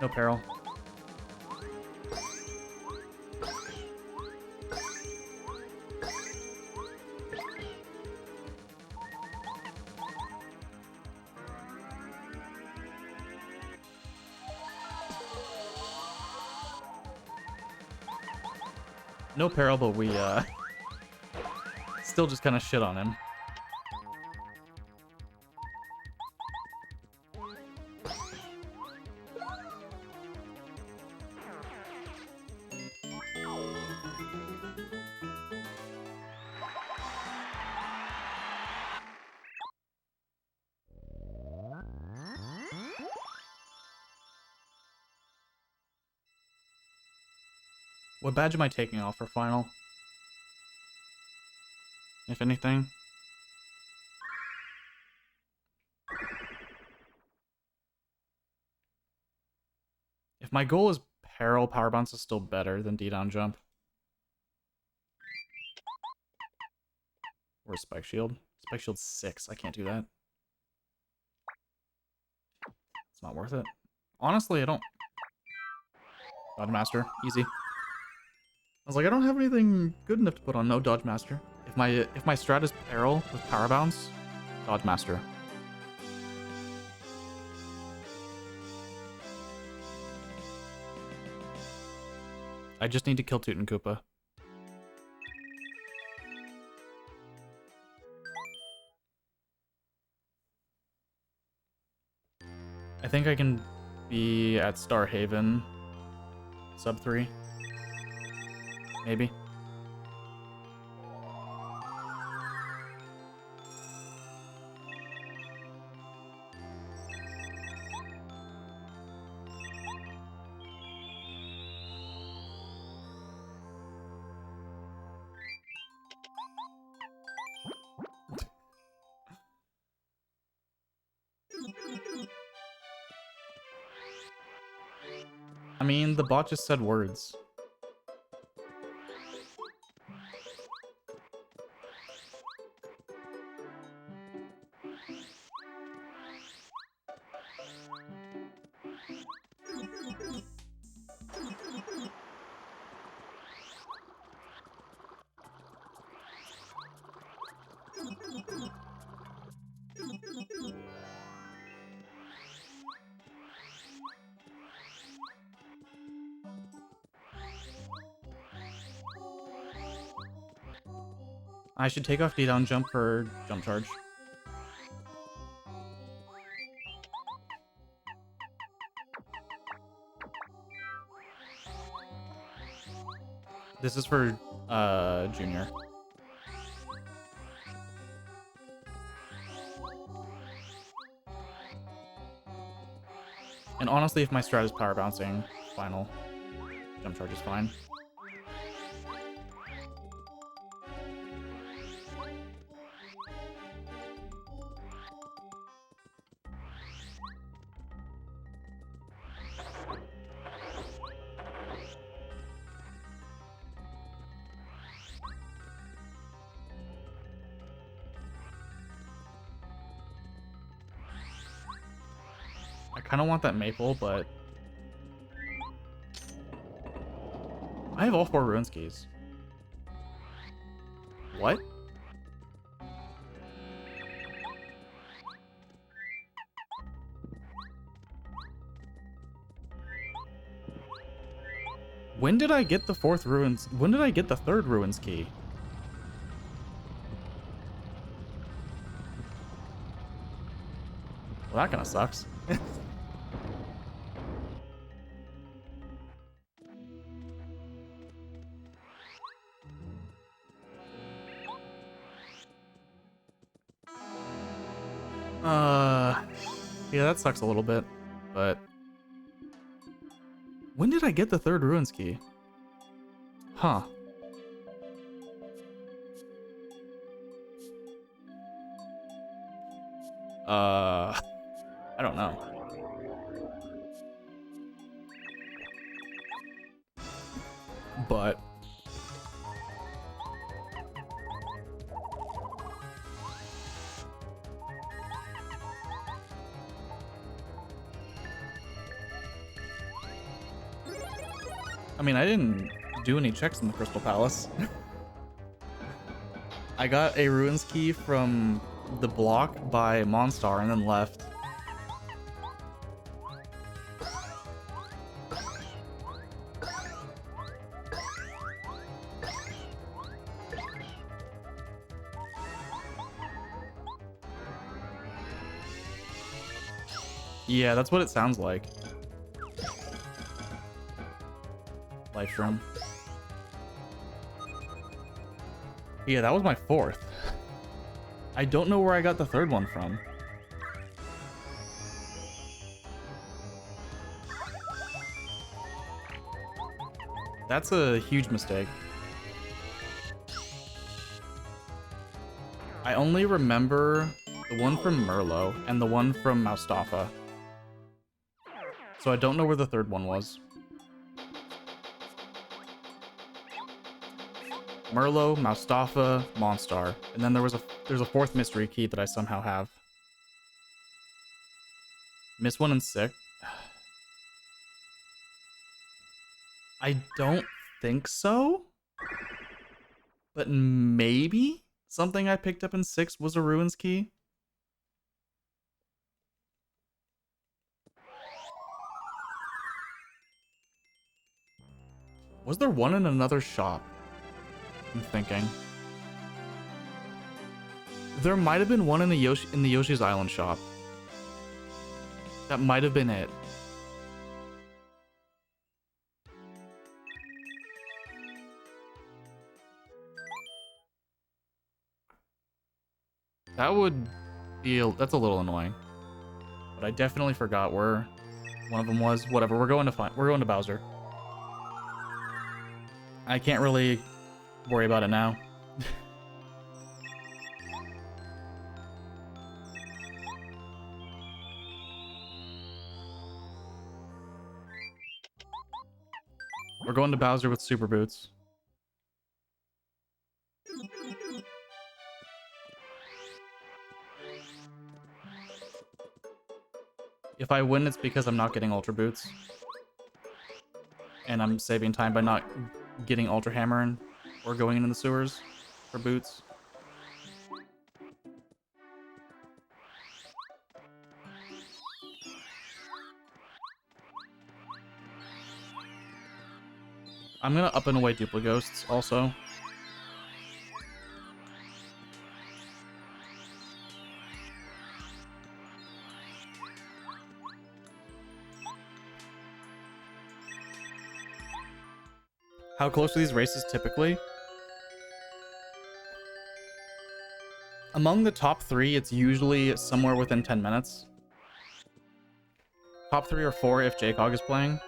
No peril. No peril, but we still just kind of shit on him. What badge am I taking off for final? If anything. If my goal is peril, power bounce is still better than D-down jump. Or spike shield. Spike shield's 6. I can't do that. It's not worth it. Honestly, I don't. Dodge master, easy. I was like, I don't have anything good enough to put on. No dodge master. If my strat is peril with power bounce, dodge master. I just need to kill Toot and Koopa. I think I can be at Star Haven sub 3. Maybe. I mean, the bot just said words. I should take off D down jump for jump charge. This is for Junior. And honestly, if my strat is power bouncing, final jump charge is fine. I kind of want that maple, but I have all 4 ruins keys. What? When did I get the 4th ruins? When did I get the 3rd ruins key? Well, that kind of sucks. Yeah, that sucks a little bit, but when did I get the 3rd ruins key? Huh. I don't know. But I mean, I didn't do any checks in the Crystal Palace. I got a ruins key from the block by Monstar and then left. Yeah, that's what it sounds like. Life Shroom. Yeah, that was my 4th. I don't know where I got the 3rd one from. That's a huge mistake. I only remember the one from Merlot and the one from Mustafa. So I don't know where the 3rd one was. Merlot, Mustafa, Monstar. And then there's a 4th mystery key that I somehow have. Miss 1 and 6. I don't think so. But maybe something I picked up in 6 was a ruins key. Was there one in another shop? I'm thinking. There might have been one in the Yoshi's Island shop. That might have been it. That would be that's a little annoying. But I definitely forgot where one of them was. Whatever, we're going to Bowser. I can't really worry about it now. We're going to Bowser with super boots. If I win, it's because I'm not getting Ultra Boots. And I'm saving time by not getting Ultra Hammering or going into the sewers for boots. I'm gonna up and away Duplighosts also. How close are these races typically? Among the top 3, it's usually somewhere within 10 minutes. Top 3 or 4 if JCOG is playing.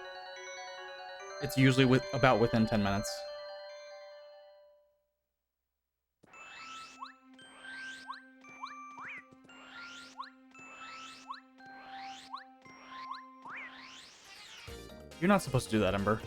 It's usually about within 10 minutes. You're not supposed to do that, Ember.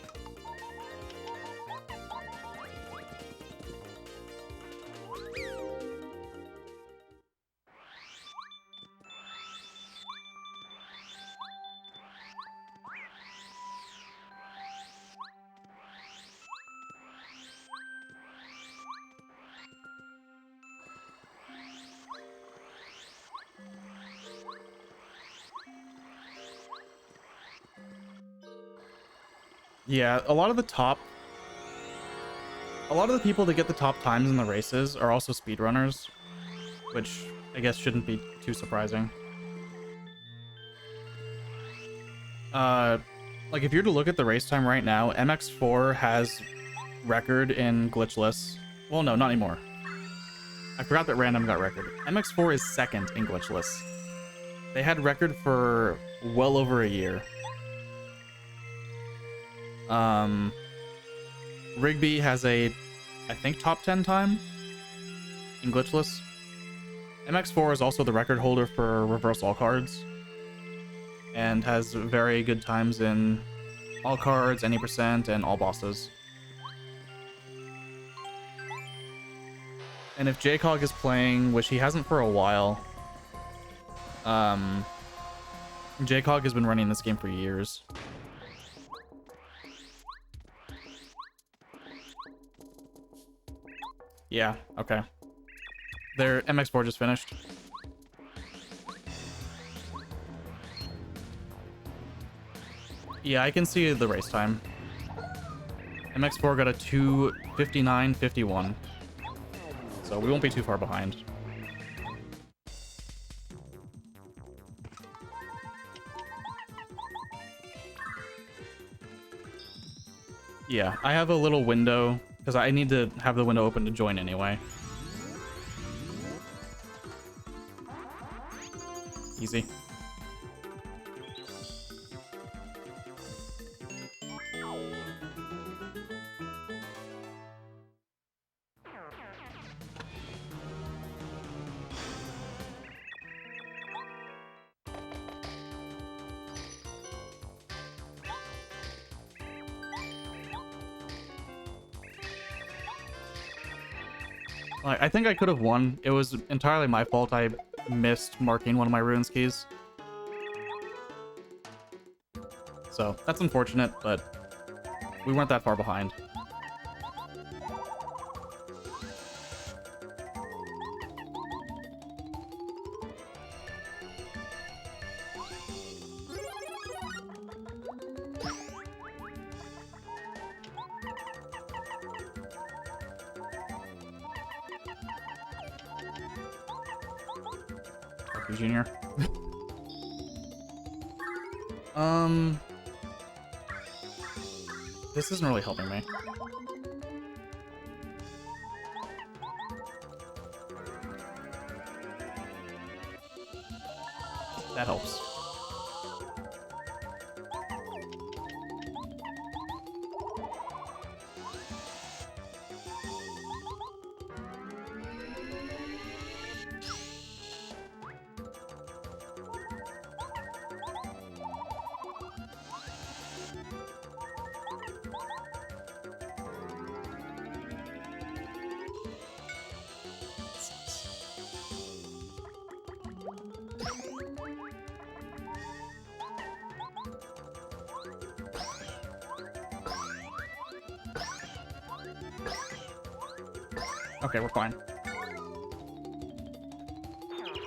Yeah, a lot of the people that get the top times in the races are also speedrunners, which I guess shouldn't be too surprising. Like if you're to look at the race time right now, MX4 has record in glitchless. Well, no, not anymore. I forgot that Random got record. MX4 is second in glitchless. They had record for well over a year. Rigby has a, I think, top 10 time in glitchless. MX4 is also the record holder for reverse all cards and has very good times in all cards, any percent, and all bosses. And if JCOG is playing, which he hasn't for a while, JCOG has been running this game for years. Yeah, okay. Their MX4 just finished. Yeah, I can see the race time. MX4 got a 2:59.51. So we won't be too far behind. Yeah, I have a little window because I need to have the window open to join anyway. Easy. I think I could have won. It was entirely my fault. I missed marking one of my runes keys. So that's unfortunate, but we weren't that far behind. Junior. This isn't really helping me. That helps. Okay, we're fine.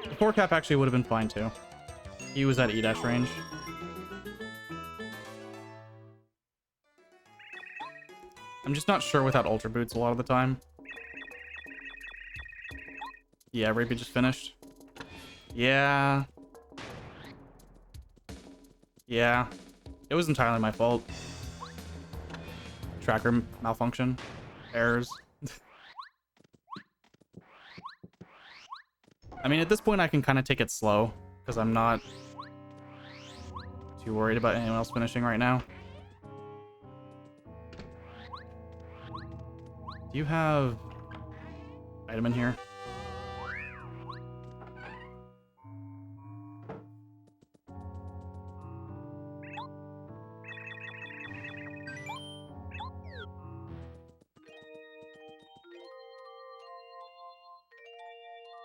The 4-cap actually would have been fine too. He was at E-dash range. I'm just not sure without Ultra Boots a lot of the time. Yeah, Rapey just finished. Yeah. Yeah. It was entirely my fault. Tracker malfunction. Errors. I mean, at this point, I can kind of take it slow, because I'm not too worried about anyone else finishing right now. Do you have item in here?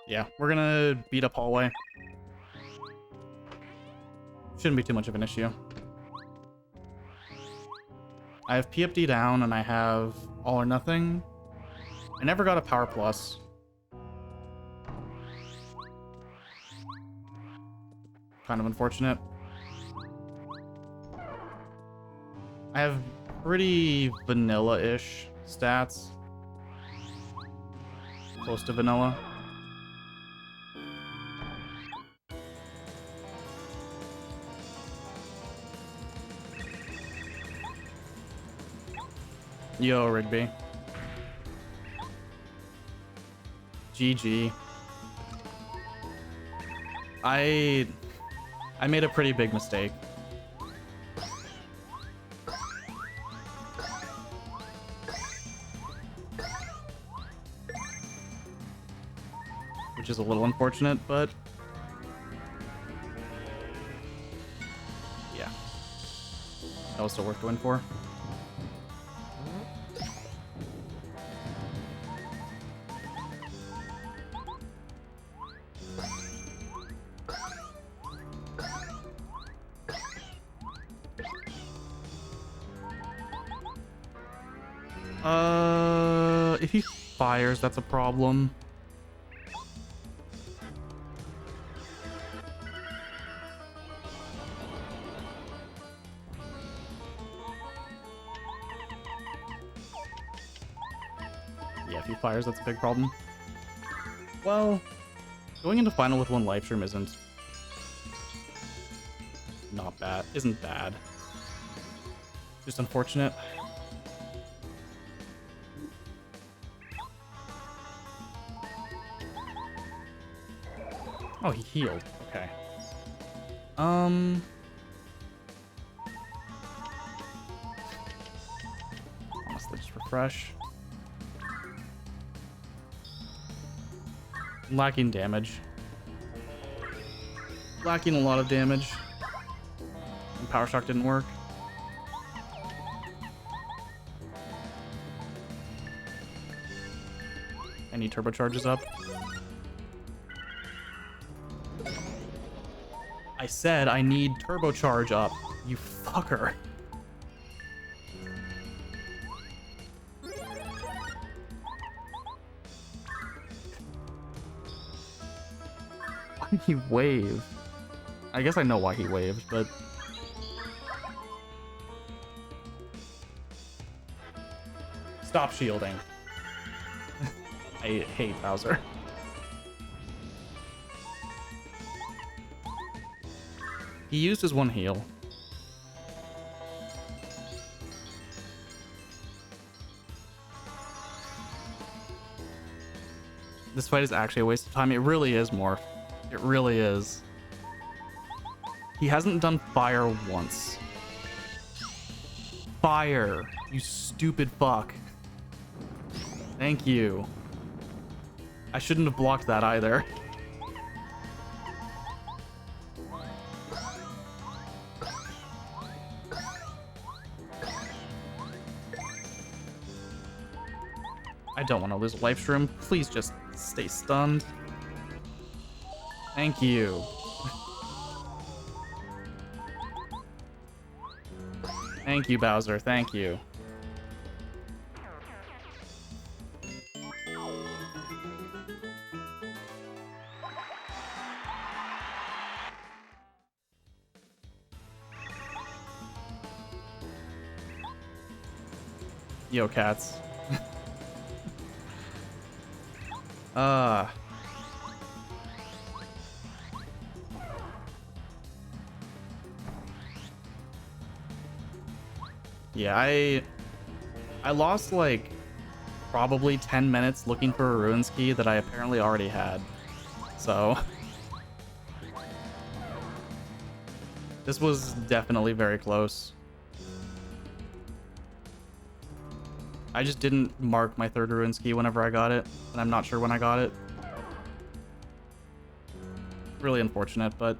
Yeah, we're gonna beat up hallway. Shouldn't be too much of an issue. I have PFD down and I have all or nothing. I never got a power plus. Kind of unfortunate. I have pretty vanilla-ish stats. Close to vanilla. Yo, Rigby. GG. I made a pretty big mistake. Which is a little unfortunate, but yeah. That was still worth going for. If he fires, that's a problem. Yeah, if he fires, that's a big problem. Well, going into final with 1 life stream isn't not bad. Isn't bad. Just unfortunate. Oh, he healed. Okay. Honestly, just refresh. Lacking damage. Lacking a lot of damage. And Power Shock didn't work. I need turbocharges up. I said I need turbocharge up, you fucker. Why did he wave? I guess I know why he waved, but... Stop shielding. I hate Bowser. He used his 1 heal. This fight is actually a waste of time. It really is, Morph. It really is. He hasn't done fire once. Fire, you stupid fuck. Thank you. I shouldn't have blocked that either. I don't want to lose a life stream. Please just stay stunned. Thank you. Thank you, Bowser. Thank you. Yo, cats. uh yeah, I lost like probably 10 minutes looking for a ruins key that I apparently already had. So this was definitely very close. I just didn't mark my third ruins key whenever I got it, and I'm not sure when I got it. Really unfortunate, but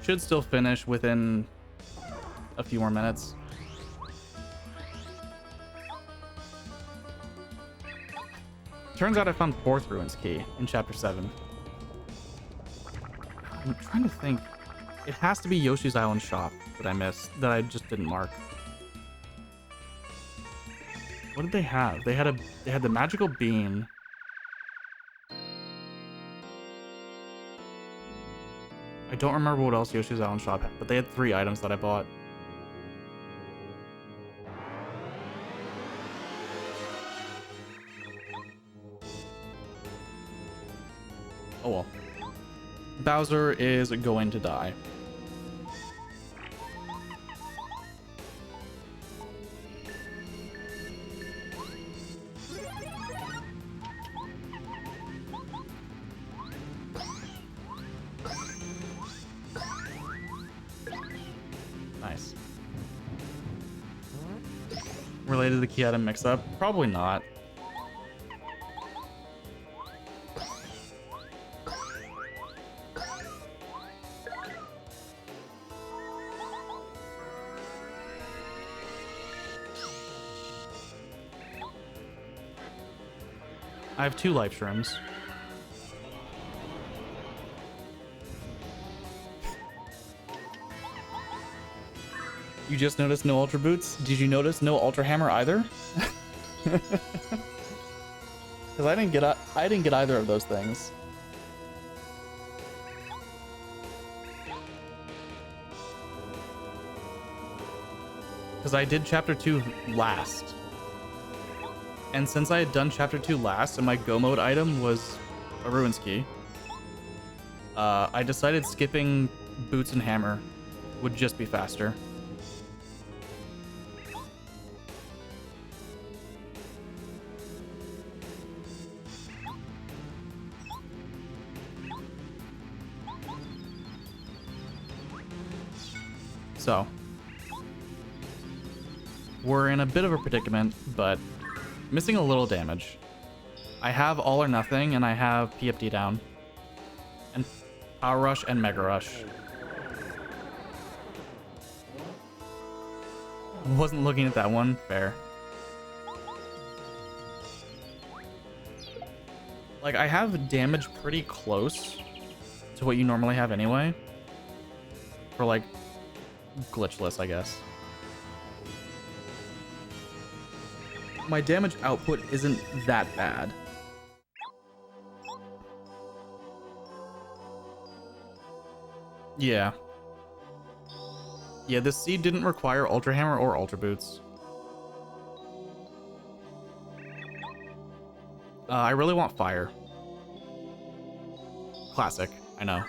should still finish within a few more minutes. Turns out I found fourth ruins key in chapter 7. I'm trying to think. It has to be Yoshi's Island shop that I missed, that I just didn't mark. What did they have? They had the magical bean. I don't remember what else Yoshi's Island shop had, but they had 3 items that I bought. Oh well. Bowser is going to die. Nice. Related to the key item mix-up? Probably not. I have 2 life shrooms. You just noticed no Ultra Boots? Did you notice no Ultra Hammer either? Because I didn't get either of those things. Because I did chapter 2 last. And since I had done chapter 2 last and my go mode item was a ruins key, I decided skipping boots and hammer would just be faster. So, we're in a bit of a predicament, but missing a little damage. I have All or Nothing, and I have PFD down. And Power Rush and Mega Rush. Wasn't looking at that one. Fair. Like, I have damage pretty close to what you normally have anyway. For, like, glitchless, I guess. My damage output isn't that bad. Yeah. Yeah, this seed didn't require Ultra Hammer or Ultra Boots. I really want fire. Classic, I know.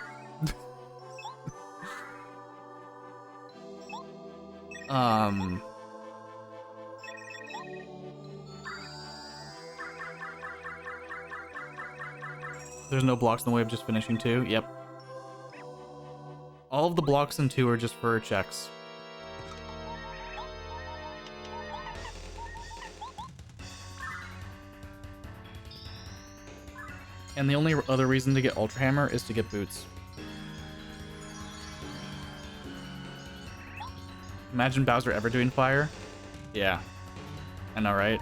There's no blocks in the way of just finishing 2. Yep. All of the blocks in 2 are just for checks. And the only other reason to get Ultra Hammer is to get boots. Imagine Bowser ever doing fire. Yeah. I know, right?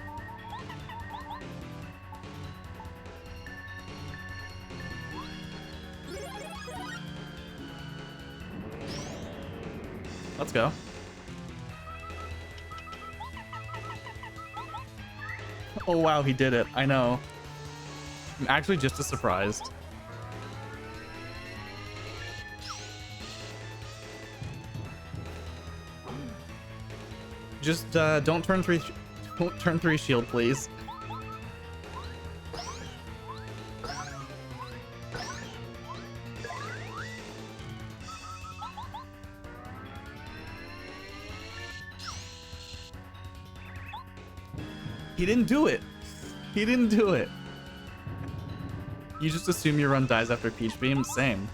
Let's go. Oh wow, he did it. I know. I'm actually just as surprised. Just don't turn Turn 3 shield, please. He didn't do it. He didn't do it. You just assume your run dies after Peach Beam? Same.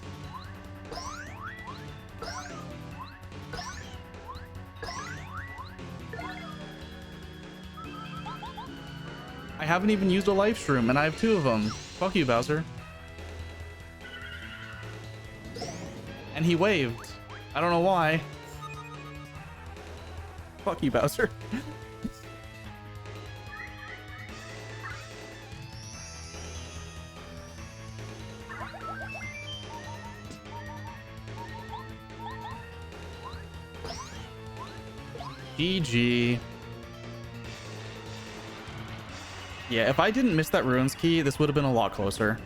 I haven't even used a life shroom, and I have 2 of them. Fuck you, Bowser. And he waved. I don't know why. Fuck you, Bowser. GG. Yeah, if I didn't miss that ruins key, this would have been a lot closer.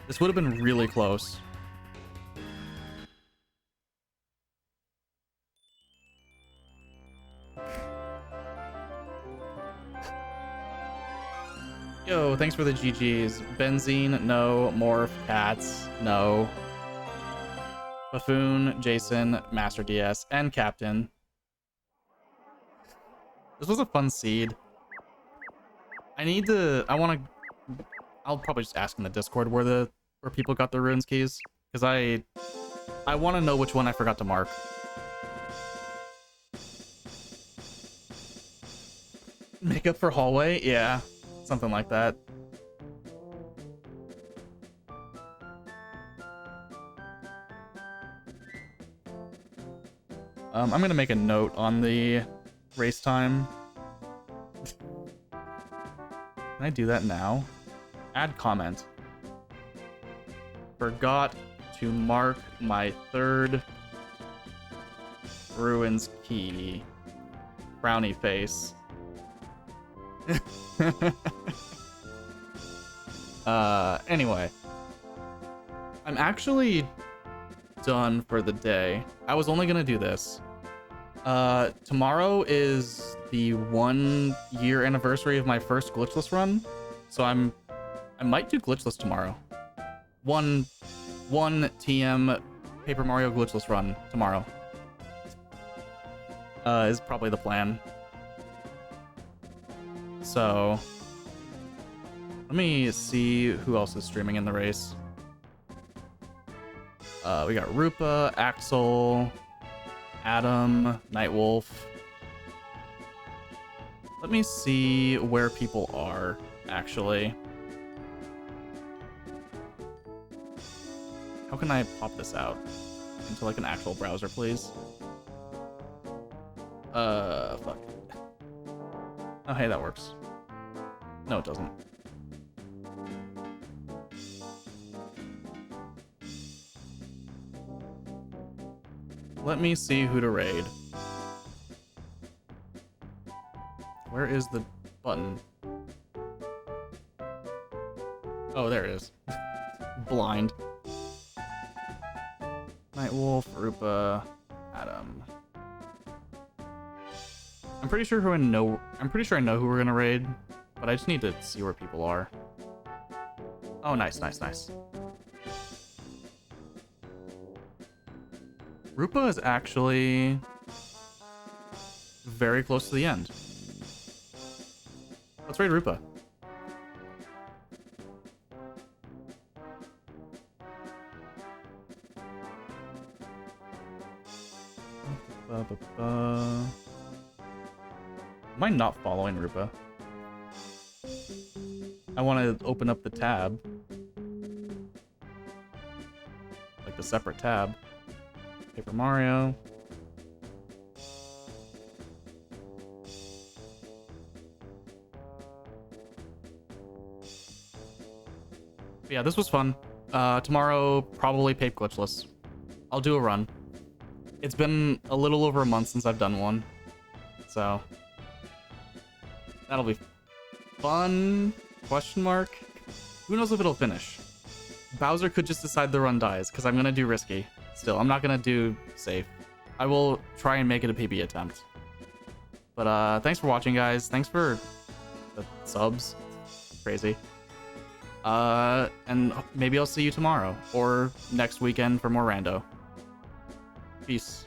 This would have been really close. Yo, thanks for the GGs. Benzene, no. Morph, Cats, no. Buffoon, Jason, Master DS, and Captain. This was a fun seed. I'll probably just ask in the Discord where people got the ruins keys, because I want to know which one I forgot to mark. Make up for hallway? Yeah, something like that. I'm gonna make a note on the race time. Can I do that now? Add comment. Forgot to mark my 3rd ruins key. Frowny face. Anyway. I'm actually done for the day. I was only gonna do this. Tomorrow is the 1-year anniversary of my first glitchless run, so I might do glitchless tomorrow. One TM Paper Mario glitchless run tomorrow. Is probably the plan. So let me see who else is streaming in the race. We got Rupa, Axel, Adam, Nightwolf. Let me see where people are, actually. How can I pop this out into like an actual browser, please? Fuck. Oh, hey, that works. No, it doesn't. Let me see who to raid. Where is the button? Oh, there it is. Blind. Nightwolf, Rupa, Adam. I'm pretty sure I know who we're gonna raid, but I just need to see where people are. Oh, nice, nice, nice. Rupa is actually very close to the end. Let's raid Rupa. Am I not following Rupa? I want to open up the tab. Like the separate tab. Paper Mario. But yeah, this was fun. Tomorrow, probably Pape Glitchless. I'll do a run. It's been a little over a month since I've done one. So that'll be fun? Question mark? Who knows if it'll finish? Bowser could just decide the run dies, because I'm gonna do risky. Still, I'm not gonna do safe. I will try and make it a PB attempt. But thanks for watching, guys. Thanks for the subs. Crazy. And maybe I'll see you tomorrow or next weekend for more rando. Peace.